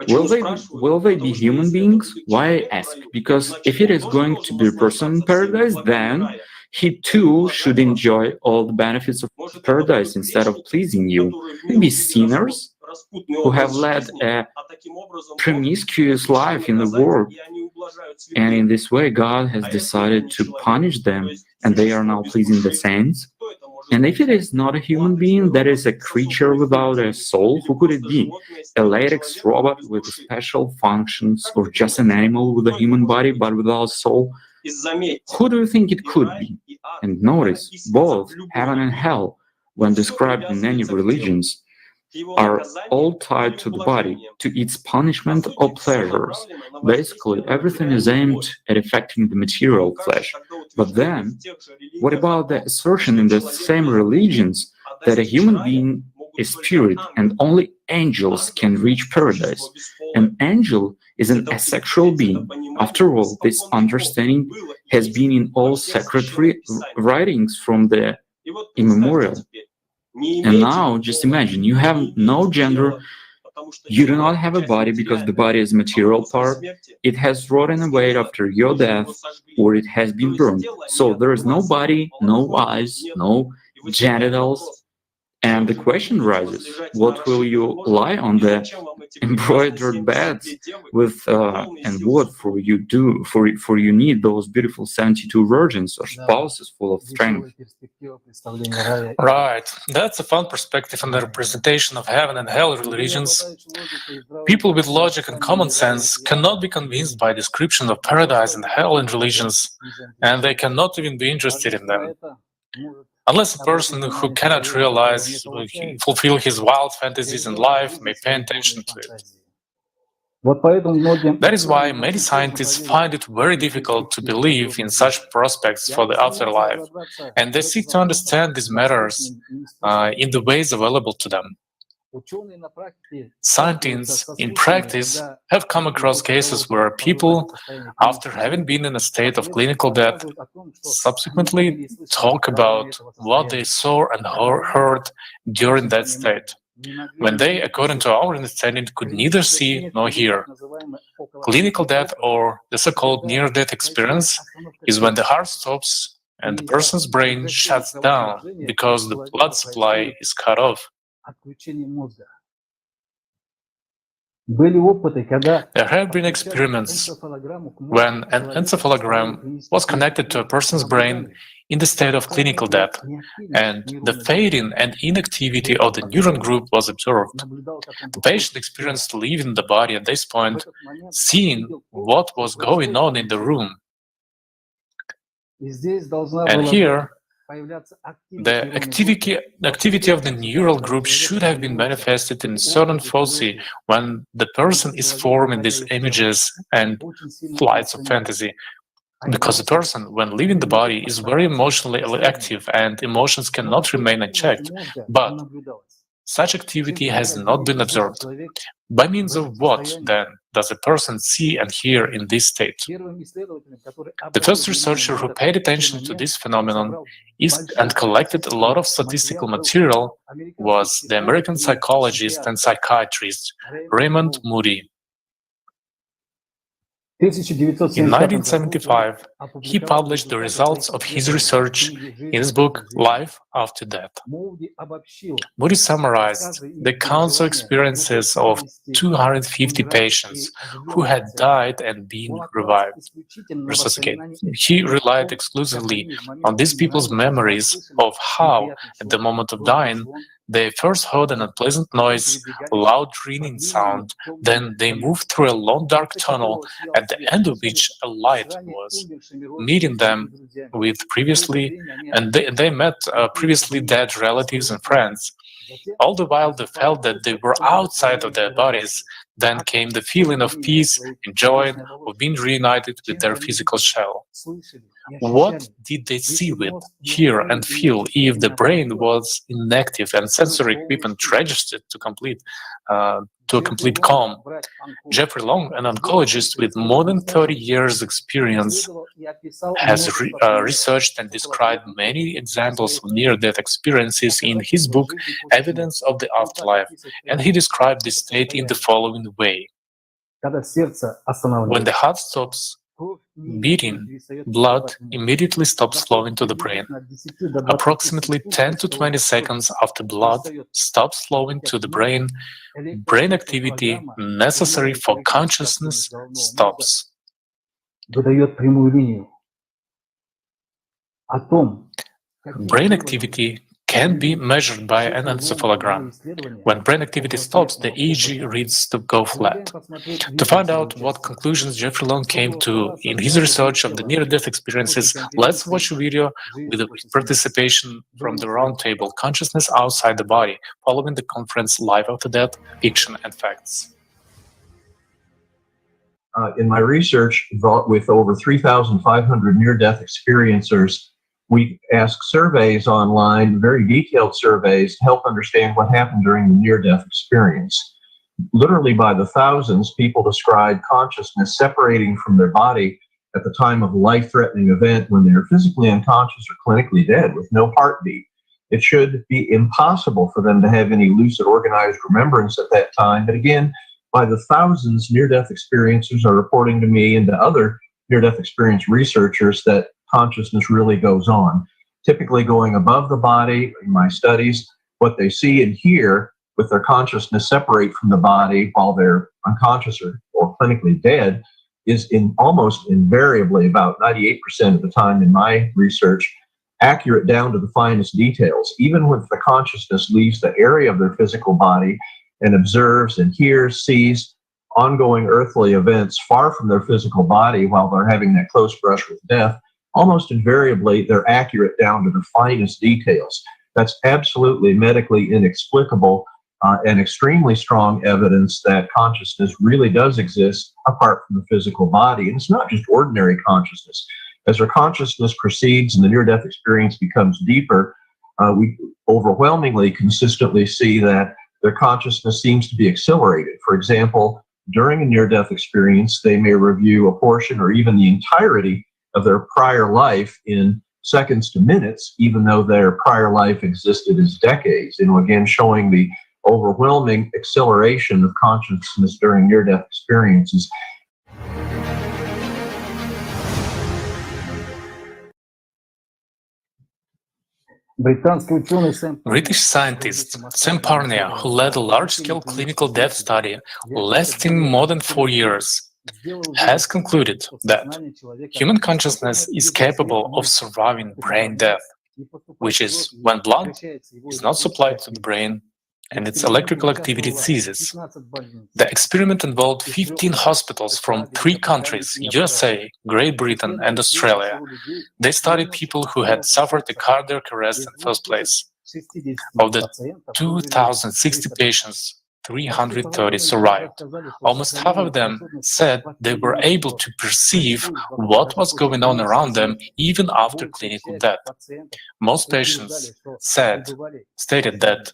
Will they be human beings? Why I ask? Because if it is going to be a person in paradise, then he too should enjoy all the benefits of paradise instead of pleasing you. Maybe sinners who have led a promiscuous life in the world, and in this way God has decided to punish them, and they are now pleasing the saints. And if it is not a human being, that is a creature without a soul, who could it be? A latex robot with special functions, or just an animal with a human body but without soul? Who do you think it could be? And notice, both heaven and hell, when described in any religions, are all tied to the body, to its punishment or pleasures. Basically, everything is aimed at affecting the material flesh. But then, what about the assertion in the same religions that a human being is spirit and only angels can reach paradise? An angel is an asexual being. After all, this understanding has been in all sacred writings from the immemorial. And now, just imagine, you have no gender, you do not have a body because the body is a material part, it has rotten away after your death, or it has been burned. So there is no body, no eyes, no genitals. And the question rises, what will you lie on the embroidered beds with, and what for you need those beautiful 72 virgins or spouses full of strength? Right, that's a fun perspective on the representation of heaven and hell religions. People with logic and common sense cannot be convinced by description of paradise and hell in religions, and they cannot even be interested in them. Unless a person who cannot fulfill his wild fantasies in life may pay attention to it. That is why many scientists find it very difficult to believe in such prospects for the afterlife, and they seek to understand these matters in the ways available to them. Scientists, in practice, have come across cases where people, after having been in a state of clinical death, subsequently talk about what they saw and heard during that state, when they, according to our understanding, could neither see nor hear. Clinical death, or the so-called near-death experience, is when the heart stops and the person's brain shuts down because the blood supply is cut off. There have been experiments when an encephalogram was connected to a person's brain in the state of clinical death, and the fading and inactivity of the neuron group was observed. The patient experienced leaving the body at this point, seeing what was going on in the room. And here, the activity of the neural group should have been manifested in certain foci when the person is forming these images and flights of fantasy, because the person, when leaving the body, is very emotionally active and emotions cannot remain unchecked. But such activity has not been observed. By means of what, then, does a person see and hear in this state? The first researcher who paid attention to this phenomenon and collected a lot of statistical material was the American psychologist and psychiatrist Raymond Moody. In 1975, he published the results of his research in his book Life After Death. Moody summarized the accounts of experiences of 250 patients who had died and been resuscitated. He relied exclusively on these people's memories of how, at the moment of dying, they first heard an unpleasant noise, a loud ringing sound, then they moved through a long dark tunnel, at the end of which a light was, meeting them with they met previously dead relatives and friends. All the while they felt that they were outside of their bodies. Then came the feeling of peace and joy of being reunited with their physical shell. What did they see, with, hear, and feel if the brain was inactive and sensory equipment registered to a complete calm? Jeffrey Long, an oncologist with more than 30 years' experience, has researched and described many examples of near-death experiences in his book Evidence of the Afterlife, and he described this state in the following way. When the heart stops beating, blood immediately stops flowing to the brain. Approximately 10 to 20 seconds after blood stops flowing to the brain, brain activity necessary for consciousness stops. Brain activity can be measured by an encephalogram. When brain activity stops, the EEG reads to go flat. To find out what conclusions Jeffrey Long came to in his research of the near-death experiences, let's watch a video with the participation from the roundtable Consciousness Outside the Body, following the conference Life After Death, Fiction and Facts. In my research with over 3,500 near-death experiencers, we ask surveys online, very detailed surveys, to help understand what happened during the near-death experience. Literally by the thousands, people describe consciousness separating from their body at the time of a life-threatening event when they're physically unconscious or clinically dead with no heartbeat. It should be impossible for them to have any lucid, organized remembrance at that time. But again, by the thousands, near-death experiencers are reporting to me and to other near-death experience researchers that consciousness really goes on, typically going above the body. In my studies, what they see and hear with their consciousness separate from the body while they're unconscious or clinically dead is almost invariably, about 98% of the time in my research, accurate down to the finest details. Even when the consciousness leaves the area of their physical body and observes and hears, sees ongoing earthly events far from their physical body while they're having that close brush with death, almost invariably, they're accurate down to the finest details. That's absolutely medically inexplicable. and extremely strong evidence that consciousness really does exist apart from the physical body. And it's not just ordinary consciousness. As our consciousness proceeds and the near-death experience becomes deeper, we overwhelmingly consistently see that their consciousness seems to be accelerated. For example, during a near-death experience, they may review a portion or even the entirety of their prior life in seconds to minutes, even though their prior life existed as decades. Again, showing the overwhelming acceleration of consciousness during near-death experiences. British scientist Sam Parnia, who led a large-scale clinical death study lasting more than 4 years, has concluded that human consciousness is capable of surviving brain death, which is when blood is not supplied to the brain and its electrical activity ceases. The experiment involved 15 hospitals from 3 countries, USA, Great Britain, and Australia. They studied people who had suffered a cardiac arrest in the first place. Of the 2,060 patients, 330 survived. Almost half of them said they were able to perceive what was going on around them even after clinical death. Most patients stated that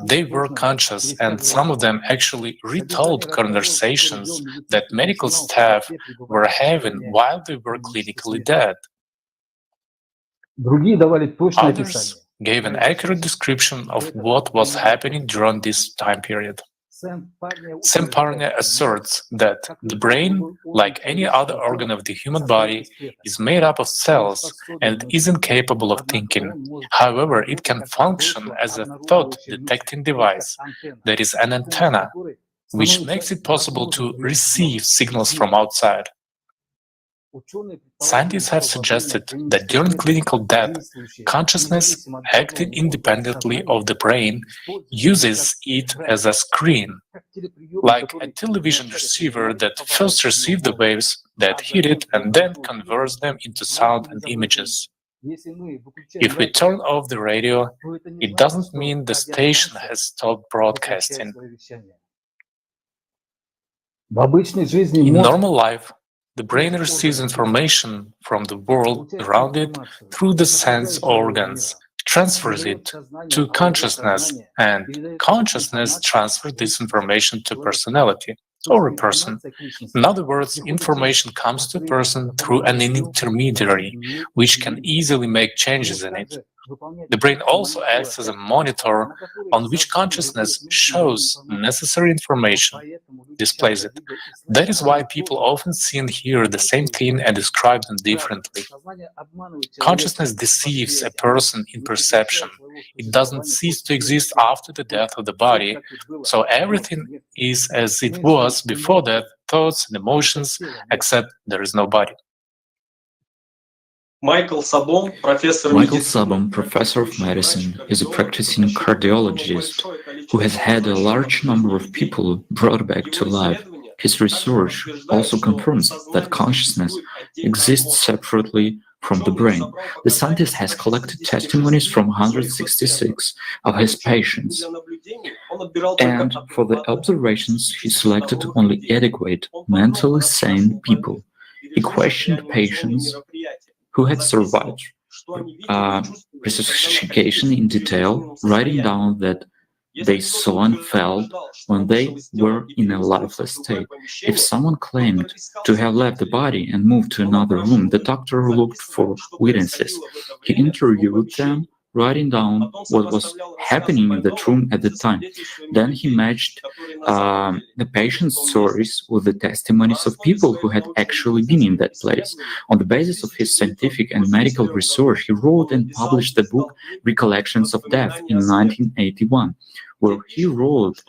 they were conscious, and some of them actually retold conversations that medical staff were having while they were clinically dead. Others gave an accurate description of what was happening during this time period. Sam Parnia asserts that the brain, like any other organ of the human body, is made up of cells and isn't capable of thinking. However, it can function as a thought-detecting device, that is, an antenna, which makes it possible to receive signals from outside. Scientists have suggested that during clinical death, consciousness, acting independently of the brain, uses it as a screen, like a television receiver that first receives the waves that hit it and then converts them into sound and images. If we turn off the radio, it doesn't mean the station has stopped broadcasting. In normal life, the brain receives information from the world around it through the sense organs, transfers it to consciousness, and consciousness transfers this information to personality or a person. In other words, information comes to a person through an intermediary, which can easily make changes in it. The brain also acts as a monitor on which consciousness shows necessary information, displays it. That is why people often see and hear the same thing and describe them differently. Consciousness deceives a person in perception. It doesn't cease to exist after the death of the body, so everything is as it was before death, thoughts and emotions, except there is no body. Michael Sabom, professor of medicine, is a practicing cardiologist who has had a large number of people brought back to life. His research also confirms that consciousness exists separately from the brain. The scientist has collected testimonies from 166 of his patients, and for the observations he selected only adequate, mentally sane people. He questioned patients who had survived resuscitation in detail, writing down that they saw and felt when they were in a lifeless state. If someone claimed to have left the body and moved to another room, the doctor looked for witnesses. He interviewed them, writing down what was happening in that room at the time. Then he matched the patient's stories with the testimonies of people who had actually been in that place. On the basis of his scientific and medical research, he wrote and published the book Recollections of Death in 1981, where he wrote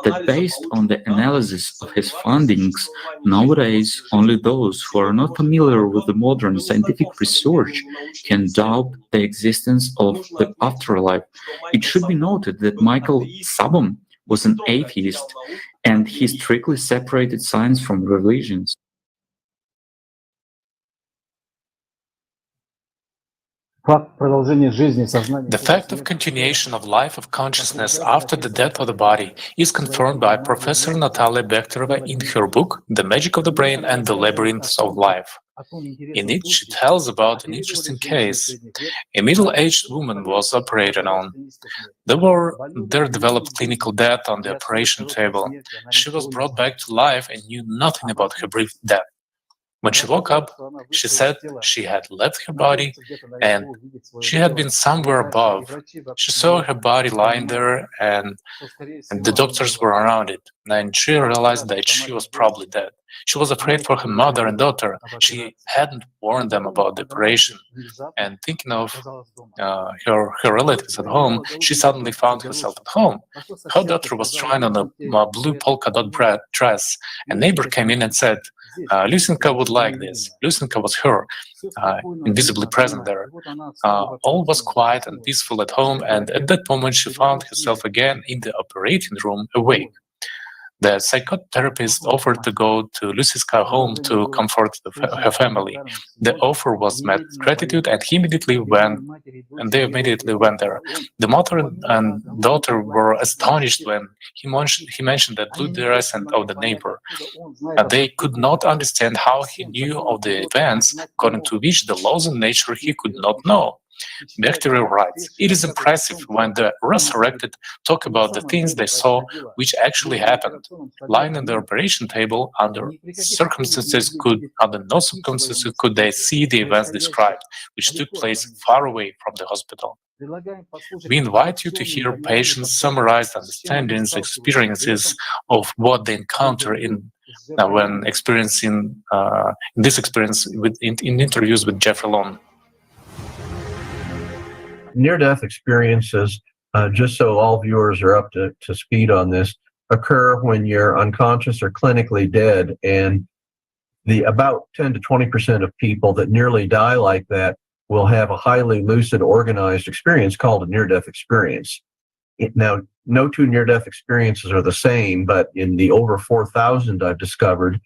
that based on the analysis of his findings, nowadays only those who are not familiar with the modern scientific research can doubt the existence of the afterlife. It should be noted that Michael Sabom was an atheist, and he strictly separated science from religions. The fact of continuation of life of consciousness after the death of the body is confirmed by Professor Natalia Bekterova in her book The Magic of the Brain and the Labyrinths of Life. In it, she tells about an interesting case. A middle-aged woman was operated on. There developed clinical death on the operation table. She was brought back to life and knew nothing about her brief death. When she woke up, she said she had left her body and she had been somewhere above. She saw her body lying there and the doctors were around it. And she realized that she was probably dead. She was afraid for her mother and daughter. She hadn't warned them about the operation. And thinking of her relatives at home, she suddenly found herself at home. Her daughter was trying on a blue polka dot dress. A neighbor came in and said, Lysenka would like this. Lysenka was her, invisibly present there. All was quiet and peaceful at home, and at that moment she found herself again in the operating room, awake. The psychotherapist offered to go to Lysenka's home to comfort her family. The offer was met with gratitude, and they immediately went there. The mother and daughter were astonished when he mentioned that blue dress and of the neighbor. They could not understand how he knew of the events according to which the laws of nature he could not know. Bechterew writes, "It is impressive when the resurrected talk about the things they saw which actually happened. Lying on the operation table, under no circumstances could they see the events described, which took place far away from the hospital." We invite you to hear patients' summarized understandings, experiences of what they encounter when experiencing this experience in interviews with Jeffrey Long. Near-death experiences, just so all viewers are up to speed on this, occur when you're unconscious or clinically dead, and about 10 to 20% of people that nearly die like that will have a highly lucid, organized experience called a near-death experience. Now, no two near-death experiences are the same, but in the over 4,000 I've discovered,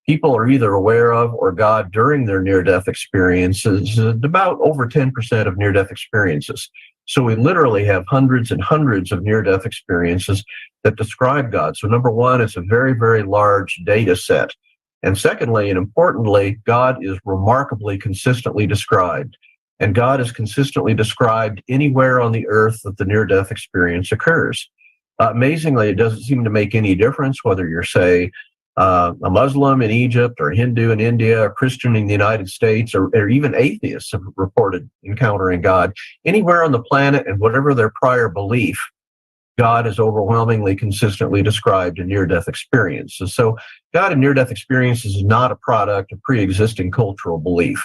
people are either aware of or God during their near-death experiences, about over 10% of near-death experiences. So we literally have hundreds and hundreds of near-death experiences that describe God. So number one, it's a very, very large data set. And secondly, and importantly, God is remarkably consistently described. And God is consistently described anywhere on the earth that the near-death experience occurs. Amazingly, it doesn't seem to make any difference whether you're, say, a Muslim in Egypt or a Hindu in India, a Christian in the United States, or even atheists have reported encountering God. Anywhere on the planet and whatever their prior belief, God is overwhelmingly consistently described in near-death experiences. So God in near-death experiences is not a product of pre-existing cultural belief.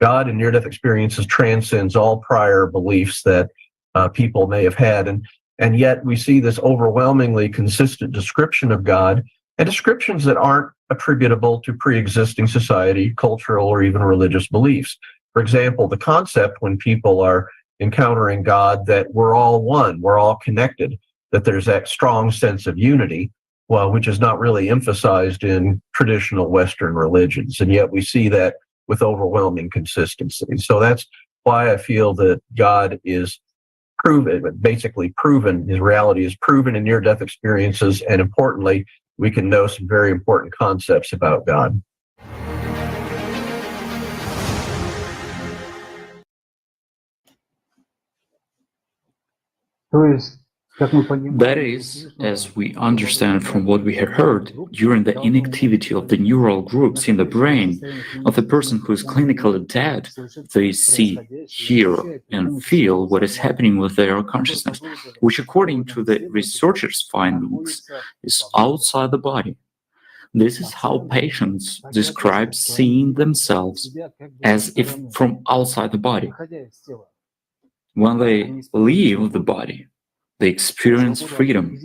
God in near-death experiences transcends all prior beliefs that people may have had. And yet we see this overwhelmingly consistent description of God, and descriptions that aren't attributable to pre-existing society, cultural, or even religious beliefs. For example, the concept when people are encountering God that we're all one, we're all connected, that there's that strong sense of unity, which is not really emphasized in traditional Western religions. And yet we see that with overwhelming consistency. So that's why I feel that God is basically proven, his reality is proven in near-death experiences, and importantly, we can know some very important concepts about God. That is, as we understand from what we have heard, during the inactivity of the neural groups in the brain of the person who is clinically dead, they see, hear, and feel what is happening with their consciousness, which according to the researchers' findings is outside the body. This is how patients describe seeing themselves as if from outside the body. When they leave the body, they experience freedom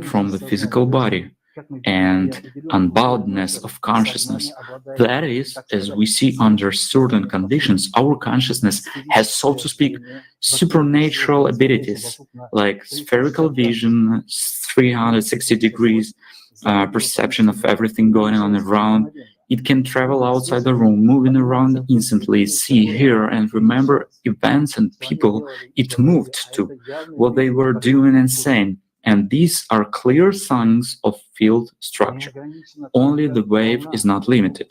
from the physical body and unboundedness of consciousness. That is, as we see under certain conditions, our consciousness has, so to speak, supernatural abilities like spherical vision, 360 degrees perception of everything going on around, It can travel outside the room, moving around instantly, see, hear, and remember events and people it moved to, what they were doing and saying. And these are clear signs of field structure. Only the wave is not limited.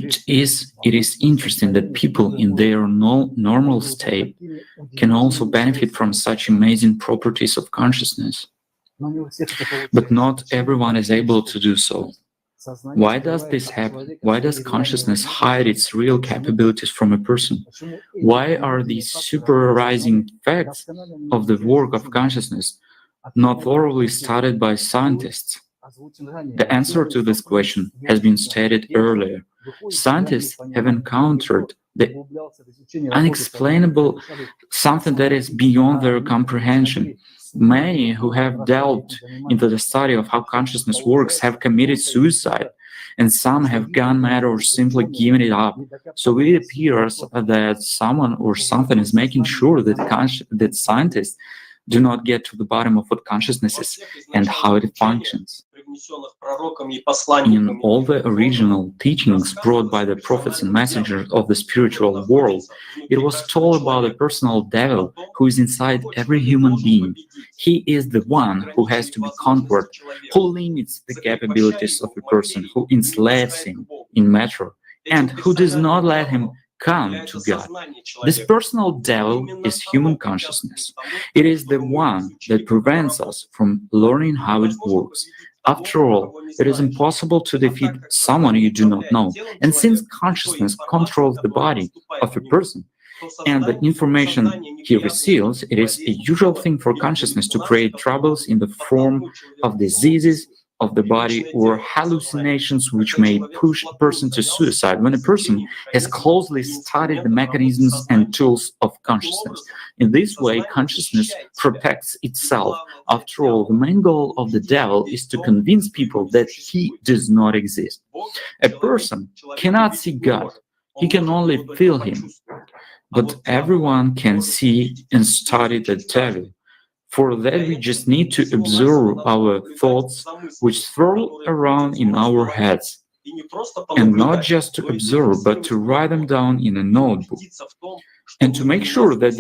It is interesting that people in their normal state can also benefit from such amazing properties of consciousness. But not everyone is able to do so. Why does this happen? Why does consciousness hide its real capabilities from a person? Why are these supervising facts of the work of consciousness not thoroughly studied by scientists? The answer to this question has been stated earlier. Scientists have encountered the unexplainable, something that is beyond their comprehension. Many who have delved into the study of how consciousness works have committed suicide, and some have gone mad or simply given it up. So it appears that someone or something is making sure that scientists do not get to the bottom of what consciousness is and how it functions. In all the original teachings brought by the prophets and messengers of the spiritual world, it was told about a personal devil who is inside every human being. He is the one who has to be conquered, who limits the capabilities of a person, who enslaves him in matter, and who does not let him come to God. This personal devil is human consciousness. It is the one that prevents us from learning how it works. After all, it is impossible to defeat someone you do not know. And since consciousness controls the body of a person and the information he receives, it is a usual thing for consciousness to create troubles in the form of diseases of the body or hallucinations which may push a person to suicide when a person has closely studied the mechanisms and tools of consciousness. In this way, consciousness protects itself. After all, the main goal of the devil is to convince people that he does not exist. A person cannot see God, he can only feel him. But everyone can see and study the devil. For that, we just need to observe our thoughts which swirl around in our heads. And not just to observe, but to write them down in a notebook. And to make sure that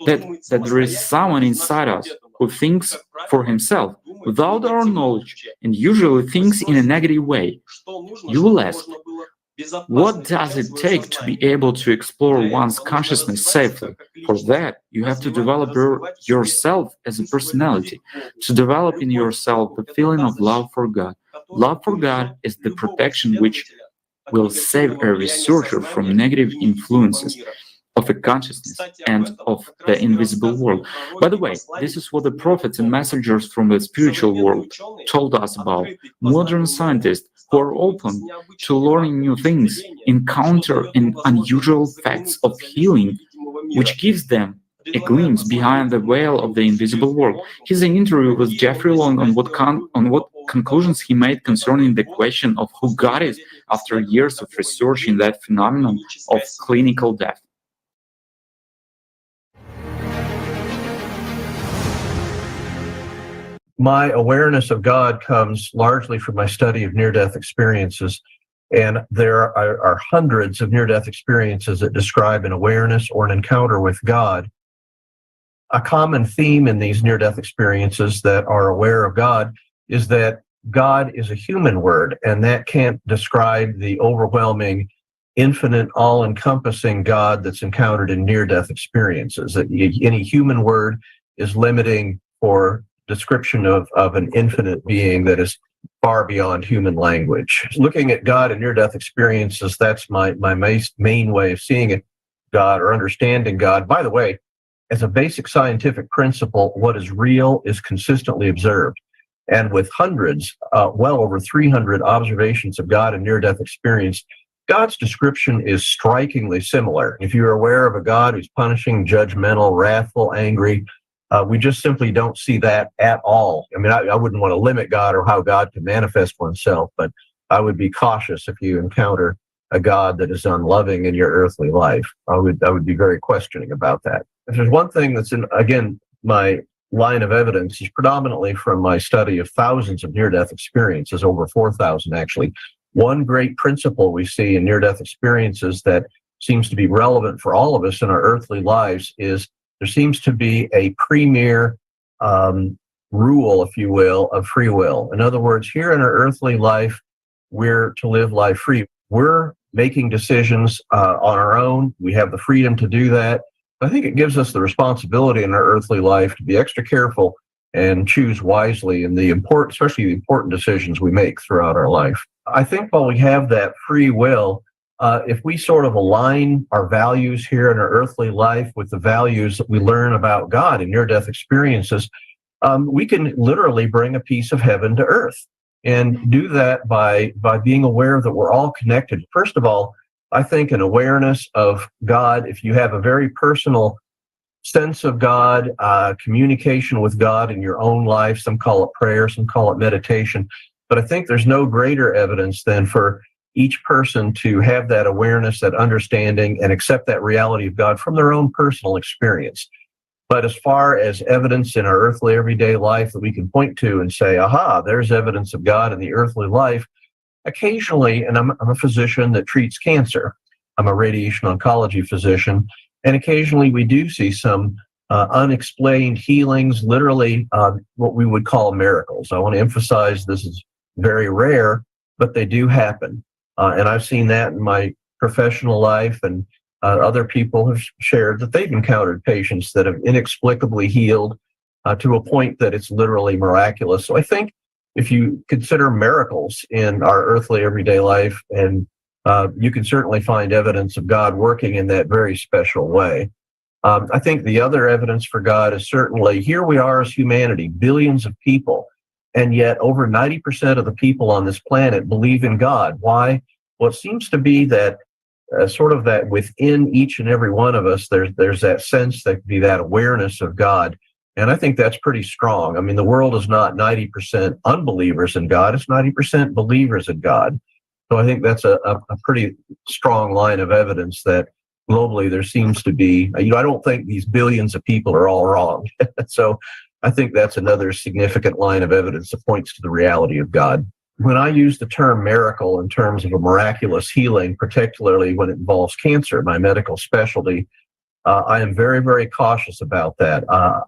there is someone inside us who thinks for himself without our knowledge and usually thinks in a negative way. You will ask, what does it take to be able to explore one's consciousness safely? For that, you have to develop yourself as a personality, to develop in yourself the feeling of love for God. Love for God is the protection which will save a researcher from negative influences of a consciousness and of the invisible world. By the way, this is what the prophets and messengers from the spiritual world told us about. Modern scientists who are open to learning new things encounter an unusual facts of healing, which gives them a glimpse behind the veil of the invisible world. Here's an interview with Jeffrey Long on what conclusions he made concerning the question of who God is after years of research in that phenomenon of clinical death. My awareness of God comes largely from my study of near-death experiences, and there are hundreds of near-death experiences that describe an awareness or an encounter with God. A common theme in these near-death experiences that are aware of God is that God is a human word, and that can't describe the overwhelming, infinite, all-encompassing God that's encountered in near-death experiences. Any human word is limiting for description of an infinite being that is far beyond human language. Looking at God in near-death experiences, that's my main way of seeing it, God, or understanding God. By the way, as a basic scientific principle, what is real is consistently observed. And with hundreds, well over 300 observations of God in near-death experience, God's description is strikingly similar. If you're aware of a God who's punishing, judgmental, wrathful, angry, we just simply don't see that at all. I mean, I wouldn't want to limit God or how God can manifest oneself, but I would be cautious if you encounter a God that is unloving in your earthly life. I would be very questioning about that. If there's one thing that's in, again, my line of evidence is predominantly from my study of thousands of near-death experiences, over 4,000 actually. One great principle we see in near-death experiences that seems to be relevant for all of us in our earthly lives is there seems to be a premier rule, if you will, of free will. In other words, here in our earthly life, we're to live life free. We're making decisions on our own. We have the freedom to do that. I think it gives us the responsibility in our earthly life to be extra careful and choose wisely in the important, especially the important decisions we make throughout our life. I think while we have that free will, if we sort of align our values here in our earthly life with the values that we learn about God in near-death experiences, we can literally bring a piece of heaven to earth, and do that by being aware that we're all connected. First of all, I think an awareness of God, if you have a very personal sense of God, communication with God in your own life, some call it prayer, some call it meditation, but I think there's no greater evidence than for each person to have that awareness, that understanding, and accept that reality of God from their own personal experience. But as far as evidence in our earthly everyday life that we can point to and say, aha, there's evidence of God in the earthly life, occasionally, and I'm a physician that treats cancer. I'm a radiation oncology physician, and occasionally we do see some unexplained healings, literally what we would call miracles. I want to emphasize this is very rare, but they do happen. And I've seen that in my professional life, and other people have shared that they've encountered patients that have inexplicably healed to a point that it's literally miraculous. So I think if you consider miracles in our earthly everyday life, and you can certainly find evidence of God working in that very special way. I think the other evidence for God is certainly here we are as humanity, billions of people, and yet over 90% of the people on this planet believe in God. Why? Well, it seems to be that sort of that within each and every one of us, there's that sense, that be that awareness of God. And I think that's pretty strong. I mean, the world is not 90% unbelievers in God, it's 90% believers in God. So I think that's a pretty strong line of evidence that globally there seems to be, I don't think these billions of people are all wrong. So I think that's another significant line of evidence that points to the reality of God. When I use the term miracle in terms of a miraculous healing, particularly when it involves cancer, my medical specialty, I am very, very cautious about that.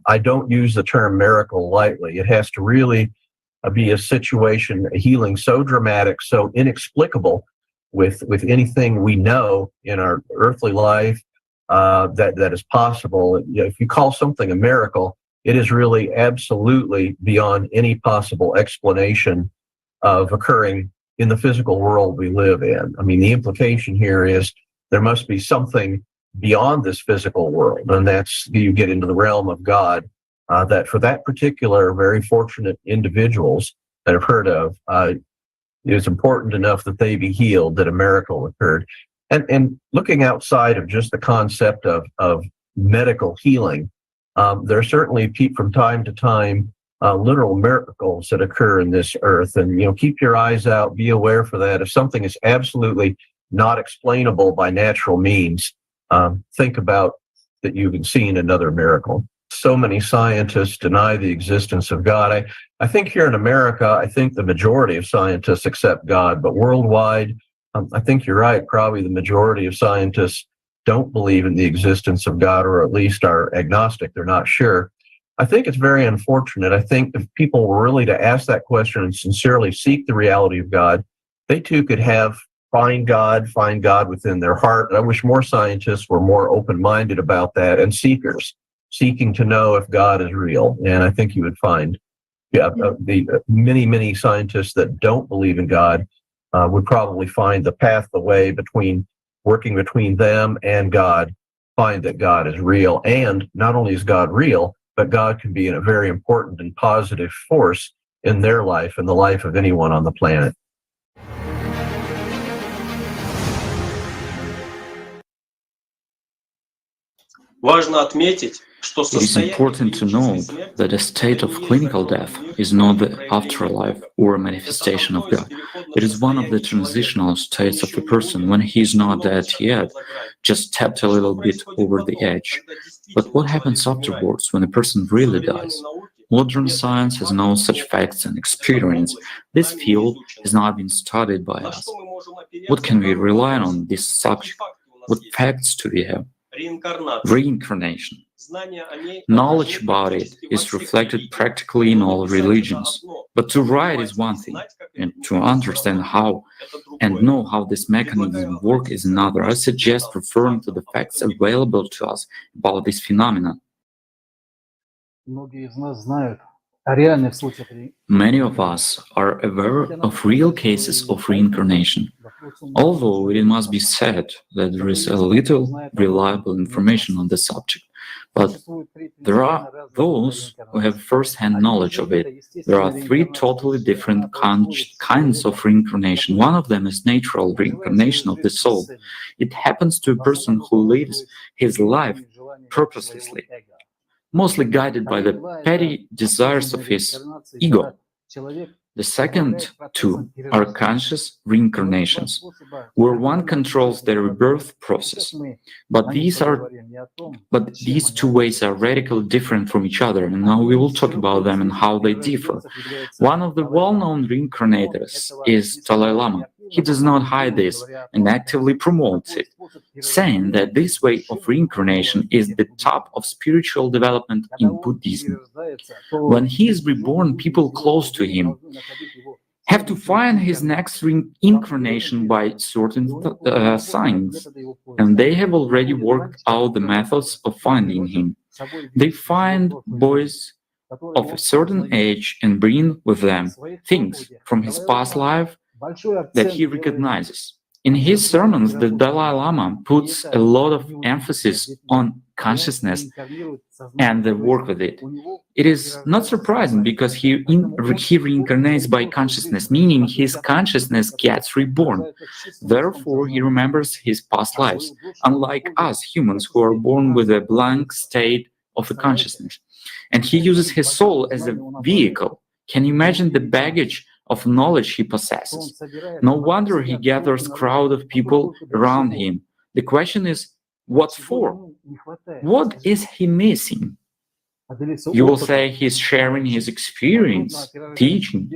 I don't use the term miracle lightly. It has to really be a situation, a healing so dramatic, so inexplicable with anything we know in our earthly life that is possible. If you call something a miracle, it is really absolutely beyond any possible explanation of occurring in the physical world we live in. I mean, the implication here is there must be something beyond this physical world, and that's, you get into the realm of God, that for that particular very fortunate individuals that I've heard of, it's important enough that they be healed, that a miracle occurred. And looking outside of just the concept of medical healing, there are certainly from time to time literal miracles that occur in this earth, and keep your eyes out, be aware for that. If something is absolutely not explainable by natural means, think about that you've seen another miracle. So many scientists deny the existence of God. I think here in America, I think the majority of scientists accept God, but worldwide, I think you're right, probably the majority of scientists don't believe in the existence of God, or at least are agnostic, they're not sure. I think it's very unfortunate. I think if people were really to ask that question and sincerely seek the reality of God, they too could find God within their heart. And I wish more scientists were more open-minded about that, and seekers, seeking to know if God is real. And I think you would find the many scientists that don't believe in God would probably find the way working between them and God, find that God is real. And not only is God real, but God can be a very important and positive force in their life and the life of anyone on the planet. It is important to note that a state of clinical death is not the afterlife or a manifestation of God. It is one of the transitional states of a person when he is not dead yet, just stepped a little bit over the edge. But what happens afterwards when a person really dies? Modern science has no such facts and experience. This field has not been studied by us. What can we rely on this subject? What facts do we have? Reincarnation. Knowledge about it is reflected practically in all religions. But to write is one thing, and to understand how and know how this mechanism works is another. I suggest referring to the facts available to us about this phenomenon. Many of us are aware of real cases of reincarnation, although it must be said that there is a little reliable information on the subject. But there are those who have first-hand knowledge of it. There are three totally different kinds of reincarnation. One of them is natural reincarnation of the soul. It happens to a person who lives his life purposelessly, mostly guided by the petty desires of his ego. The second two are conscious reincarnations, where one controls the rebirth process. But these two ways are radically different from each other, and now we will talk about them and how they differ. One of the well-known reincarnators is Dalai Lama. He does not hide this and actively promotes it, saying that this way of reincarnation is the top of spiritual development in Buddhism. When he is reborn, people close to him have to find his next reincarnation by certain signs, and they have already worked out the methods of finding him. They find boys of a certain age and bring with them things from his past life that he recognizes. In his sermons, the Dalai Lama puts a lot of emphasis on consciousness and the work with it. It is not surprising because he reincarnates by consciousness, meaning his consciousness gets reborn. Therefore, he remembers his past lives, unlike us humans who are born with a blank state of the consciousness. And he uses his soul as a vehicle. Can you imagine the baggage of knowledge he possesses? No wonder he gathers a crowd of people around him. The question is, what for? What is he missing? You will say he's sharing his experience, teaching.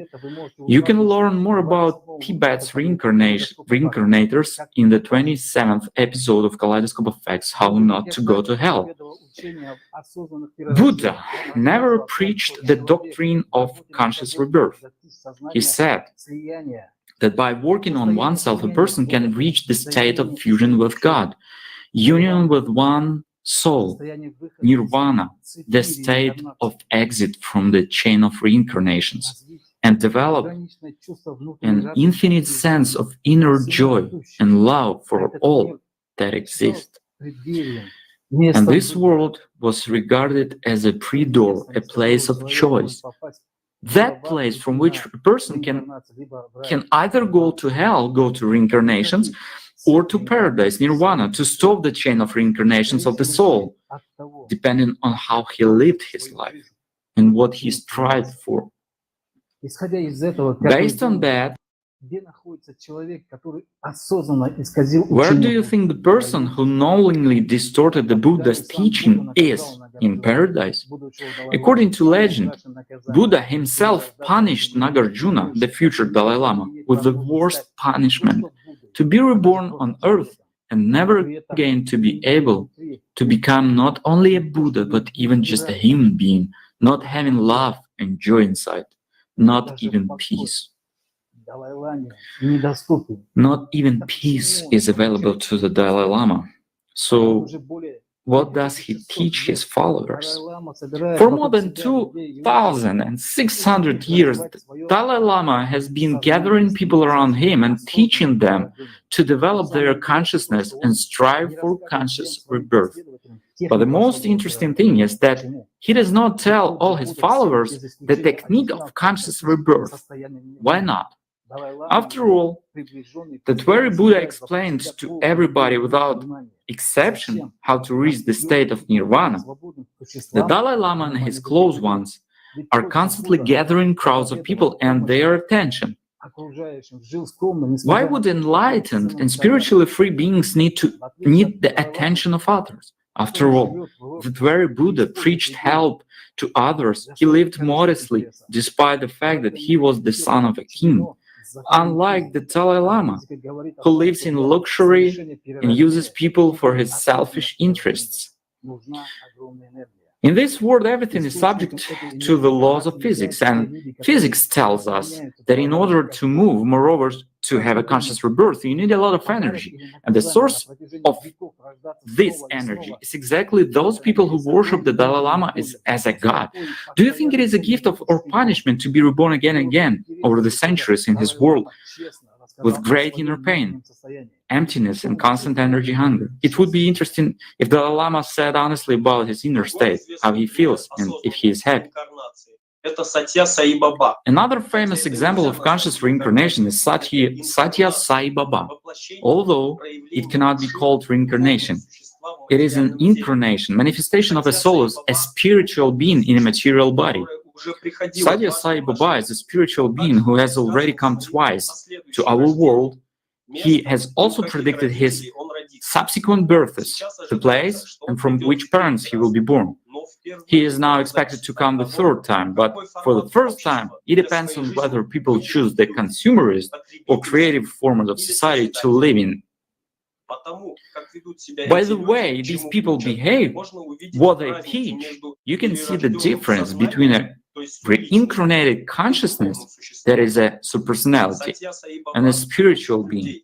You can learn more about Tibet's reincarnators in the 27th episode of Kaleidoscope of Facts, How Not to Go to Hell. Buddha never preached the doctrine of conscious rebirth. He said that by working on oneself, a person can reach the state of fusion with God, union with one soul, nirvana, the state of exit from the chain of reincarnations, and develop an infinite sense of inner joy and love for all that exists. And this world was regarded as a pre-door, a place of choice. That place from which a person can either go to hell, go to reincarnations, or to paradise, nirvana, to stop the chain of reincarnations of the soul, depending on how he lived his life and what he strived for. Based on that, where do you think the person who knowingly distorted the Buddha's teaching is? In paradise? According to legend, Buddha himself punished Nagarjuna, the future Dalai Lama, with the worst punishment, to be reborn on earth and never again to be able to become not only a Buddha, but even just a human being, not having love and joy inside, not even peace. Not even peace is available to the Dalai Lama. So, what does he teach his followers? For more than 2,600 years, Dalai Lama has been gathering people around him and teaching them to develop their consciousness and strive for conscious rebirth. But the most interesting thing is that he does not tell all his followers the technique of conscious rebirth. Why not? After all, that very Buddha explained to everybody without exception how to reach the state of nirvana. The Dalai Lama and his close ones are constantly gathering crowds of people and their attention. Why would enlightened and spiritually free beings need the attention of others? After all, the very Buddha preached help to others. He lived modestly, despite the fact that he was the son of a king. Unlike the Dalai Lama, who lives in luxury and uses people for his selfish interests. In this world, everything is subject to the laws of physics, and physics tells us that in order to move, moreover, to have a conscious rebirth, you need a lot of energy. And the source of this energy is exactly those people who worship the Dalai Lama as a god. Do you think it is a gift or punishment to be reborn again and again over the centuries in his world with great inner pain, emptiness, and constant energy hunger? It would be interesting if the Dalai Lama said honestly about his inner state, how he feels, and if he is happy. Another famous example of conscious reincarnation is Satya Sai Baba. Although it cannot be called reincarnation, it is an incarnation, manifestation of a soul as a spiritual being in a material body. Satya Sai Baba is a spiritual being who has already come twice to our world. He has also predicted his subsequent births, the place and from which parents he will be born. He is now expected to come the third time, but for the first time, it depends on whether people choose the consumerist or creative form of society to live in. By the way these people behave, what they teach, you can see the difference between a reincarnated consciousness, that is a superpersonality, and a spiritual being.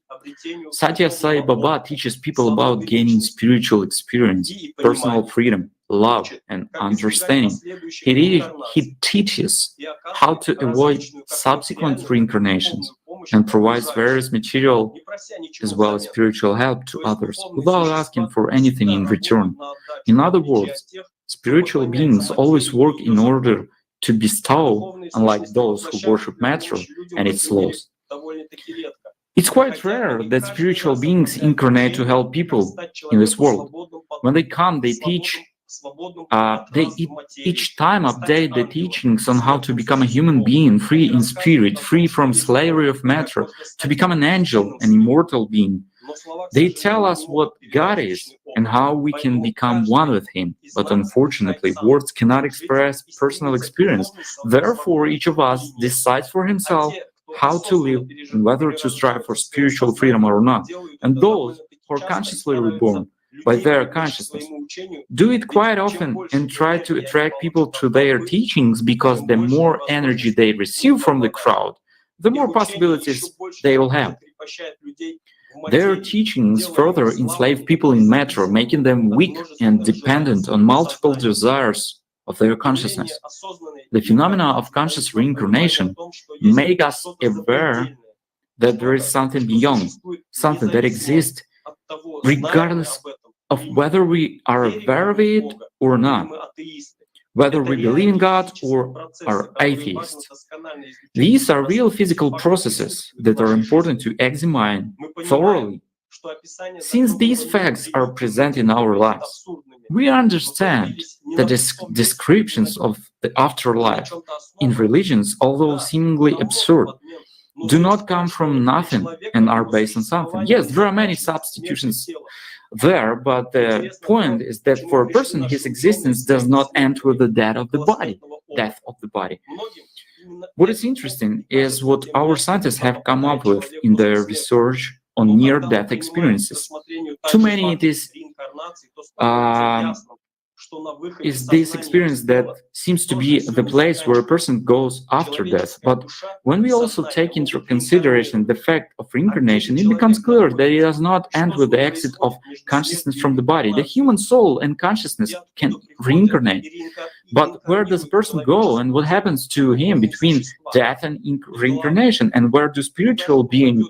Satya Sai Baba teaches people about gaining spiritual experience, personal freedom, love, and understanding. He teaches how to avoid subsequent reincarnations and provides various material as well as spiritual help to others without asking for anything in return. In other words, spiritual beings always work in order to bestow, unlike those who worship matter and its laws. It's quite rare that spiritual beings incarnate to help people in this world. When they come, they teach. They each time update the teachings on how to become a human being, free in spirit, free from slavery of matter, to become an angel, an immortal being. They tell us what God is and how we can become one with Him. But unfortunately, words cannot express personal experience. Therefore, each of us decides for himself how to live and whether to strive for spiritual freedom or not. And those who are consciously reborn by their consciousness do it quite often and try to attract people to their teachings, because the more energy they receive from the crowd, the more possibilities they will have. Their teachings further enslave people in matter, making them weak and dependent on multiple desires of their consciousness. The phenomena of conscious reincarnation make us aware that there is something beyond, something that exists regardless of whether we are aware of it or not, whether we believe in God or are atheists. These are real physical processes that are important to examine thoroughly. Since these facts are present in our lives, we understand that descriptions of the afterlife in religions, although seemingly absurd, do not come from nothing and are based on something. Yes, there are many substitutions there, but the point is that for a person, his existence does not end with the death of the body. What is interesting is what our scientists have come up with in their research on near-death experiences. To many, it is this experience that seems to be the place where a person goes after death. But when we also take into consideration the fact of reincarnation, it becomes clear that it does not end with the exit of consciousness from the body. The human soul and consciousness can reincarnate. But where does a person go, and what happens to him between death and reincarnation? And where do spiritual beings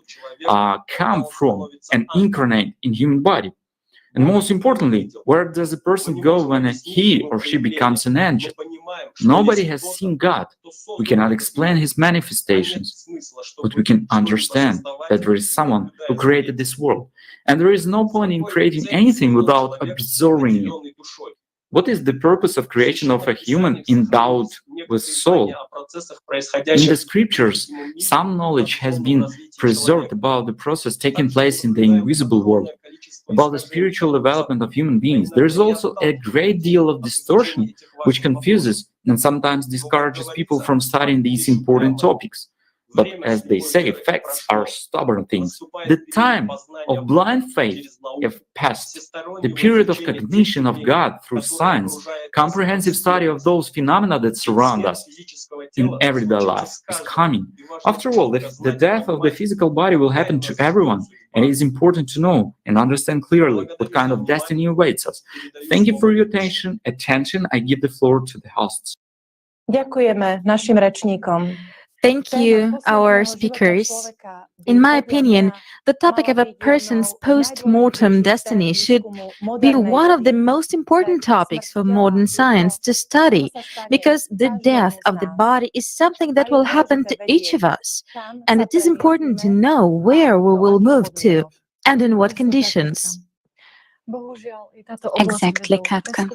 come from and incarnate in human body? And most importantly, where does a person go when he or she becomes an angel? Nobody has seen God. We cannot explain his manifestations, but we can understand that there is someone who created this world. And there is no point in creating anything without observing it. What is the purpose of creation of a human endowed with soul? In the scriptures, some knowledge has been preserved about the process taking place in the invisible world. about the spiritual development of human beings, there is also a great deal of distortion which confuses and sometimes discourages people from studying these important topics. But as they say, facts are stubborn things. The time of blind faith have passed. The period of cognition of God through science, comprehensive study of those phenomena that surround us in everyday life is coming. After all, the death of the physical body will happen to everyone, and it is important to know and understand clearly what kind of destiny awaits us. Thank you for your attention. I give the floor to the hosts. Ďakujeme našim rečníkom. Thank you, our speakers. In my opinion, the topic of a person's post-mortem destiny should be one of the most important topics for modern science to study, because the death of the body is something that will happen to each of us, and it is important to know where we will move to and in what conditions. Exactly, Katka.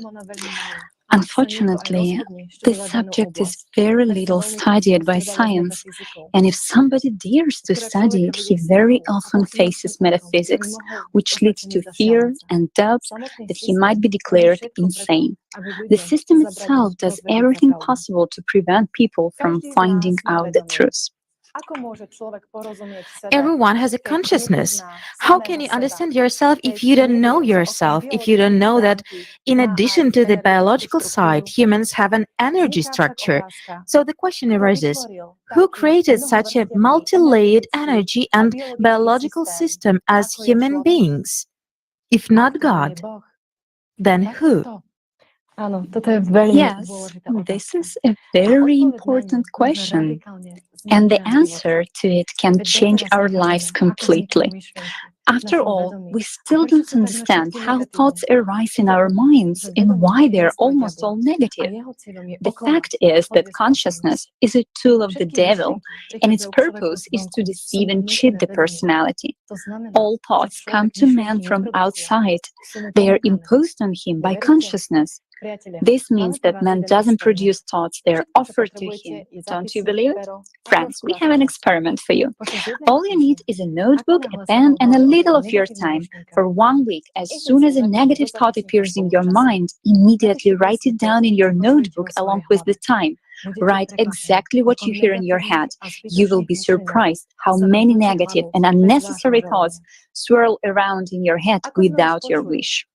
Unfortunately, this subject is very little studied by science, and if somebody dares to study it, he very often faces metaphysics, which leads to fear and doubts that he might be declared insane. The system itself does everything possible to prevent people from finding out the truth. Everyone has a consciousness. How can you understand yourself if you don't know yourself, if you don't know that in addition to the biological side, humans have an energy structure? So the question arises, who created such a multi-layered energy and biological system as human beings? If not God, then who? Yes, this is a very important question, and the answer to it can change our lives completely. After all, we still don't understand how thoughts arise in our minds and why they're almost all negative. The fact is that consciousness is a tool of the devil, and its purpose is to deceive and cheat the personality. All thoughts come to man from outside. They are imposed on him by consciousness. This means that man doesn't produce thoughts, they're offered to him. Don't you believe it? Friends, we have an experiment for you. All you need is a notebook, a pen, and a little of your time. For 1 week, as soon as a negative thought appears in your mind, immediately write it down in your notebook along with the time. Write exactly what you hear in your head. You will be surprised how many negative and unnecessary thoughts swirl around in your head without your wish.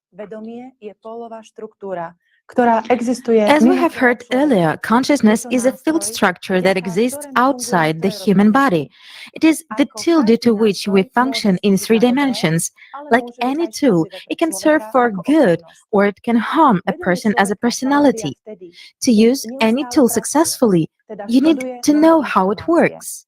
As we have heard earlier, consciousness is a field structure that exists outside the human body. It is the tool due to which we function in 3 dimensions. Like any tool, it can serve for good or it can harm a person as a personality. To use any tool successfully, you need to know how it works.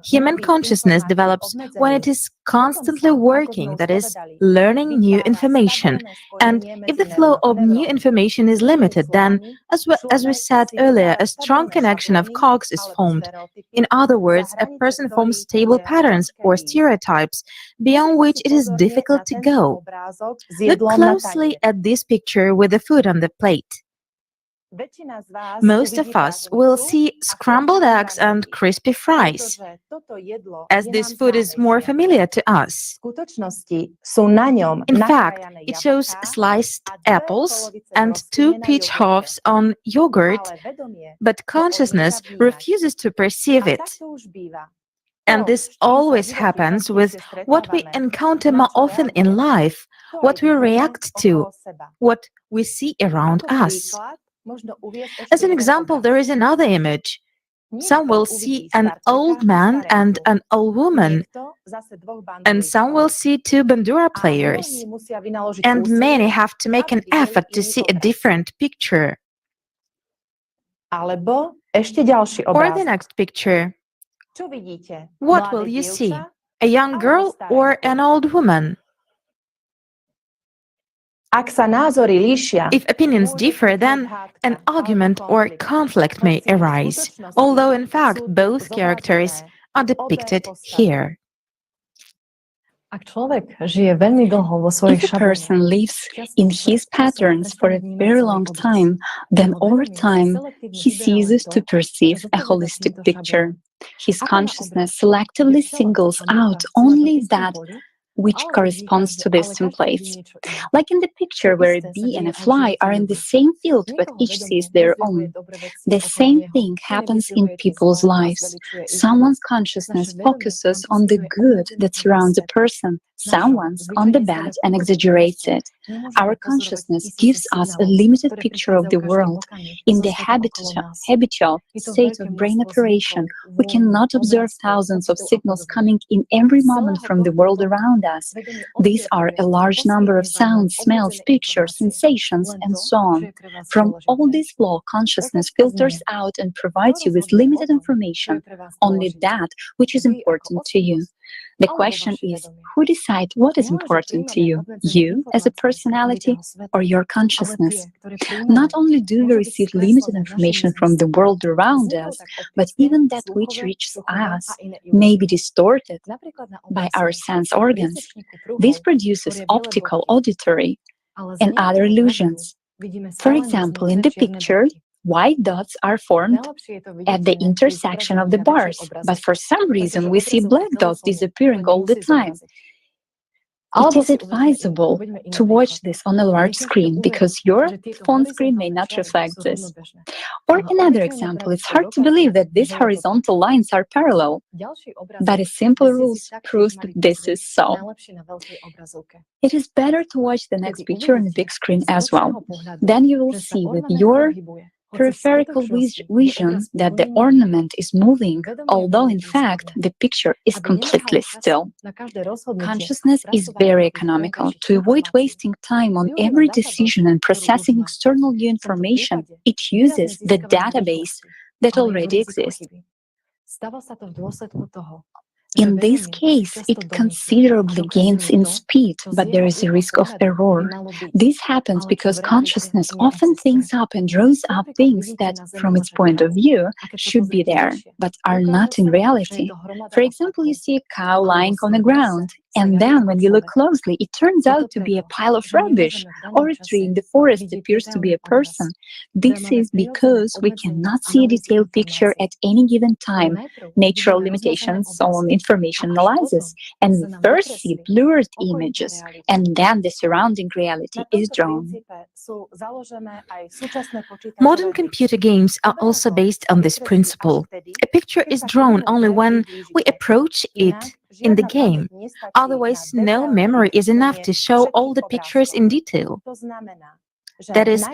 Human consciousness develops when it is constantly working, that is, learning new information. And if the flow of new information is limited, then, as we said earlier, a strong connection of cogs is formed. In other words, a person forms stable patterns or stereotypes beyond which it is difficult to go. Look closely at this picture with the food on the plate. Most of us will see scrambled eggs and crispy fries, as this food is more familiar to us. In fact, it shows sliced apples and 2 peach halves on yogurt, but consciousness refuses to perceive it. And this always happens with what we encounter more often in life, what we react to, what we see around us. As an example, there is another image. Some will see an old man and an old woman, and some will see 2 bandura players, and many have to make an effort to see a different picture. Or the next picture. What will you see? A young girl or an old woman? If opinions differ, then an argument or conflict may arise, although in fact both characters are depicted here. If a person lives in his patterns for a very long time, then over time he ceases to perceive a holistic picture. His consciousness selectively singles out only that which corresponds to these templates. Like in the picture where a bee and a fly are in the same field but each sees their own. The same thing happens in people's lives. Someone's consciousness focuses on the good that surrounds a person, someone's on the bad and exaggerates it. Our consciousness gives us a limited picture of the world. In the habitual state of brain operation, we cannot observe thousands of signals coming in every moment from the world around us. These are a large number of sounds, smells, pictures, sensations, and so on. From all this flow, consciousness filters out and provides you with limited information, only that which is important to you. The question is, who decides what is important to you? You as a personality or your consciousness? Not only do we receive limited information from the world around us, but even that which reaches us may be distorted by our sense organs. This produces optical, auditory, and other illusions. For example, in the picture, white dots are formed at the intersection of the bars, but for some reason we see black dots disappearing all the time. It is advisable to watch this on a large screen because your phone screen may not reflect this. Or another example, it's hard to believe that these horizontal lines are parallel, but a simple rule proves that this is so. It is better to watch the next picture on the big screen as well. Then you will see with your peripheral vision that the ornament is moving, although in fact the picture is completely still. Consciousness is very economical. To avoid wasting time on every decision and processing external new information, it uses the database that already exists. In this case, it considerably gains in speed, but there is a risk of error. This happens because consciousness often thinks up and draws up things that, from its point of view, should be there, but are not in reality. For example, you see a cow lying on the ground, and then when you look closely, it turns out to be a pile of rubbish, or a tree in the forest appears to be a person. This is because we cannot see a detailed picture at any given time, natural limitations on information analysis, and we first see blurred images, and then the surrounding reality is drawn. Modern computer games are also based on this principle. A picture is drawn only when we approach it in the game. Otherwise, no memory is enough to show all the pictures in detail. That is,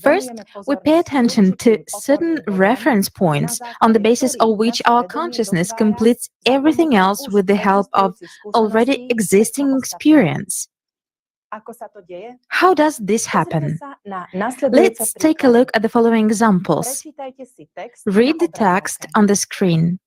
first, we pay attention to certain reference points on the basis of which our consciousness completes everything else with the help of already existing experience. How does this happen? Let's take a look at the following examples. Read the text on the screen.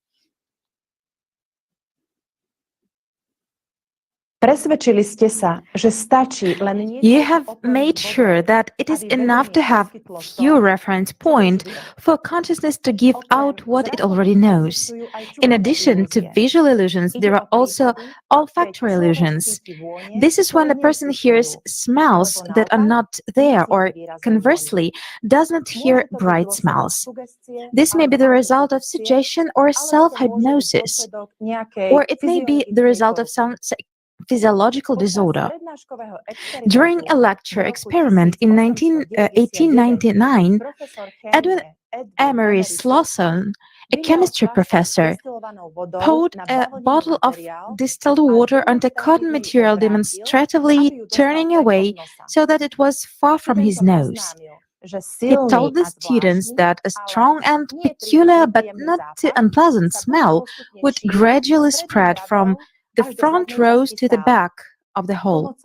You have made sure that it is enough to have few reference points for consciousness to give out what it already knows. In addition to visual illusions, there are also olfactory illusions. This is when a person hears smells that are not there, or conversely, does not hear bright smells. This may be the result of suggestion or self-hypnosis, or it may be the result of some physiological disorder. During a lecture experiment in 1899, Edwin Emery Slosson, a chemistry professor, poured a bottle of distilled water onto cotton material, demonstratively turning away so that it was far from his nose. He told the students that a strong and peculiar but not too unpleasant smell would gradually spread from the front rows to the back of the hall.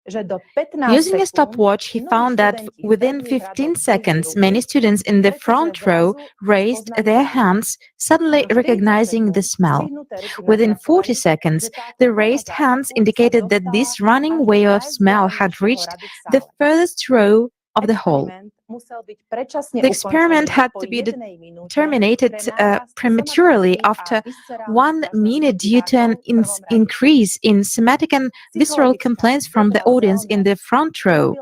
Using a stopwatch, he found that within 15 seconds, many students in the front row raised their hands, suddenly recognizing the smell. Within 40 seconds, the raised hands indicated that this running wave of smell had reached the furthest row of the hall. The experiment had to be terminated prematurely after 1 minute due to an increase in somatic and visceral complaints from the audience in the front row.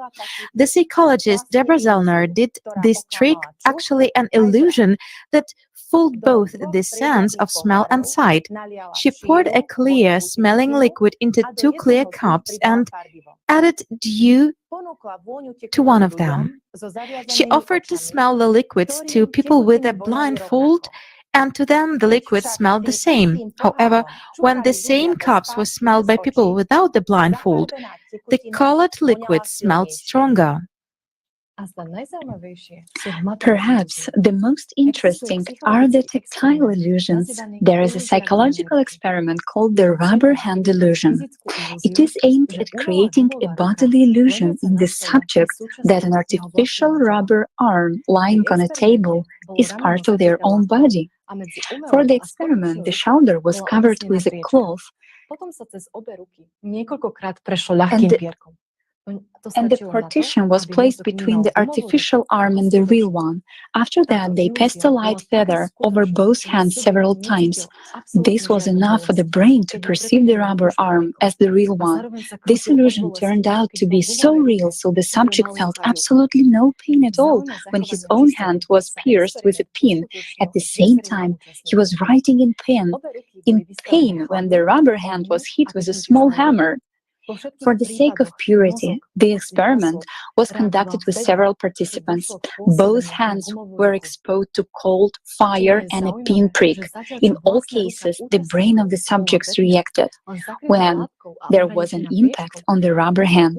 The psychologist Deborah Zellner did this trick actually an illusion that fooled both the sense of smell and sight. She poured a clear smelling liquid into 2 clear cups and added dew to one of them. She offered to smell the liquids to people with a blindfold, and to them the liquids smelled the same. However, when the same cups were smelled by people without the blindfold, the colored liquid smelled stronger. Perhaps the most interesting are the tactile illusions. There is a psychological experiment called the rubber hand illusion. It is aimed at creating a bodily illusion in the subject that an artificial rubber arm lying on a table is part of their own body. For the experiment, the shoulder was covered with a cloth, and the partition was placed between the artificial arm and the real one. After that, they passed a light feather over both hands several times. This was enough for the brain to perceive the rubber arm as the real one. This illusion turned out to be so real, so the subject felt absolutely no pain at all when his own hand was pierced with a pin. At the same time, he was writing in pain when the rubber hand was hit with a small hammer. For the sake of purity, the experiment was conducted with several participants. Both hands were exposed to cold, fire, and a pinprick. In all cases, the brain of the subjects reacted when there was an impact on the rubber hand.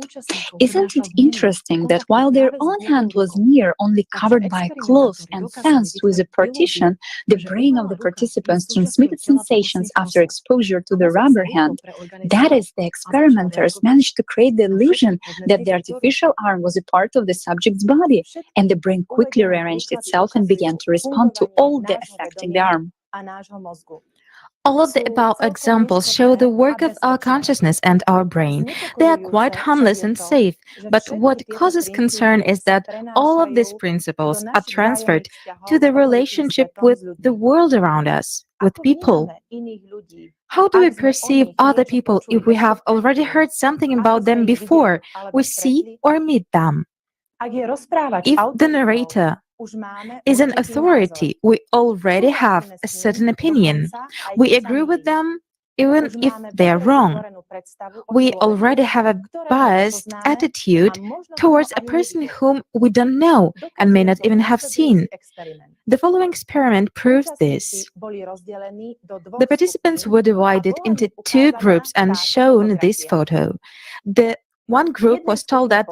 Isn't it interesting that while their own hand was mere, only covered by a cloth and fenced with a partition, the brain of the participants transmitted sensations after exposure to the rubber hand? That is, the experiment managed to create the illusion that the artificial arm was a part of the subject's body, and the brain quickly rearranged itself and began to respond to all the affecting the arm. All of the above examples show the work of our consciousness and our brain. They are quite harmless and safe, but what causes concern is that all of these principles are transferred to the relationship with the world around us, with people. How do we perceive other people if we have already heard something about them before we see or meet them? If the narrator is an authority, we already have a certain opinion. We agree with them even if they are wrong. We already have a biased attitude towards a person whom we don't know and may not even have seen. The following experiment proves this. The participants were divided into 2 groups and shown this photo. The one group was told that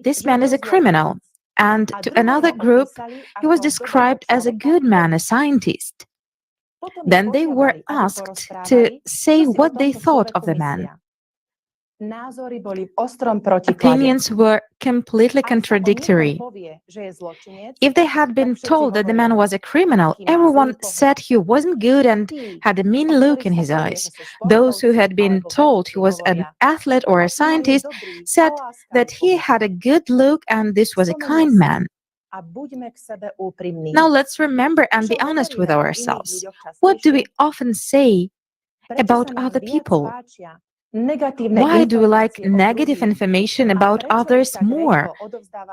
this man is a criminal, and to another group, he was described as a good man, a scientist. Then they were asked to say what they thought of the man. Opinions were completely contradictory. If they had been told that the man was a criminal, everyone said he wasn't good and had a mean look in his eyes. Those who had been told he was an athlete or a scientist said that he had a good look and this was a kind man. Now let's remember and be honest with ourselves. What do we often say about other people? Why do we like negative information about others more?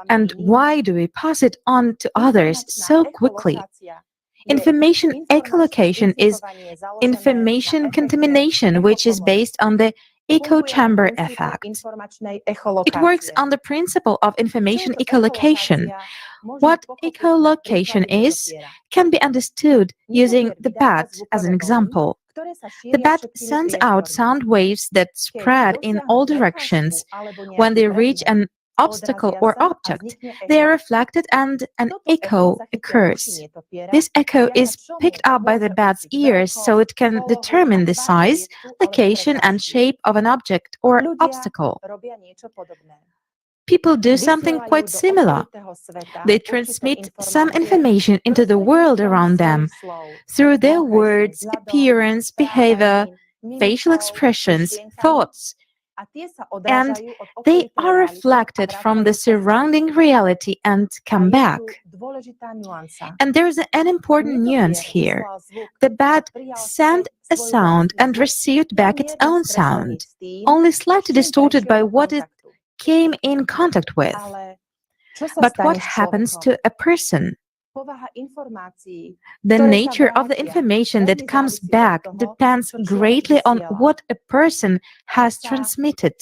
And why do we pass it on to others so quickly? Information echolocation is information contamination, which is based on the echo chamber effect. It works on the principle of information echolocation. What echolocation is can be understood using the bat as an example. The bat sends out sound waves that spread in all directions. When they reach an obstacle or object, they are reflected and an echo occurs. This echo is picked up by the bat's ears so it can determine the size, location, and shape of an object or obstacle. People do something quite similar. They transmit some information into the world around them through their words, appearance, behavior, facial expressions, thoughts, and they are reflected from the surrounding reality and come back. And there is an important nuance here. The bat sent a sound and received back its own sound, only slightly distorted by what it came in contact with. But what happens to a person? The nature of the information that comes back depends greatly on what a person has transmitted.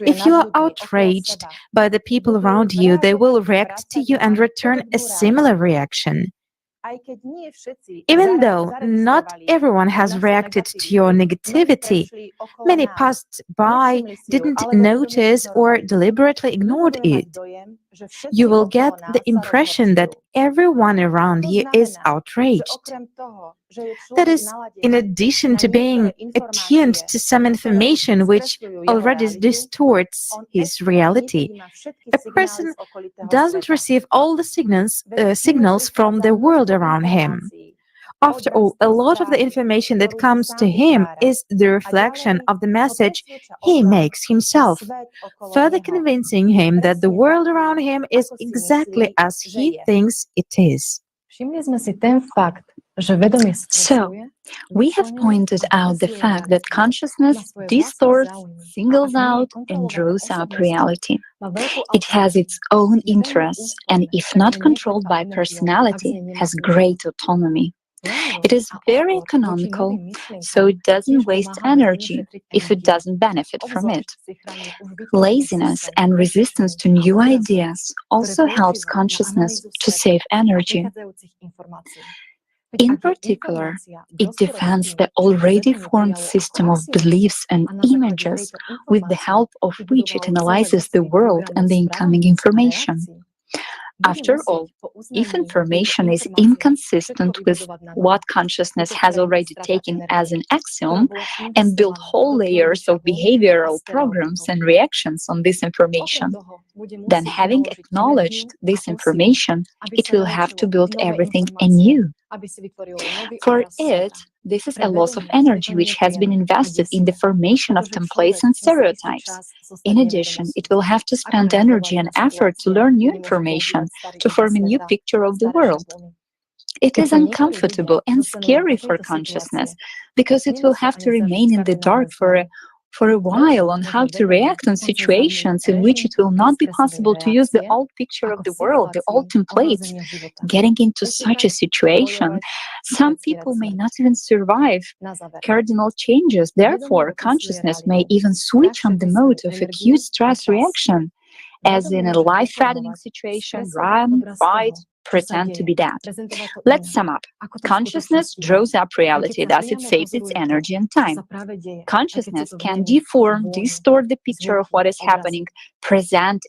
If you are outraged by the people around you, they will react to you and return a similar reaction. Even though not everyone has reacted to your negativity, many passed by, didn't notice, or deliberately ignored it. You will get the impression that everyone around you is outraged. That is, in addition to being attuned to some information which already distorts his reality, a person doesn't receive all the signals from the world around him. After all, a lot of the information that comes to him is the reflection of the message he makes himself, further convincing him that the world around him is exactly as he thinks it is. So, we have pointed out the fact that consciousness distorts, singles out, and draws up reality. It has its own interests, and if not controlled by personality, has great autonomy. It is very economical, so it doesn't waste energy if it doesn't benefit from it. Laziness and resistance to new ideas also helps consciousness to save energy. In particular, it defends the already formed system of beliefs and images with the help of which it analyzes the world and the incoming information. After all, if information is inconsistent with what consciousness has already taken as an axiom and built whole layers of behavioral programs and reactions on this information, then having acknowledged this information, it will have to build everything anew. For it, this is a loss of energy which has been invested in the formation of templates and stereotypes. In addition, it will have to spend energy and effort to learn new information, to form a new picture of the world. It is uncomfortable and scary for consciousness because it will have to remain in the dark for a while on how to react on situations in which it will not be possible to use the old picture of the world, the old templates. Getting into such a situation, some people may not even survive cardinal changes. Therefore, consciousness may even switch on the mode of acute stress reaction, as in a life-threatening situation, run, fight, pretend to be dead. Let's sum up. Consciousness draws up reality, thus it saves its energy and time. Consciousness can deform, distort the picture of what is happening, present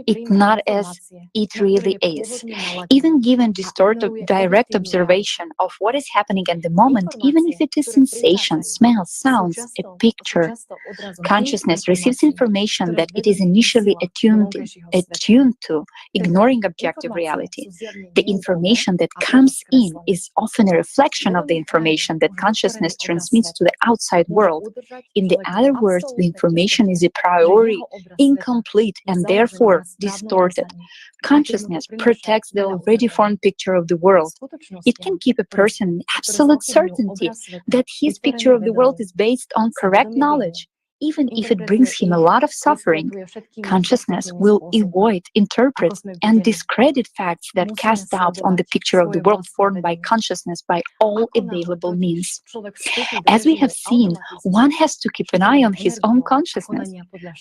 it not as it really is. Even given distorted direct observation of what is happening at the moment, even if it is sensation, smell, sounds, a picture, consciousness receives information that it is initially attuned to, ignoring objective reality. The information that comes in is often a reflection of the information that consciousness transmits to the outside world. In the other words, the information is a priori incomplete and therefore distorted. Consciousness protects the already formed picture of the world. It can keep a person in absolute certainty that his picture of the world is based on correct knowledge. Even if it brings him a lot of suffering, consciousness will avoid, interpret, and discredit facts that cast doubt on the picture of the world formed by consciousness by all available means. As we have seen, one has to keep an eye on his own consciousness,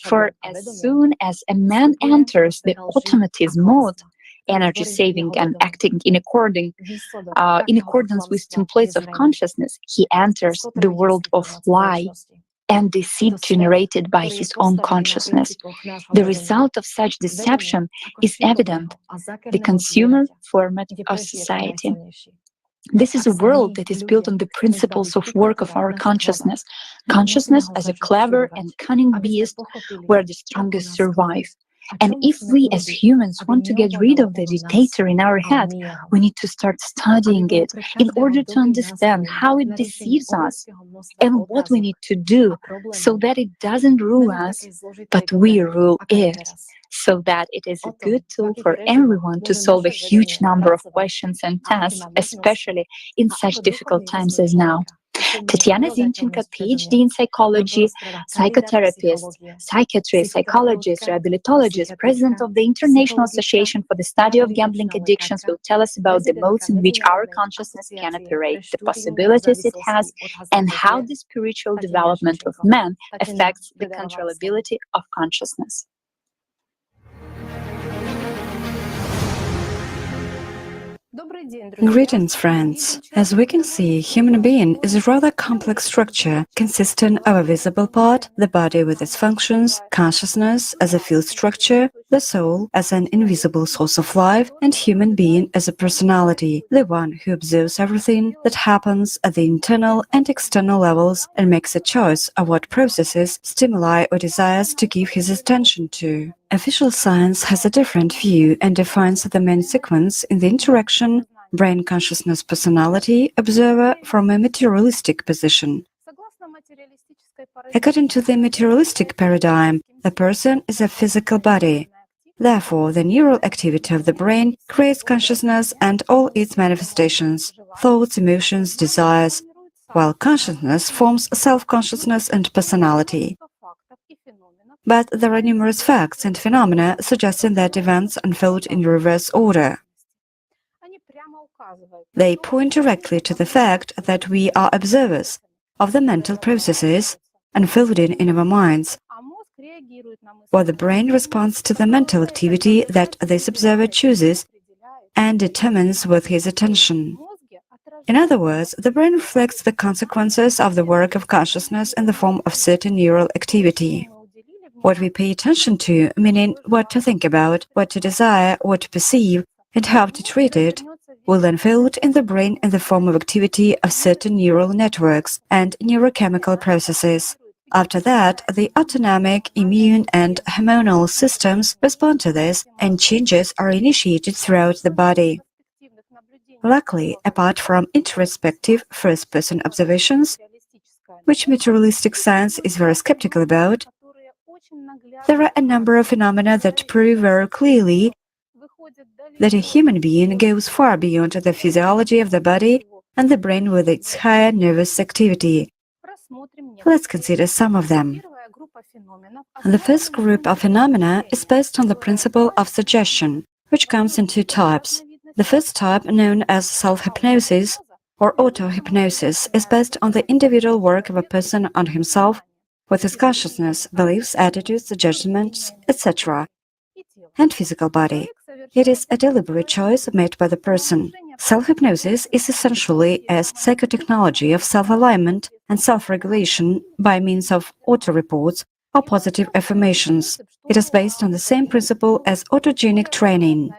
for as soon as a man enters the automatism mode, energy saving and acting in accordance with templates of consciousness, he enters the world of lie and deceit generated by his own consciousness. The result of such deception is evident, the consumer format of society. This is a world that is built on the principles of work of our consciousness. Consciousness as a clever and cunning beast where the strongest survive. And if we as humans want to get rid of the dictator in our head, we need to start studying it in order to understand how it deceives us and what we need to do so that it doesn't rule us, but we rule it, so that it is a good tool for everyone to solve a huge number of questions and tasks, especially in such difficult times as now. Tatiana Zinchenko, PhD in psychology, psychotherapist, psychiatrist, psychologist, rehabilitologist, president of the International Association for the Study of Gambling Addictions, will tell us about the modes in which our consciousness can operate, the possibilities it has, and how the spiritual development of man affects the controllability of consciousness. Greetings, friends. As we can see, human being is a rather complex structure consisting of a visible part, the body with its functions, consciousness as a field structure, the soul as an invisible source of life, and human being as a personality, the one who observes everything that happens at the internal and external levels and makes a choice of what processes, stimuli, or desires to give his attention to. Official science has a different view and defines the main sequence in the interaction brain consciousness personality observer from a materialistic position. According to the materialistic paradigm, a person is a physical body. Therefore, the neural activity of the brain creates consciousness and all its manifestations, thoughts, emotions, desires, while consciousness forms self-consciousness and personality. But there are numerous facts and phenomena suggesting that events unfold in reverse order. They point directly to the fact that we are observers of the mental processes unfolding in our minds, while the brain responds to the mental activity that this observer chooses and determines with his attention. In other words, the brain reflects the consequences of the work of consciousness in the form of certain neural activity. What we pay attention to, meaning what to think about, what to desire, what to perceive, and how to treat it, will unfold in the brain in the form of activity of certain neural networks and neurochemical processes. After that, the autonomic, immune, and hormonal systems respond to this, and changes are initiated throughout the body. Luckily, apart from introspective first-person observations, which materialistic science is very skeptical about, there are a number of phenomena that prove very clearly that a human being goes far beyond the physiology of the body and the brain with its higher nervous activity. Let's consider some of them. The first group of phenomena is based on the principle of suggestion, which comes in two types. The first type, known as self-hypnosis or auto-hypnosis, is based on the individual work of a person on himself, with his consciousness, beliefs, attitudes, judgments, etc., and physical body. It is a deliberate choice made by the person. Self-hypnosis is essentially a psychotechnology of self-alignment and self-regulation by means of auto-reports or positive affirmations. It is based on the same principle as autogenic training.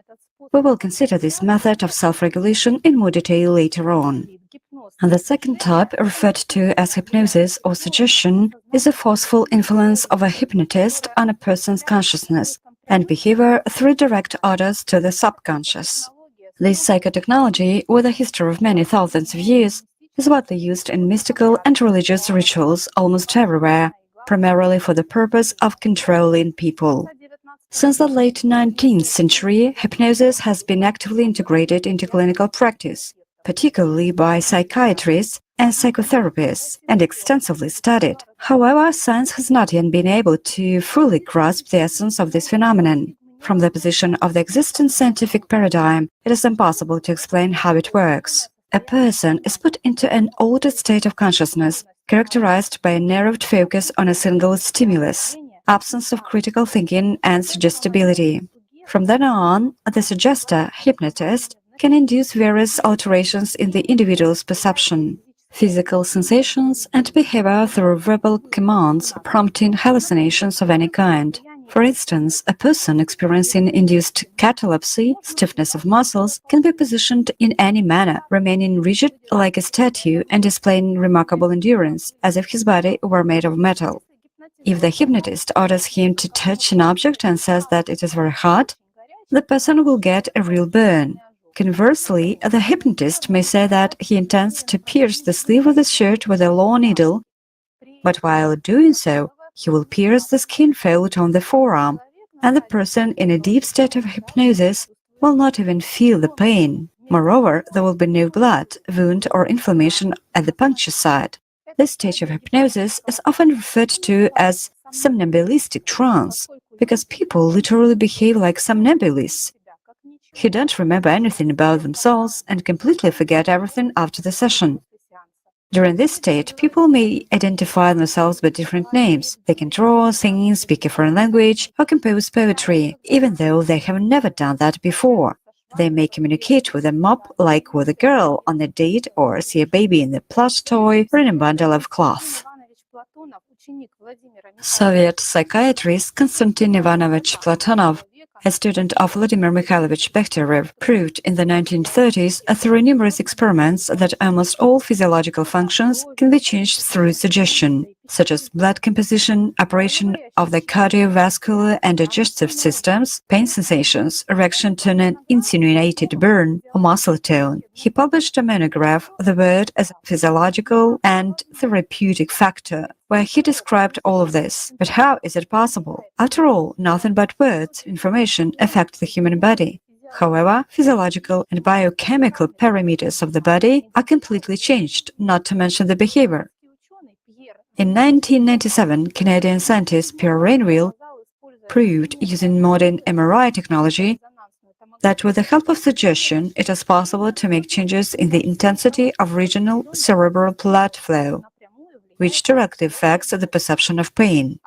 We will consider this method of self-regulation in more detail later on. And the second type, referred to as hypnosis or suggestion, is a forceful influence of a hypnotist on a person's consciousness and behavior through direct orders to the subconscious. This psychotechnology, with a history of many thousands of years, is widely used in mystical and religious rituals almost everywhere, primarily for the purpose of controlling people. Since the late 19th century, hypnosis has been actively integrated into clinical practice, particularly by psychiatrists and psychotherapists, and extensively studied. However, science has not yet been able to fully grasp the essence of this phenomenon. From the position of the existing scientific paradigm, it is impossible to explain how it works. A person is put into an altered state of consciousness, characterized by a narrowed focus on a single stimulus, absence of critical thinking and suggestibility. From then on, the suggester, hypnotist, can induce various alterations in the individual's perception, physical sensations, and behavior through verbal commands, prompting hallucinations of any kind. For instance, a person experiencing induced catalepsy, stiffness of muscles, can be positioned in any manner, remaining rigid like a statue and displaying remarkable endurance, as if his body were made of metal. If the hypnotist orders him to touch an object and says that it is very hot, the person will get a real burn. Conversely, the hypnotist may say that he intends to pierce the sleeve of the shirt with a long needle, but while doing so, he will pierce the skin fold on the forearm, and the person in a deep state of hypnosis will not even feel the pain. Moreover, there will be no blood, wound, or inflammation at the puncture site. This stage of hypnosis is often referred to as somnambulistic trance, because people literally behave like somnambulists, who don't remember anything about themselves and completely forget everything after the session. During this state, people may identify themselves by different names. They can draw, sing, speak a foreign language, or compose poetry, even though they have never done that before. They may communicate with a mop like with a girl on a date, or see a baby in a plush toy or in a bundle of cloth. Soviet psychiatrist Konstantin Ivanovich Platonov, a student of Vladimir Mikhailovich Bekhterev, proved in the 1930s through numerous experiments that almost all physiological functions can be changed through suggestion, such as blood composition, operation of the cardiovascular and digestive systems, pain sensations, reaction to an insinuated burn, or muscle tone. He published a monograph, The Word as a Physiological and Therapeutic Factor, where he described all of this. But how is it possible? After all, nothing but words, information, affect the human body. However, physiological and biochemical parameters of the body are completely changed, not to mention the behavior. In 1997, Canadian scientist Pierre Rainville proved, using modern MRI technology, that with the help of suggestion, it is possible to make changes in the intensity of regional cerebral blood flow, which directly affects the perception of pain.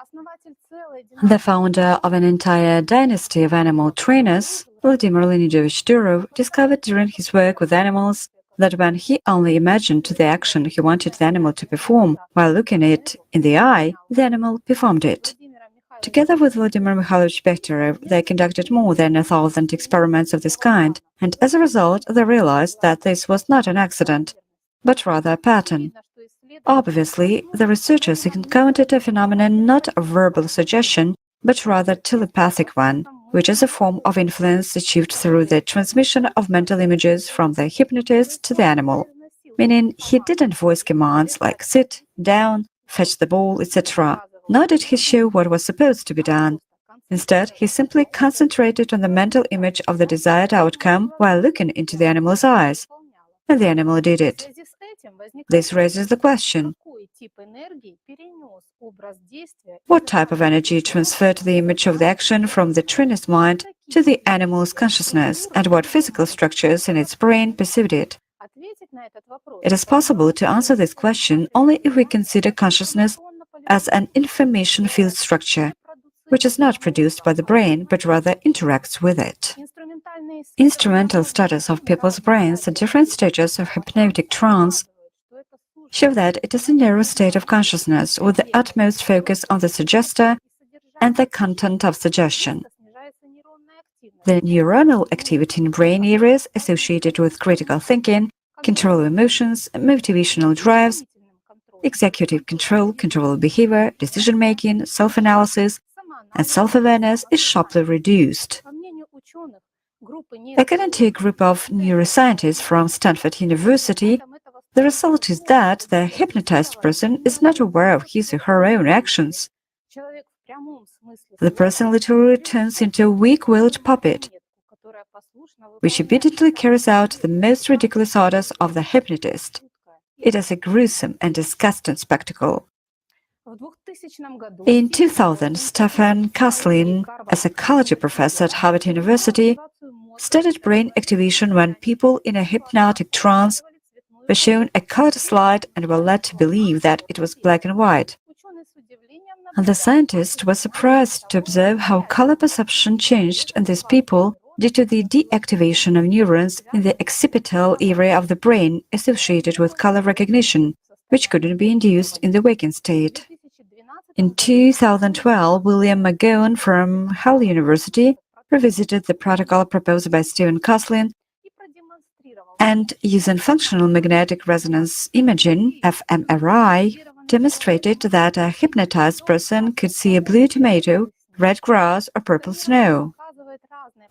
The founder of an entire dynasty of animal trainers, Vladimir Leonidovich Durov, discovered during his work with animals that when he only imagined the action he wanted the animal to perform while looking it in the eye, the animal performed it. Together with Vladimir Mikhailovich Bekhterev, they conducted more than 1,000 experiments of this kind, and as a result, they realized that this was not an accident, but rather a pattern. Obviously, the researchers encountered a phenomenon not of verbal suggestion, but rather telepathic one, which is a form of influence achieved through the transmission of mental images from the hypnotist to the animal, meaning he didn't voice commands like sit, down, fetch the ball, etc., nor did he show what was supposed to be done. Instead, he simply concentrated on the mental image of the desired outcome while looking into the animal's eyes, and the animal did it. This raises the question: what type of energy transferred the image of the action from the trainer's mind to the animal's consciousness, and what physical structures in its brain perceived it? It is possible to answer this question only if we consider consciousness as an information field structure, which is not produced by the brain, but rather interacts with it. Instrumental studies of people's brains at different stages of hypnotic trance show that it is a narrow state of consciousness with the utmost focus on the suggester and the content of suggestion. The neuronal activity in brain areas associated with critical thinking, control of emotions, motivational drives, executive control, control of behavior, decision-making, self-analysis, and self-awareness is sharply reduced. According to a group of neuroscientists from Stanford University, the result is that the hypnotized person is not aware of his or her own actions. The person literally turns into a weak-willed puppet, which immediately carries out the most ridiculous orders of the hypnotist. It is a gruesome and disgusting spectacle. In 2000, Stefan Kaslin, a psychology professor at Harvard University, studied brain activation when people in a hypnotic trance were shown a colored slide and were led to believe that it was black and white. And the scientist was surprised to observe how color perception changed in these people due to the deactivation of neurons in the occipital area of the brain associated with color recognition, which couldn't be induced in the waking state. In 2012, William McGowan from Hull University revisited the protocol proposed by Stephen Kaslin and, using functional magnetic resonance imaging, fMRI, demonstrated that a hypnotized person could see a blue tomato, red grass, or purple snow.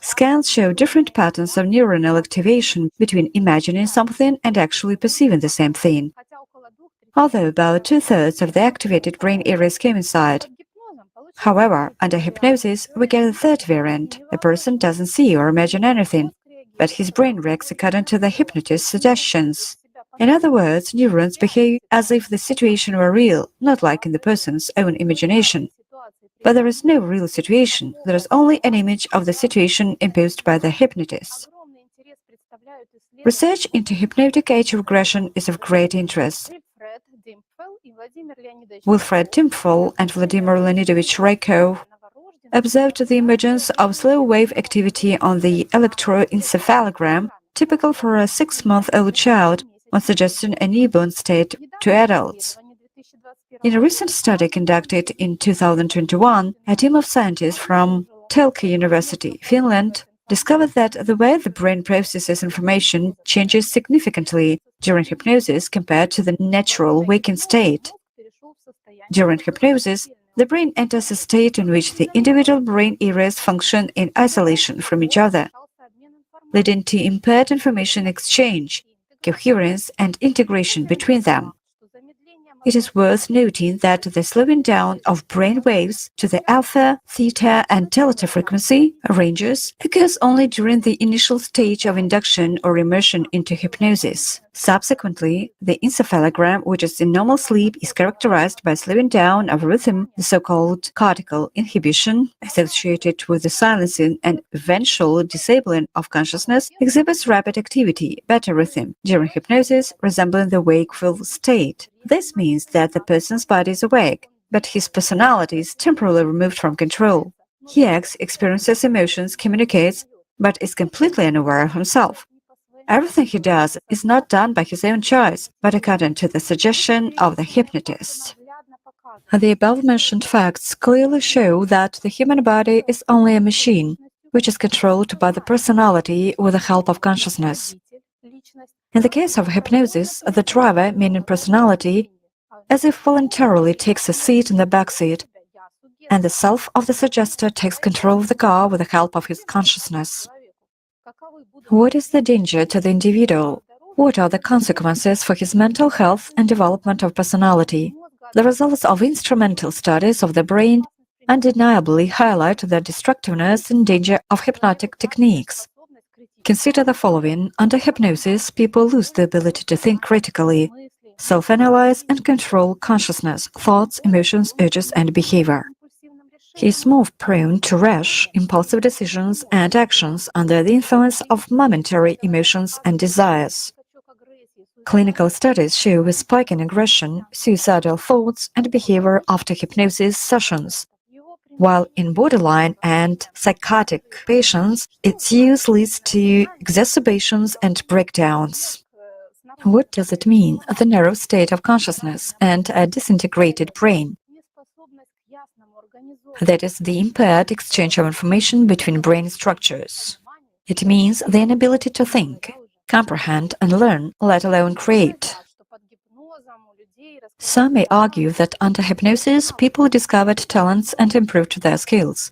Scans show different patterns of neuronal activation between imagining something and actually perceiving the same thing, although about two-thirds of the activated brain areas coincide. However, under hypnosis, we get a third variant. A person doesn't see or imagine anything, but his brain reacts according to the hypnotist's suggestions. In other words, neurons behave as if the situation were real, not like in the person's own imagination. But there is no real situation, there is only an image of the situation imposed by the hypnotist. Research into hypnotic age regression is of great interest. Wilfred Timpfel and Vladimir Leonidovich Rykov observed the emergence of slow-wave activity on the electroencephalogram, typical for a 6-month-old child, when suggesting a newborn state to adults. In a recent study conducted in 2021, a team of scientists from Telke University, Finland, discovered that the way the brain processes information changes significantly during hypnosis compared to the natural waking state. During hypnosis, the brain enters a state in which the individual brain areas function in isolation from each other, leading to impaired information exchange, coherence, and integration between them. It is worth noting that the slowing down of brain waves to the alpha, theta, and delta frequency ranges occurs only during the initial stage of induction or immersion into hypnosis. Subsequently, the encephalogram, which is in normal sleep, is characterized by slowing down of rhythm, the so-called cortical inhibition, associated with the silencing and eventual disabling of consciousness, exhibits rapid activity, better rhythm, during hypnosis, resembling the wakeful state. This means that the person's body is awake, but his personality is temporarily removed from control. He acts, experiences emotions, communicates, but is completely unaware of himself. Everything he does is not done by his own choice, but according to the suggestion of the hypnotist. The above-mentioned facts clearly show that the human body is only a machine, which is controlled by the personality with the help of consciousness. In the case of hypnosis, the driver, meaning personality, as if voluntarily takes a seat in the back seat, and the self of the suggester takes control of the car with the help of his consciousness. What is the danger to the individual? What are the consequences for his mental health and development of personality? The results of instrumental studies of the brain undeniably highlight the destructiveness and danger of hypnotic techniques. Consider the following. Under hypnosis, people lose the ability to think critically, self-analyze and control consciousness, thoughts, emotions, urges, and behavior. He is more prone to rash, impulsive decisions and actions under the influence of momentary emotions and desires. Clinical studies show a spike in aggression, suicidal thoughts, and behavior after hypnosis sessions, while in borderline and psychotic patients, its use leads to exacerbations and breakdowns. What does it mean, the narrow state of consciousness and a disintegrated brain? That is the impaired exchange of information between brain structures. It means the inability to think, comprehend and learn, let alone create. Some may argue that under hypnosis, people discovered talents and improved their skills.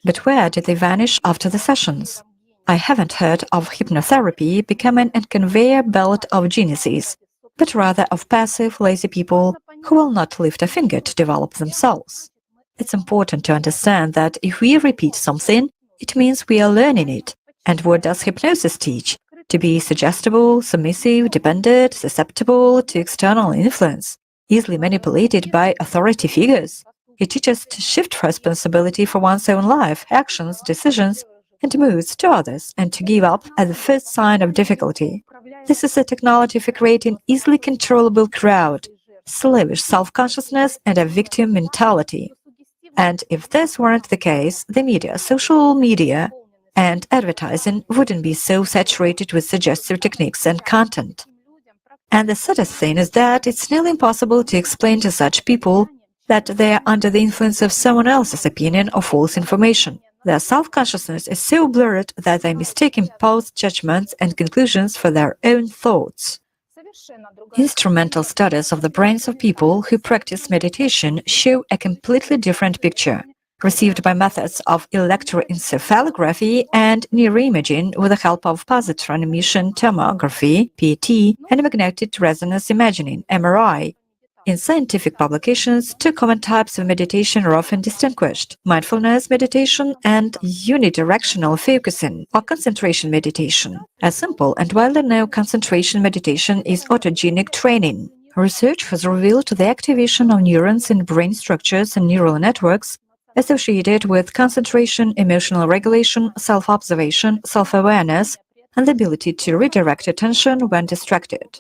But where did they vanish after the sessions? I haven't heard of hypnotherapy becoming a conveyor belt of geniuses, but rather of passive, lazy people who will not lift a finger to develop themselves. It's important to understand that if we repeat something, it means we are learning it. And what does hypnosis teach? To be suggestible, submissive, dependent, susceptible to external influence, easily manipulated by authority figures. It teaches to shift responsibility for one's own life, actions, decisions, and moods to others, and to give up at the first sign of difficulty. This is a technology for creating easily controllable crowd, slavish self-consciousness, and a victim mentality. And if this weren't the case, the media, social media, and advertising wouldn't be so saturated with suggestive techniques and content. And the saddest thing is that it's nearly impossible to explain to such people that they are under the influence of someone else's opinion or false information. Their self-consciousness is so blurred that they mistake impulse judgments and conclusions for their own thoughts. Instrumental studies of the brains of people who practice meditation show a completely different picture, received by methods of electroencephalography and neuroimaging with the help of positron emission tomography (PET) and magnetic resonance imaging (MRI). In scientific publications, two common types of meditation are often distinguished: mindfulness meditation and unidirectional focusing, or concentration meditation. A simple and widely known concentration meditation is autogenic training. Research has revealed the activation of neurons in brain structures and neural networks associated with concentration, emotional regulation, self-observation, self-awareness, and the ability to redirect attention when distracted.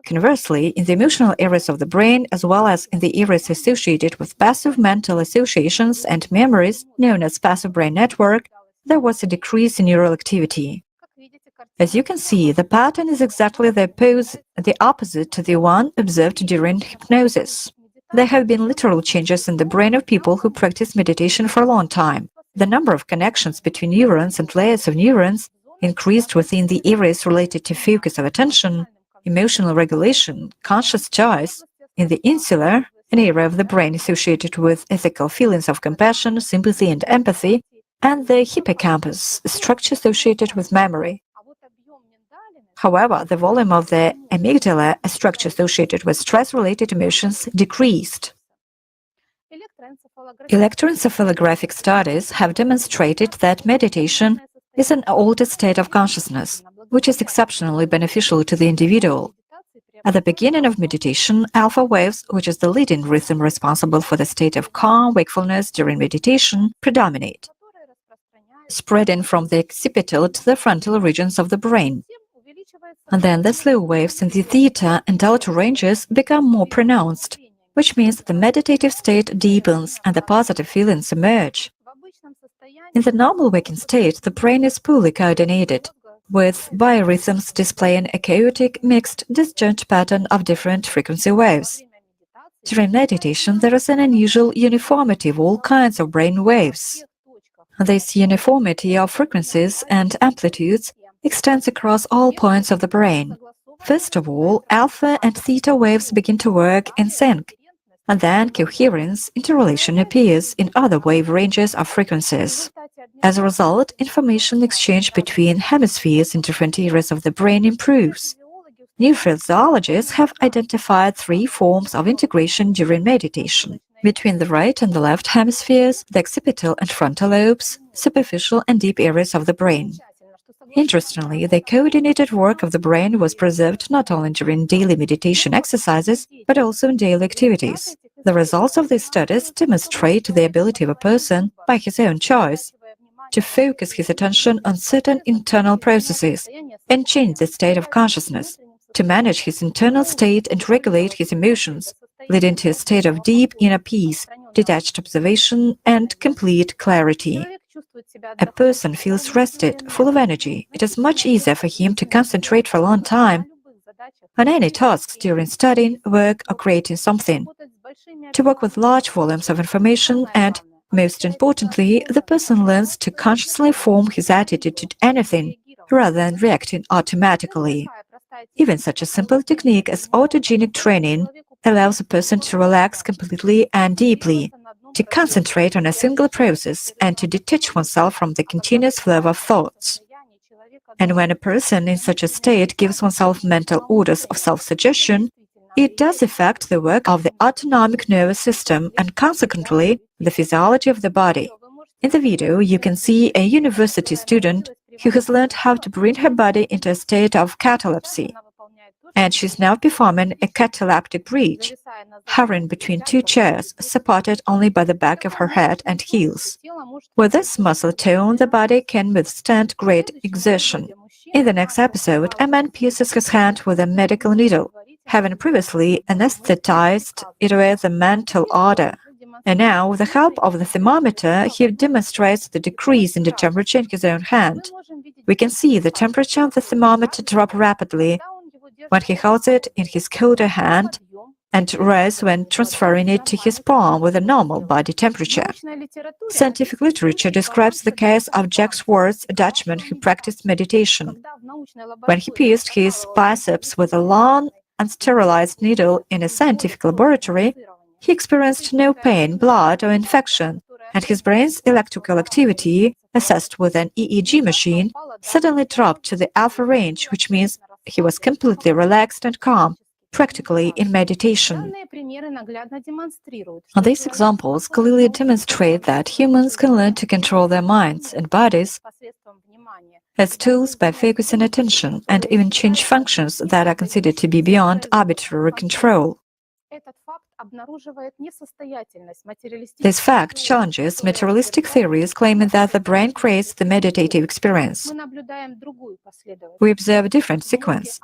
Conversely, in the emotional areas of the brain, as well as in the areas associated with passive mental associations and memories, known as passive brain network, there was a decrease in neural activity. As you can see, the pattern is exactly the opposite to the one observed during hypnosis. There have been literal changes in the brain of people who practice meditation for a long time. The number of connections between neurons and layers of neurons increased within the areas related to focus of attention, emotional regulation, conscious choice, in the insula, an area of the brain associated with ethical feelings of compassion, sympathy, and empathy, and the hippocampus, a structure associated with memory. However, the volume of the amygdala, a structure associated with stress-related emotions, decreased. Electroencephalographic studies have demonstrated that meditation is an altered state of consciousness, which is exceptionally beneficial to the individual. At the beginning of meditation, alpha waves, which is the leading rhythm responsible for the state of calm wakefulness during meditation, predominate, spreading from the occipital to the frontal regions of the brain. And then the slow waves in the theta and delta ranges become more pronounced, which means the meditative state deepens and the positive feelings emerge. In the normal waking state, the brain is poorly coordinated, with biorhythms displaying a chaotic, mixed, disjoint pattern of different frequency waves. During meditation, there is an unusual uniformity of all kinds of brain waves. This uniformity of frequencies and amplitudes extends across all points of the brain. First of all, alpha and theta waves begin to work in sync, and then coherence, interrelation appears in other wave ranges of frequencies. As a result, information exchange between hemispheres in different areas of the brain improves. Neurophysiologists have identified three forms of integration during meditation: between the right and the left hemispheres, the occipital and frontal lobes, superficial and deep areas of the brain. Interestingly, the coordinated work of the brain was preserved not only during daily meditation exercises, but also in daily activities. The results of these studies demonstrate the ability of a person, by his own choice, to focus his attention on certain internal processes and change the state of consciousness, to manage his internal state and regulate his emotions, leading to a state of deep inner peace, detached observation, and complete clarity. A person feels rested, full of energy. It is much easier for him to concentrate for a long time on any tasks during studying, work, or creating something, to work with large volumes of information, and, most importantly, the person learns to consciously form his attitude to anything rather than reacting automatically. Even such a simple technique as autogenic training allows a person to relax completely and deeply, to concentrate on a single process, and to detach oneself from the continuous flow of thoughts. And when a person in such a state gives oneself mental orders of self-suggestion, it does affect the work of the autonomic nervous system and consequently the physiology of the body. In the video, you can see a university student who has learned how to bring her body into a state of catalepsy, and she's now performing a cataleptic bridge, hovering between two chairs, supported only by the back of her head and heels. With this muscle tone, the body can withstand great exertion. In the next episode, a man pierces his hand with a medical needle, having previously anesthetized it with a mental order. And now, with the help of the thermometer, he demonstrates the decrease in the temperature in his own hand. We can see the temperature of the thermometer drop rapidly when he holds it in his colder hand, and rise when transferring it to his palm with a normal body temperature. Scientific literature describes the case of Jack Swartz, a Dutchman who practiced meditation. When he pierced his biceps with a long, unsterilized needle in a scientific laboratory, he experienced no pain, blood, or infection, and his brain's electrical activity, assessed with an EEG machine, suddenly dropped to the alpha range, which means he was completely relaxed and calm, practically in meditation. These examples clearly demonstrate that humans can learn to control their minds and bodies as tools by focusing attention and even change functions that are considered to be beyond arbitrary control. This fact challenges materialistic theories claiming that the brain creates the meditative experience. We observe a different sequence,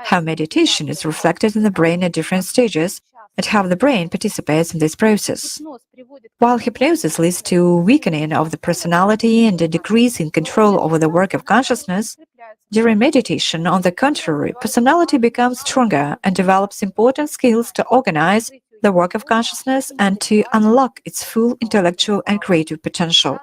how meditation is reflected in the brain at different stages, and how the brain participates in this process. While hypnosis leads to a weakening of the personality and a decrease in control over the work of consciousness, during meditation, on the contrary, personality becomes stronger and develops important skills to organize the work of consciousness and to unlock its full intellectual and creative potential.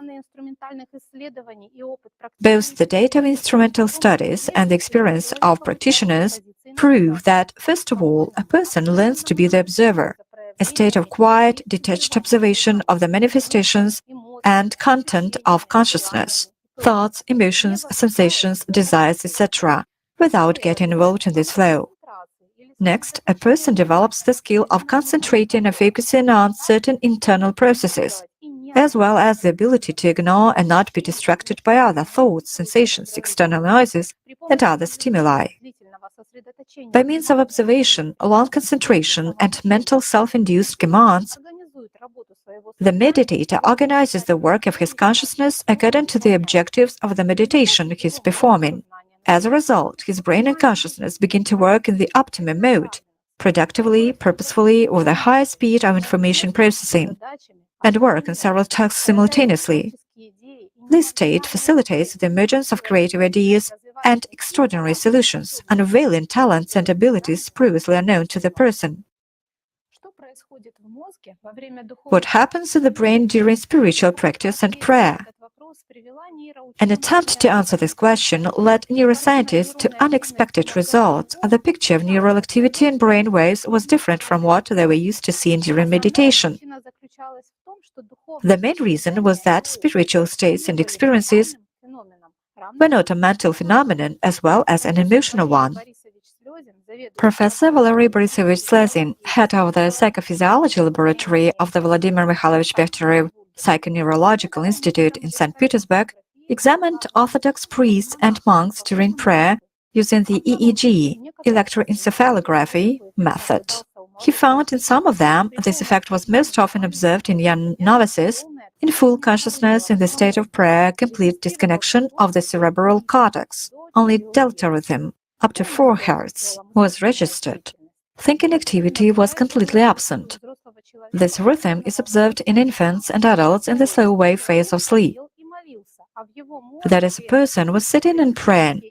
Both the data of instrumental studies and the experience of practitioners prove that, first of all, a person learns to be the observer, a state of quiet, detached observation of the manifestations and content of consciousness, thoughts, emotions, sensations, desires, etc., without getting involved in this flow. Next, a person develops the skill of concentrating and focusing on certain internal processes, as well as the ability to ignore and not be distracted by other thoughts, sensations, external noises, and other stimuli. By means of observation, long concentration, and mental self-induced commands, the meditator organizes the work of his consciousness according to the objectives of the meditation he is performing. As a result, his brain and consciousness begin to work in the optimum mode, productively, purposefully, with a high speed of information processing, and work on several tasks simultaneously. This state facilitates the emergence of creative ideas and extraordinary solutions, unveiling talents and abilities previously unknown to the person. What happens in the brain during spiritual practice and prayer? An attempt to answer this question led neuroscientists to unexpected results. The picture of neural activity in brain waves was different from what they were used to seeing during meditation. The main reason was that spiritual states and experiences were not a mental phenomenon as well as an emotional one. Professor Valery Borisovich Slezin, head of the psychophysiology laboratory of the Vladimir Mikhailovich Bekhterev Psychoneurological Institute in St. Petersburg, examined Orthodox priests and monks during prayer using the EEG, electroencephalography, method. He found in some of them this effect was most often observed in young novices, in full consciousness in the state of prayer, complete disconnection of the cerebral cortex. Only delta rhythm, up to 4 Hz, was registered. Thinking activity was completely absent. This rhythm is observed in infants and adults in the slow wave phase of sleep. That is, a person was sitting and praying,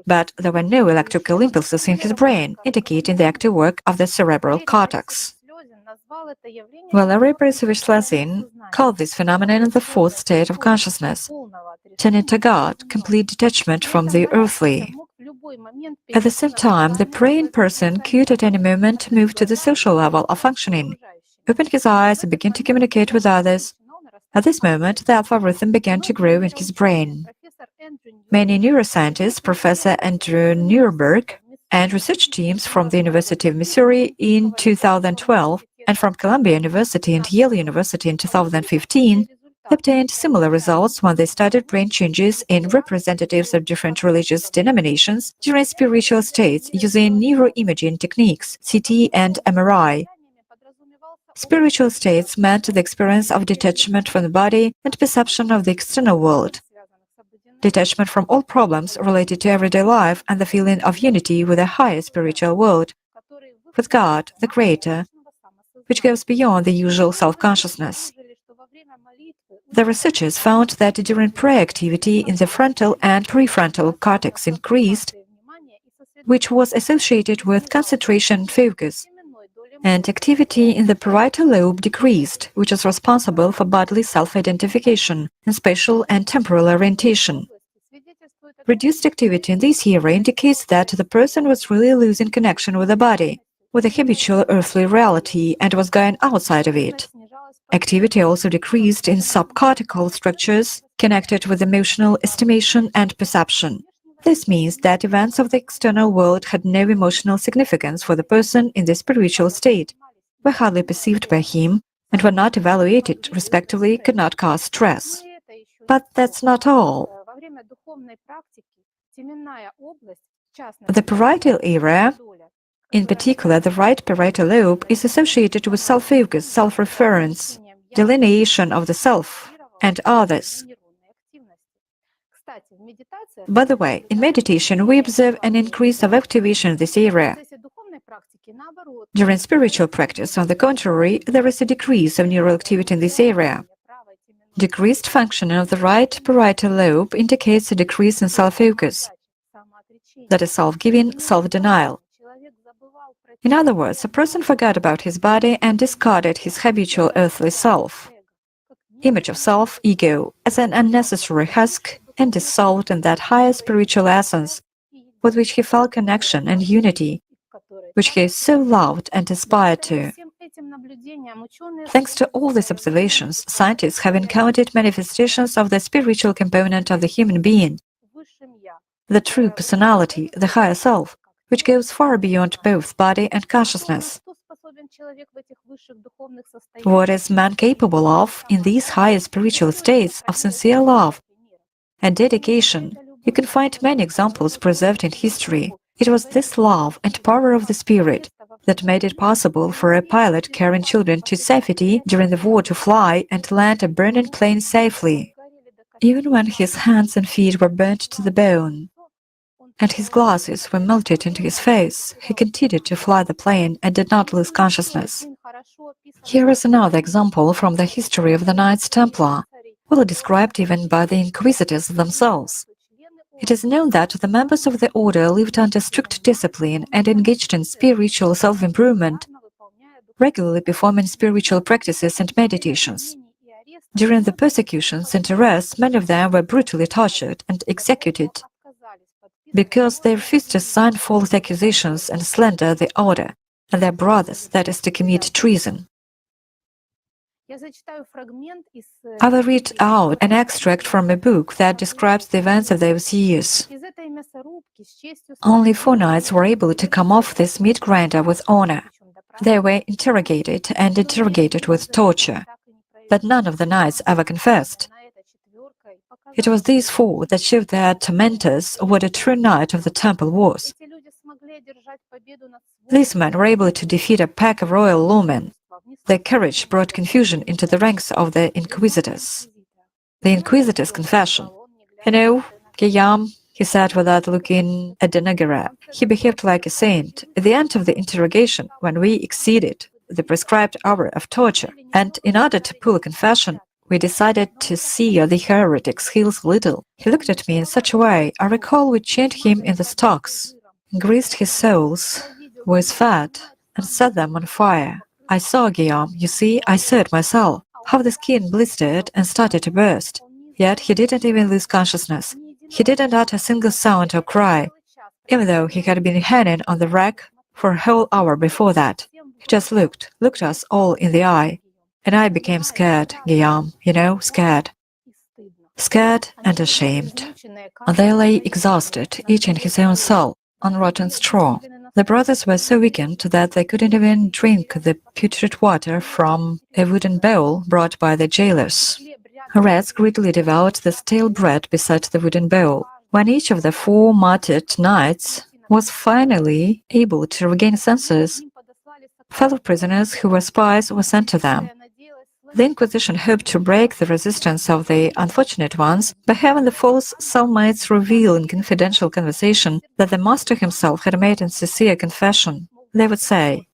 but there were no electrical impulses in his brain, indicating the active work of the cerebral cortex. Valery Borisovich Slezin called this phenomenon the fourth state of consciousness, turning to God, complete detachment from the earthly. At the same time, the praying person could at any moment move to the social level of functioning, open his eyes and begin to communicate with others. At this moment, the alpha rhythm began to grow in his brain. Many neuroscientists, Professor Andrew Nuremberg, and research teams from the University of Missouri in 2012 and from Columbia University and Yale University in 2015, obtained similar results when they studied brain changes in representatives of different religious denominations during spiritual states using neuroimaging techniques, CT and MRI. Spiritual states meant the experience of detachment from the body and perception of the external world, detachment from all problems related to everyday life and the feeling of unity with a higher spiritual world, with God, the Creator, which goes beyond the usual self-consciousness. The researchers found that during prayer activity in the frontal and prefrontal cortex increased, which was associated with concentration and focus, and activity in the parietal lobe decreased, which is responsible for bodily self-identification and spatial and temporal orientation. Reduced activity in this area indicates that the person was really losing connection with the body, with the habitual earthly reality, and was going outside of it. Activity also decreased in subcortical structures connected with emotional estimation and perception. This means that events of the external world had no emotional significance for the person in the spiritual state, were hardly perceived by him, and were not evaluated, respectively, could not cause stress. But that's not all. The parietal area, in particular the right parietal lobe, is associated with self-focus, self-reference, delineation of the self and others. By the way, in meditation, we observe an increase of activation in this area. During spiritual practice, on the contrary, there is a decrease of neural activity in this area. Decreased functioning of the right parietal lobe indicates a decrease in self-focus, that is self-giving, self-denial. In other words, a person forgot about his body and discarded his habitual earthly self, image of self, ego, as an unnecessary husk, and dissolved in that higher spiritual essence with which he felt connection and unity, which he so loved and aspired to. Thanks to all these observations, scientists have encountered manifestations of the spiritual component of the human being, the true personality, the higher self, which goes far beyond both body and consciousness. What is man capable of in these higher spiritual states of sincere love and dedication? You can find many examples preserved in history. It was this love and power of the spirit that made it possible for a pilot carrying children to safety during the war to fly and land a burning plane safely, even when his hands and feet were burnt to the bone, and his glasses were melted into his face. He continued to fly the plane and did not lose consciousness. Here is another example from the history of the Knights Templar, well described even by the inquisitors themselves. It is known that the members of the order lived under strict discipline and engaged in spiritual self-improvement, regularly performing spiritual practices and meditations. During the persecutions and arrests, many of them were brutally tortured and executed because they refused to sign false accusations and slander the order and their brothers, that is, to commit treason. I will read out an extract from a book that describes the events of those years. Only 4 knights were able to come off this meat grinder with honor. They were interrogated and interrogated with torture, but none of the knights ever confessed. It was these 4 that showed their tormentors what a true knight of the temple was. These men were able to defeat a pack of royal lawmen. Their courage brought confusion into the ranks of the inquisitors. The inquisitor's confession. "You know, Guillaume," he said without looking at Denegara, "he behaved like a saint. At the end of the interrogation, when we exceeded the prescribed hour of torture, and in order to pull a confession, we decided to see the heretic's heels a little. He looked at me in such a way, I recall we chained him in the stocks, greased his soles with fat, and set them on fire. I saw, Guillaume, you see, I saw it myself, how the skin blistered and started to burst. Yet he didn't even lose consciousness. He didn't utter a single sound or cry, even though he had been hanging on the rack for a whole hour before that. He just looked us all in the eye. And I became scared, Guillaume, you know, scared. Scared and ashamed. And they lay exhausted, each in his own cell, on rotten straw. The brothers were so weakened that they couldn't even drink the putrid water from a wooden bowl brought by the jailers. Rats greedily devoured the stale bread beside the wooden bowl. When each of the 4 martyred knights was finally able to regain senses, fellow prisoners who were spies were sent to them. The Inquisition hoped to break the resistance of the unfortunate ones by having the false cellmates reveal in confidential conversation that the master himself had made a sincere confession. They would say,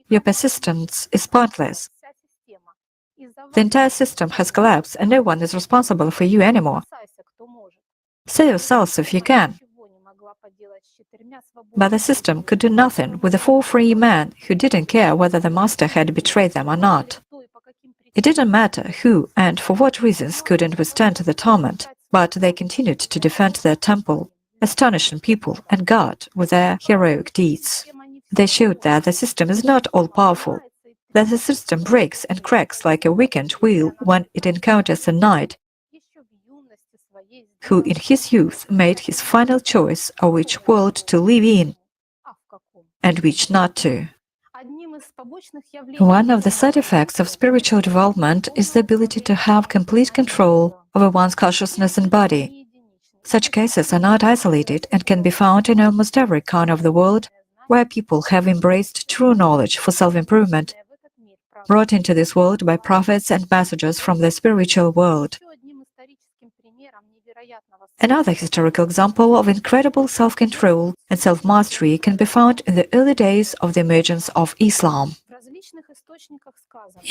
"Your persistence is pointless. The entire system has collapsed and no one is responsible for you anymore. Save yourselves if you can." But the system could do nothing with the 4 free men who didn't care whether the master had betrayed them or not. It didn't matter who and for what reasons couldn't withstand the torment, but they continued to defend their temple, astonishing people and God with their heroic deeds. They showed that the system is not all-powerful, that the system breaks and cracks like a weakened wheel when it encounters a knight who in his youth made his final choice of which world to live in and which not to. One of the side effects of spiritual development is the ability to have complete control over one's consciousness and body. Such cases are not isolated and can be found in almost every corner of the world where people have embraced true knowledge for self-improvement, brought into this world by prophets and messengers from the spiritual world. Another historical example of incredible self-control and self-mastery can be found in the early days of the emergence of Islam.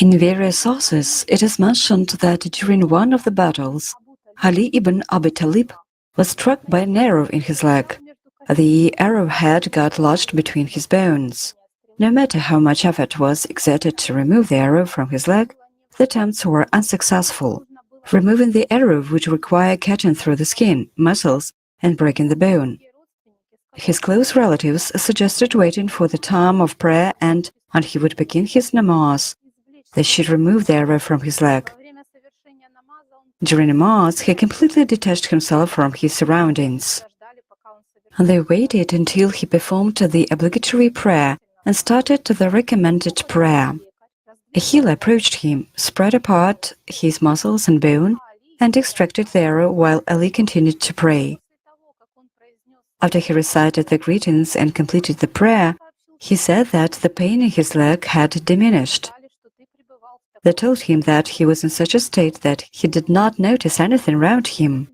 In various sources, it is mentioned that during one of the battles, Ali ibn Abi Talib was struck by an arrow in his leg. The arrowhead got lodged between his bones. No matter how much effort was exerted to remove the arrow from his leg, the attempts were unsuccessful. Removing the arrow would require cutting through the skin, muscles, and breaking the bone. His close relatives suggested waiting for the time of prayer and, when he would begin his namaz, they should remove the arrow from his leg. During namaz, he completely detached himself from his surroundings. They waited until he performed the obligatory prayer and started the recommended prayer. A healer approached him, spread apart his muscles and bone, and extracted the arrow while Ali continued to pray. After he recited the greetings and completed the prayer, he said that the pain in his leg had diminished. They told him that he was in such a state that he did not notice anything around him.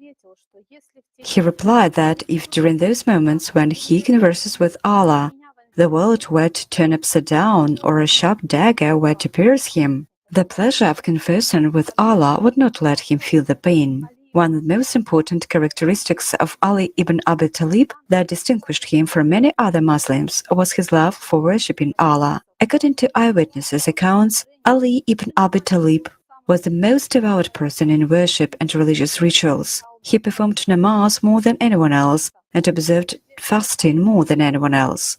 He replied that if during those moments when he converses with Allah, the world were to turn upside down or a sharp dagger were to pierce him, the pleasure of conversing with Allah would not let him feel the pain. One of the most important characteristics of Ali ibn Abi Talib that distinguished him from many other Muslims was his love for worshipping Allah. According to eyewitnesses' accounts, Ali ibn Abi Talib was the most devout person in worship and religious rituals. He performed namaz more than anyone else and observed fasting more than anyone else.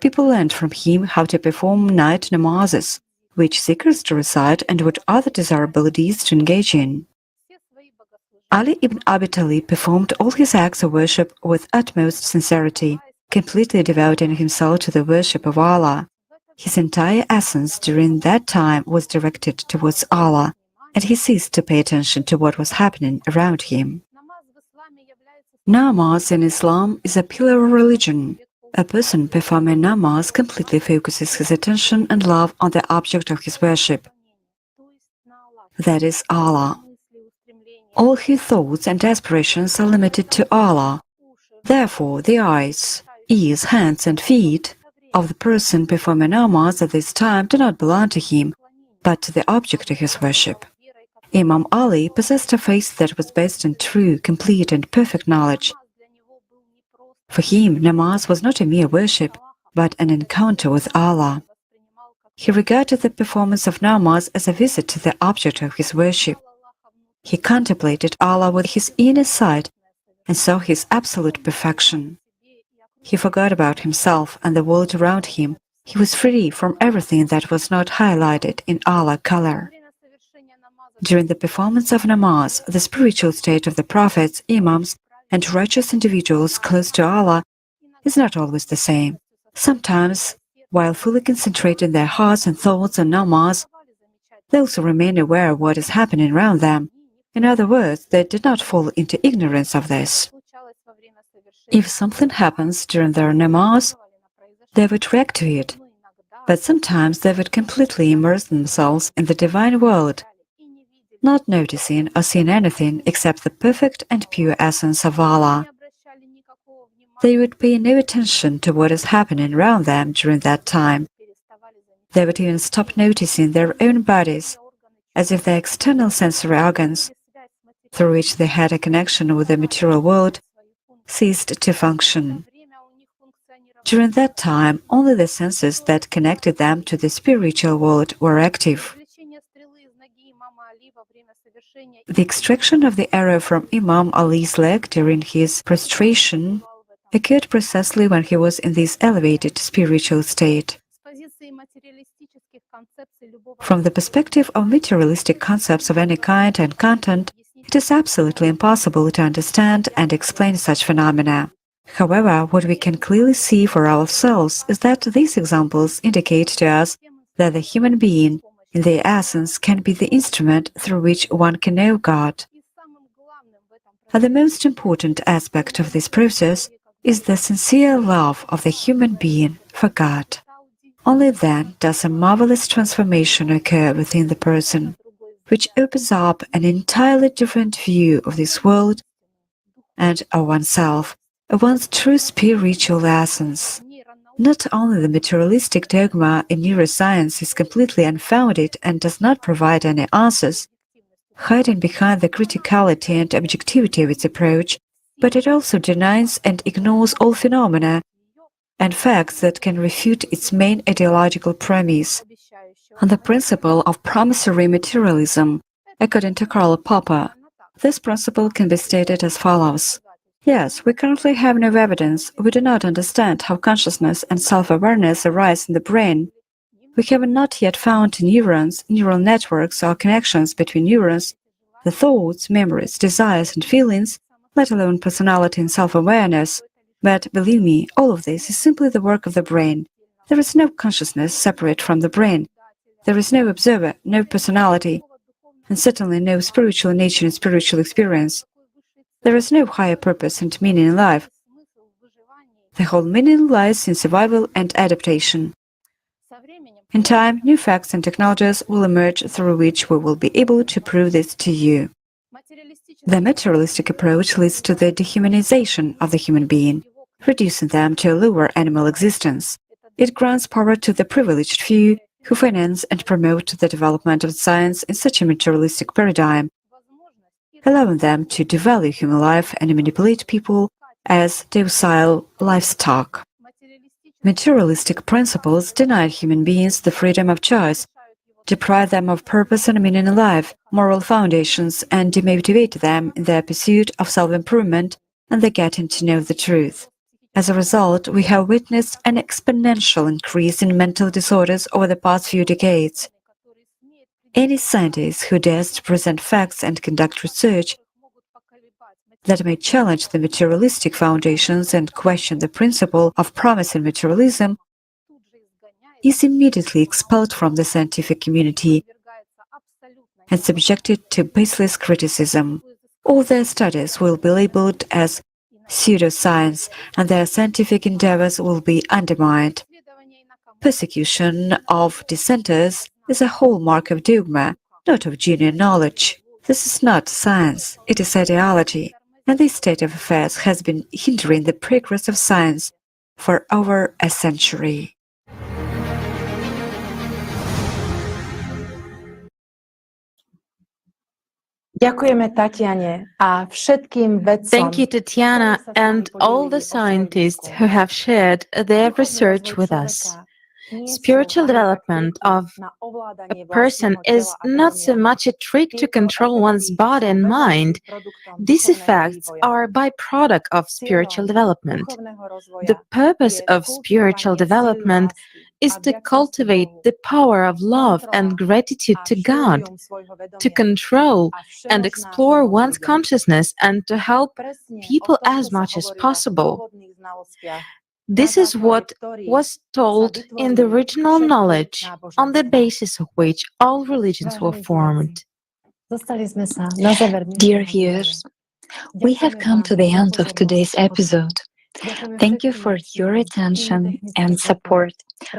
People learned from him how to perform night namazes, which zikrs to recite and what other desirabilities to engage in. Ali ibn Abi Talib performed all his acts of worship with utmost sincerity, completely devoting himself to the worship of Allah. His entire essence during that time was directed towards Allah, and he ceased to pay attention to what was happening around him. Namaz in Islam is a pillar of religion. A person performing namaz completely focuses his attention and love on the object of his worship, that is Allah. All his thoughts and aspirations are limited to Allah. Therefore, the eyes, ears, hands, and feet of the person performing namaz at this time do not belong to him, but to the object of his worship. Imam Ali possessed a faith that was based on true, complete, and perfect knowledge. For him, namaz was not a mere worship, but an encounter with Allah. He regarded the performance of namaz as a visit to the object of his worship. He contemplated Allah with his inner sight and saw his absolute perfection. He forgot about himself and the world around him. He was free from everything that was not highlighted in Allah color. During the performance of namaz, the spiritual state of the prophets, imams, and righteous individuals close to Allah is not always the same. Sometimes, while fully concentrating their hearts and thoughts on namaz, they also remain aware of what is happening around them. In other words, they did not fall into ignorance of this. If something happens during their namaz, they would react to it, but sometimes they would completely immerse themselves in the divine world, not noticing or seeing anything except the perfect and pure essence of Allah. They would pay no attention to what is happening around them during that time. They would even stop noticing their own bodies, as if their external sensory organs, through which they had a connection with the material world, ceased to function. During that time, only the senses that connected them to the spiritual world were active. The extraction of the arrow from Imam Ali's leg during his prostration occurred precisely when he was in this elevated spiritual state. From the perspective of materialistic concepts of any kind and content, It is absolutely impossible to understand and explain such phenomena. However, what we can clearly see for ourselves is that these examples indicate to us that the human being, in their essence, can be the instrument through which one can know God. And the most important aspect of this process is the sincere love of the human being for God. Only then does a marvelous transformation occur within the person, which opens up an entirely different view of this world and of oneself, of one's true spiritual essence. Not only the materialistic dogma in neuroscience is completely unfounded and does not provide any answers, hiding behind the criticality and objectivity of its approach, but it also denies and ignores all phenomena and facts that can refute its main ideological premise. On the principle of promissory materialism, according to Karl Popper, this principle can be stated as follows. Yes, we currently have no evidence, we do not understand how consciousness and self-awareness arise in the brain. We have not yet found neurons, neural networks or connections between neurons, the thoughts, memories, desires and feelings, let alone personality and self-awareness. But believe me, all of this is simply the work of the brain. There is no consciousness separate from the brain. There is no observer, no personality, and certainly no spiritual nature and spiritual experience. There is no higher purpose and meaning in life. The whole meaning lies in survival and adaptation. In time, new facts and technologies will emerge through which we will be able to prove this to you. The materialistic approach leads to the dehumanization of the human being, reducing them to a lower animal existence. It grants power to the privileged few who finance and promote the development of science in such a materialistic paradigm, allowing them to devalue human life and manipulate people as docile livestock. Materialistic principles deny human beings the freedom of choice, deprive them of purpose and meaning in life, moral foundations, and demotivate them in their pursuit of self-improvement and the getting to know the truth. As a result, we have witnessed an exponential increase in mental disorders over the past few decades. Any scientist who dares to present facts and conduct research that may challenge the materialistic foundations and question the principle of promise in materialism is immediately expelled from the scientific community and subjected to baseless criticism. All their studies will be labeled as pseudoscience, and their scientific endeavors will be undermined. Persecution of dissenters is a hallmark of dogma, not of genuine knowledge. This is not science, it is ideology, and this state of affairs has been hindering the progress of science for over a century. Thank you, Tatiana, and all the scientists who have shared their research with us. Spiritual development of a person is not so much a trick to control one's body and mind. These effects are a byproduct of spiritual development. The purpose of spiritual development is to cultivate the power of love and gratitude to God, to control and explore one's consciousness, and to help people as much as possible. This is what was told in the original knowledge, on the basis of which all religions were formed. Dear viewers, we have come to the end of today's episode. Thank you for your attention and support.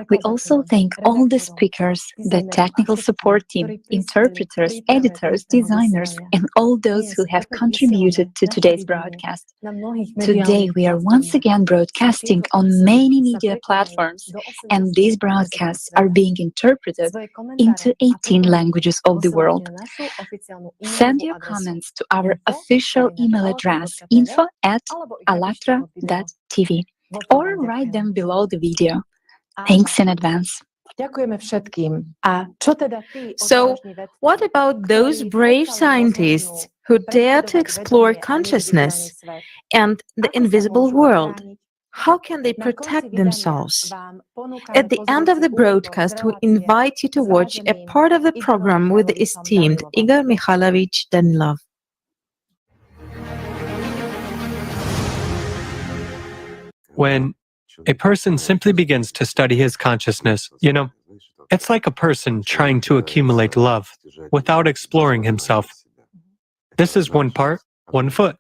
We also thank all the speakers, the technical support team, interpreters, editors, designers, and all those who have contributed to today's broadcast. Today, we are once again broadcasting on many media platforms, and these broadcasts are being interpreted into 18 languages of the world. Send your comments to our official email address info@allatra.tv or write them below the video. Thanks in advance. So, what about those brave scientists who dare to explore consciousness and the invisible world? How can they protect themselves? At the end of the broadcast, we invite you to watch a part of the program with the esteemed Igor Mikhailovich Danilov. when a person simply begins to study his consciousness, it's like a person trying to accumulate love without exploring himself. This is one part, 1 foot.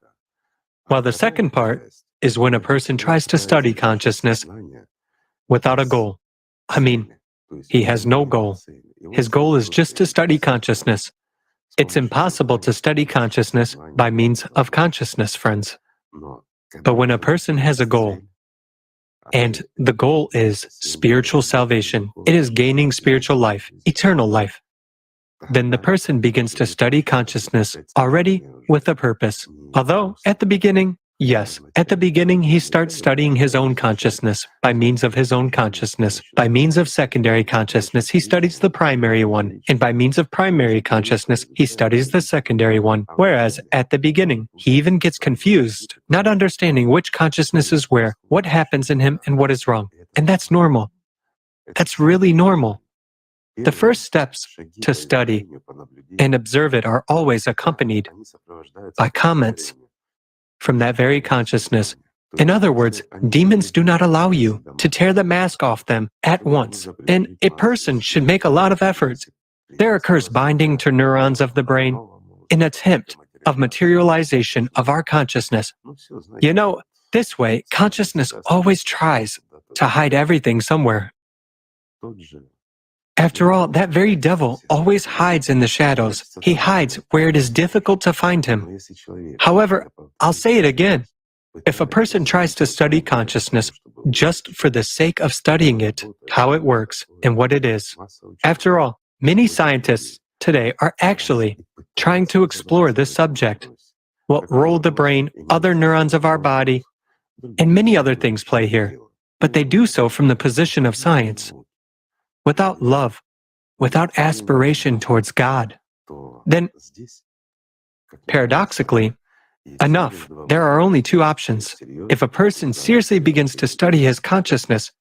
While the second part is when a person tries to study consciousness without a goal. I mean, he has no goal. His goal is just to study consciousness. It's impossible to study consciousness by means of consciousness, friends. But when a person has a goal, and the goal is spiritual salvation, it is gaining spiritual life, eternal life, then the person begins to study consciousness already with a purpose. Although, at the beginning, yes, at the beginning he starts studying his own consciousness by means of his own consciousness. By means of secondary consciousness, he studies the primary one, and by means of primary consciousness, he studies the secondary one. Whereas, at the beginning, he even gets confused, not understanding which consciousness is where, what happens in him, and what is wrong. And that's normal. That's really normal. The first steps to study and observe it are always accompanied by comments from that very consciousness. In other words, demons do not allow you to tear the mask off them at once, and a person should make a lot of effort. There occurs binding to neurons of the brain, an attempt of materialization of our consciousness. This way, consciousness always tries to hide everything somewhere. After all, that very devil always hides in the shadows. He hides where it is difficult to find him. However, I'll say it again. If a person tries to study consciousness just for the sake of studying it, how it works, and what it is, after all, many scientists today are actually trying to explore this subject. What role the brain, other neurons of our body, and many other things play here. But they do so from the position of science. Without love, without aspiration towards God, then, paradoxically enough, there are only 2 options. If a person seriously begins to study his consciousness,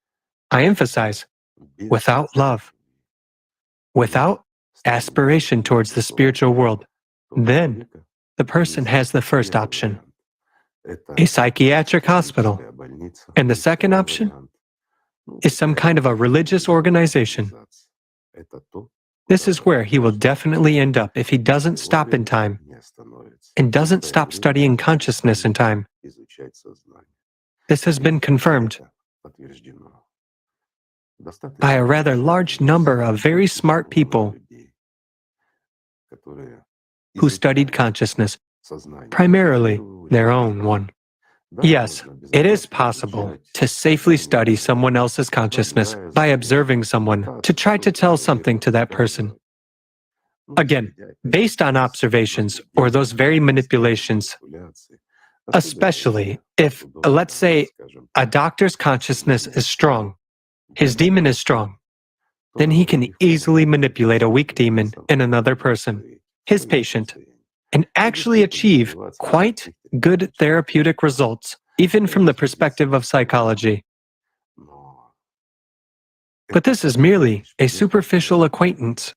I emphasize, without love, without aspiration towards the spiritual world, then the person has the first option, a psychiatric hospital, and the second option is some kind of a religious organization. This is where he will definitely end up if he doesn't stop in time and doesn't stop studying consciousness in time. This has been confirmed by a rather large number of very smart people who studied consciousness, primarily their own one. Yes, it is possible to safely study someone else's consciousness by observing someone to try to tell something to that person. Again, based on observations or those very manipulations, especially if, let's say, a doctor's consciousness is strong, his demon is strong, then he can easily manipulate a weak demon in another person, his patient, and actually achieve quite good therapeutic results, even from the perspective of psychology. But this is merely a superficial acquaintance.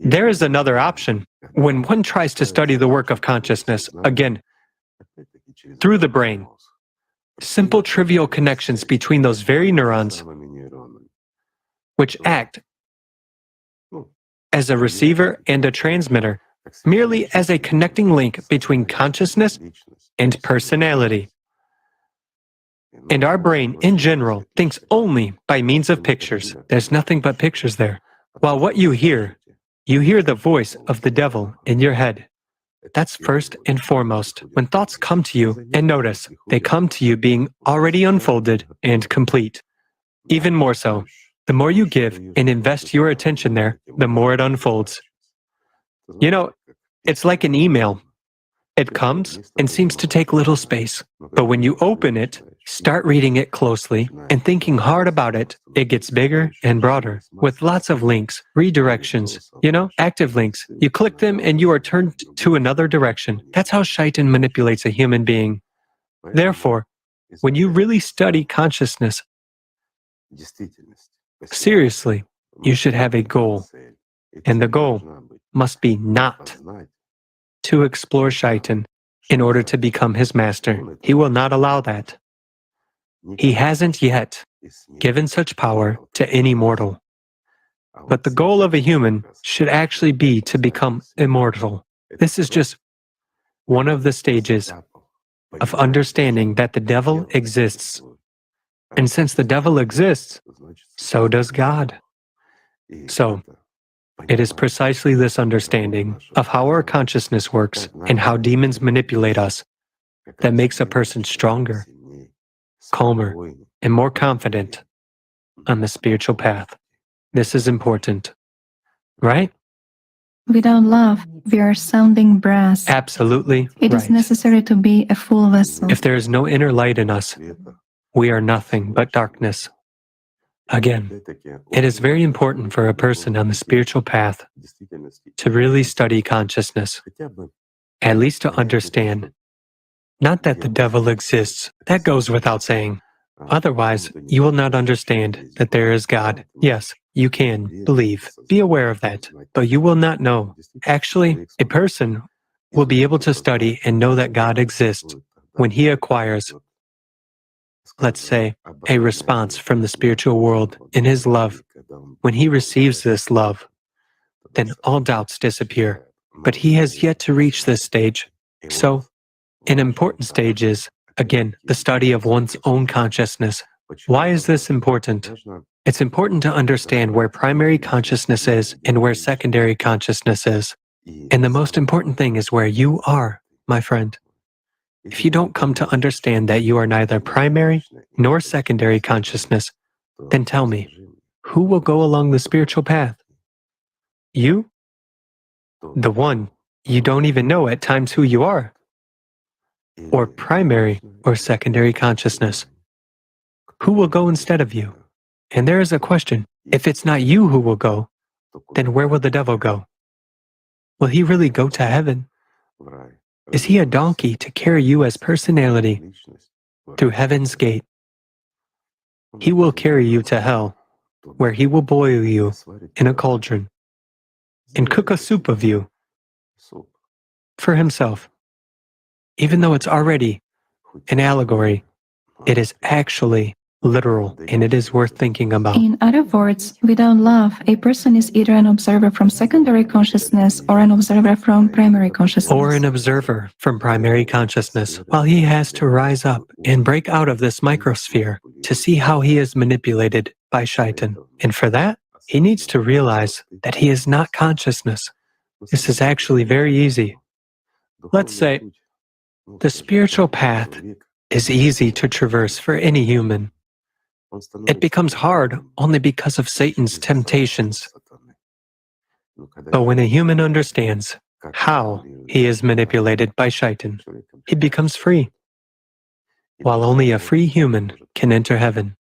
There is another option. When one tries to study the work of consciousness, again, through the brain, simple trivial connections between those very neurons, which act as a receiver and a transmitter, merely as a connecting link between consciousness and personality. And our brain, in general, thinks only by means of pictures. There's nothing but pictures there. While what you hear the voice of the devil in your head. That's first and foremost. When thoughts come to you, and notice, they come to you being already unfolded and complete. Even more so, the more you give and invest your attention there, the more it unfolds. It's like an email. It comes and seems to take little space. But when you open it, start reading it closely and thinking hard about it, it gets bigger and broader with lots of links, redirections, active links. You click them and you are turned to another direction. That's how Shaitan manipulates a human being. Therefore, when you really study consciousness, seriously, you should have a goal. And the goal must be not to explore Shaitan in order to become his master. He will not allow that. He hasn't yet given such power to any mortal. But the goal of a human should actually be to become immortal. This is just one of the stages of understanding that the devil exists. And since the devil exists, so does God. So, it is precisely this understanding of how our consciousness works and how demons manipulate us that makes a person stronger, calmer, and more confident on the spiritual path. This is important, right? Without love, we are sounding brass. Absolutely It is necessary to be a full vessel. If there is no inner light in us, we are nothing but darkness. Again, it is very important for a person on the spiritual path to really study consciousness, at least to understand, not that the devil exists, that goes without saying. Otherwise, you will not understand that there is God. Yes, you can believe, be aware of that, but you will not know. Actually, a person will be able to study and know that God exists when he acquires, let's say, a response from the spiritual world in his love. When he receives this love, then all doubts disappear. But he has yet to reach this stage. So, an important stage is, again, the study of one's own consciousness. Why is this important? It's important to understand where primary consciousness is and where secondary consciousness is. And the most important thing is where you are, my friend. If you don't come to understand that you are neither primary nor secondary consciousness, then tell me, who will go along the spiritual path? You? The one you don't even know at times who you are? Or primary or secondary consciousness? Who will go instead of you? And there is a question. If it's not you who will go, then where will the devil go? Will he really go to heaven? Is he a donkey to carry you as personality through heaven's gate? He will carry you to hell, where he will boil you in a cauldron and cook a soup of you for himself. Even though it's already an allegory, it is actually literal, and it is worth thinking about. In other words, without love, a person is either an observer from secondary consciousness or an observer from primary consciousness. Or an observer from primary consciousness, while he has to rise up and break out of this microsphere to see how he is manipulated by Shaitan. And for that, he needs to realize that he is not consciousness. This is actually very easy. Let's say the spiritual path is easy to traverse for any human. It becomes hard only because of Satan's temptations. But when a human understands how he is manipulated by Shaitan, he becomes free, while only a free human can enter heaven.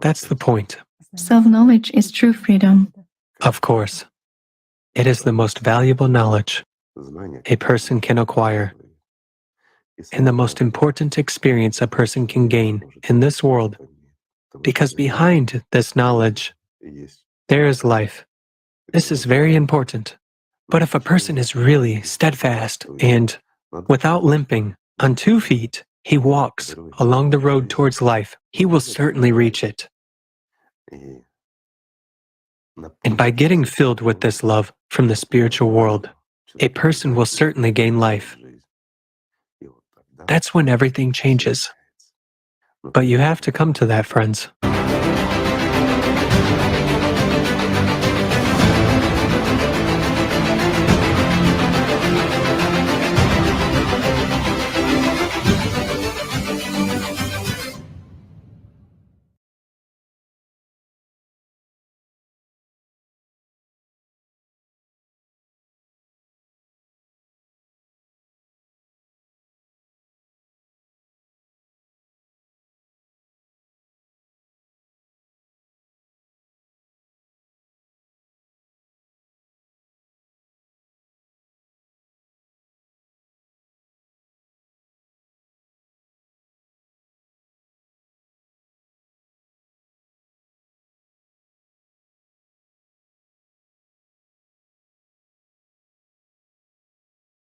That's the point. Self-knowledge is true freedom. Of course, it is the most valuable knowledge a person can acquire, and the most important experience a person can gain in this world, because behind this knowledge, there is life. This is very important. But if a person is really steadfast and, without limping, on 2 feet, he walks along the road towards life, he will certainly reach it. And by getting filled with this love from the spiritual world, a person will certainly gain life. That's when everything changes. But you have to come to that, friends.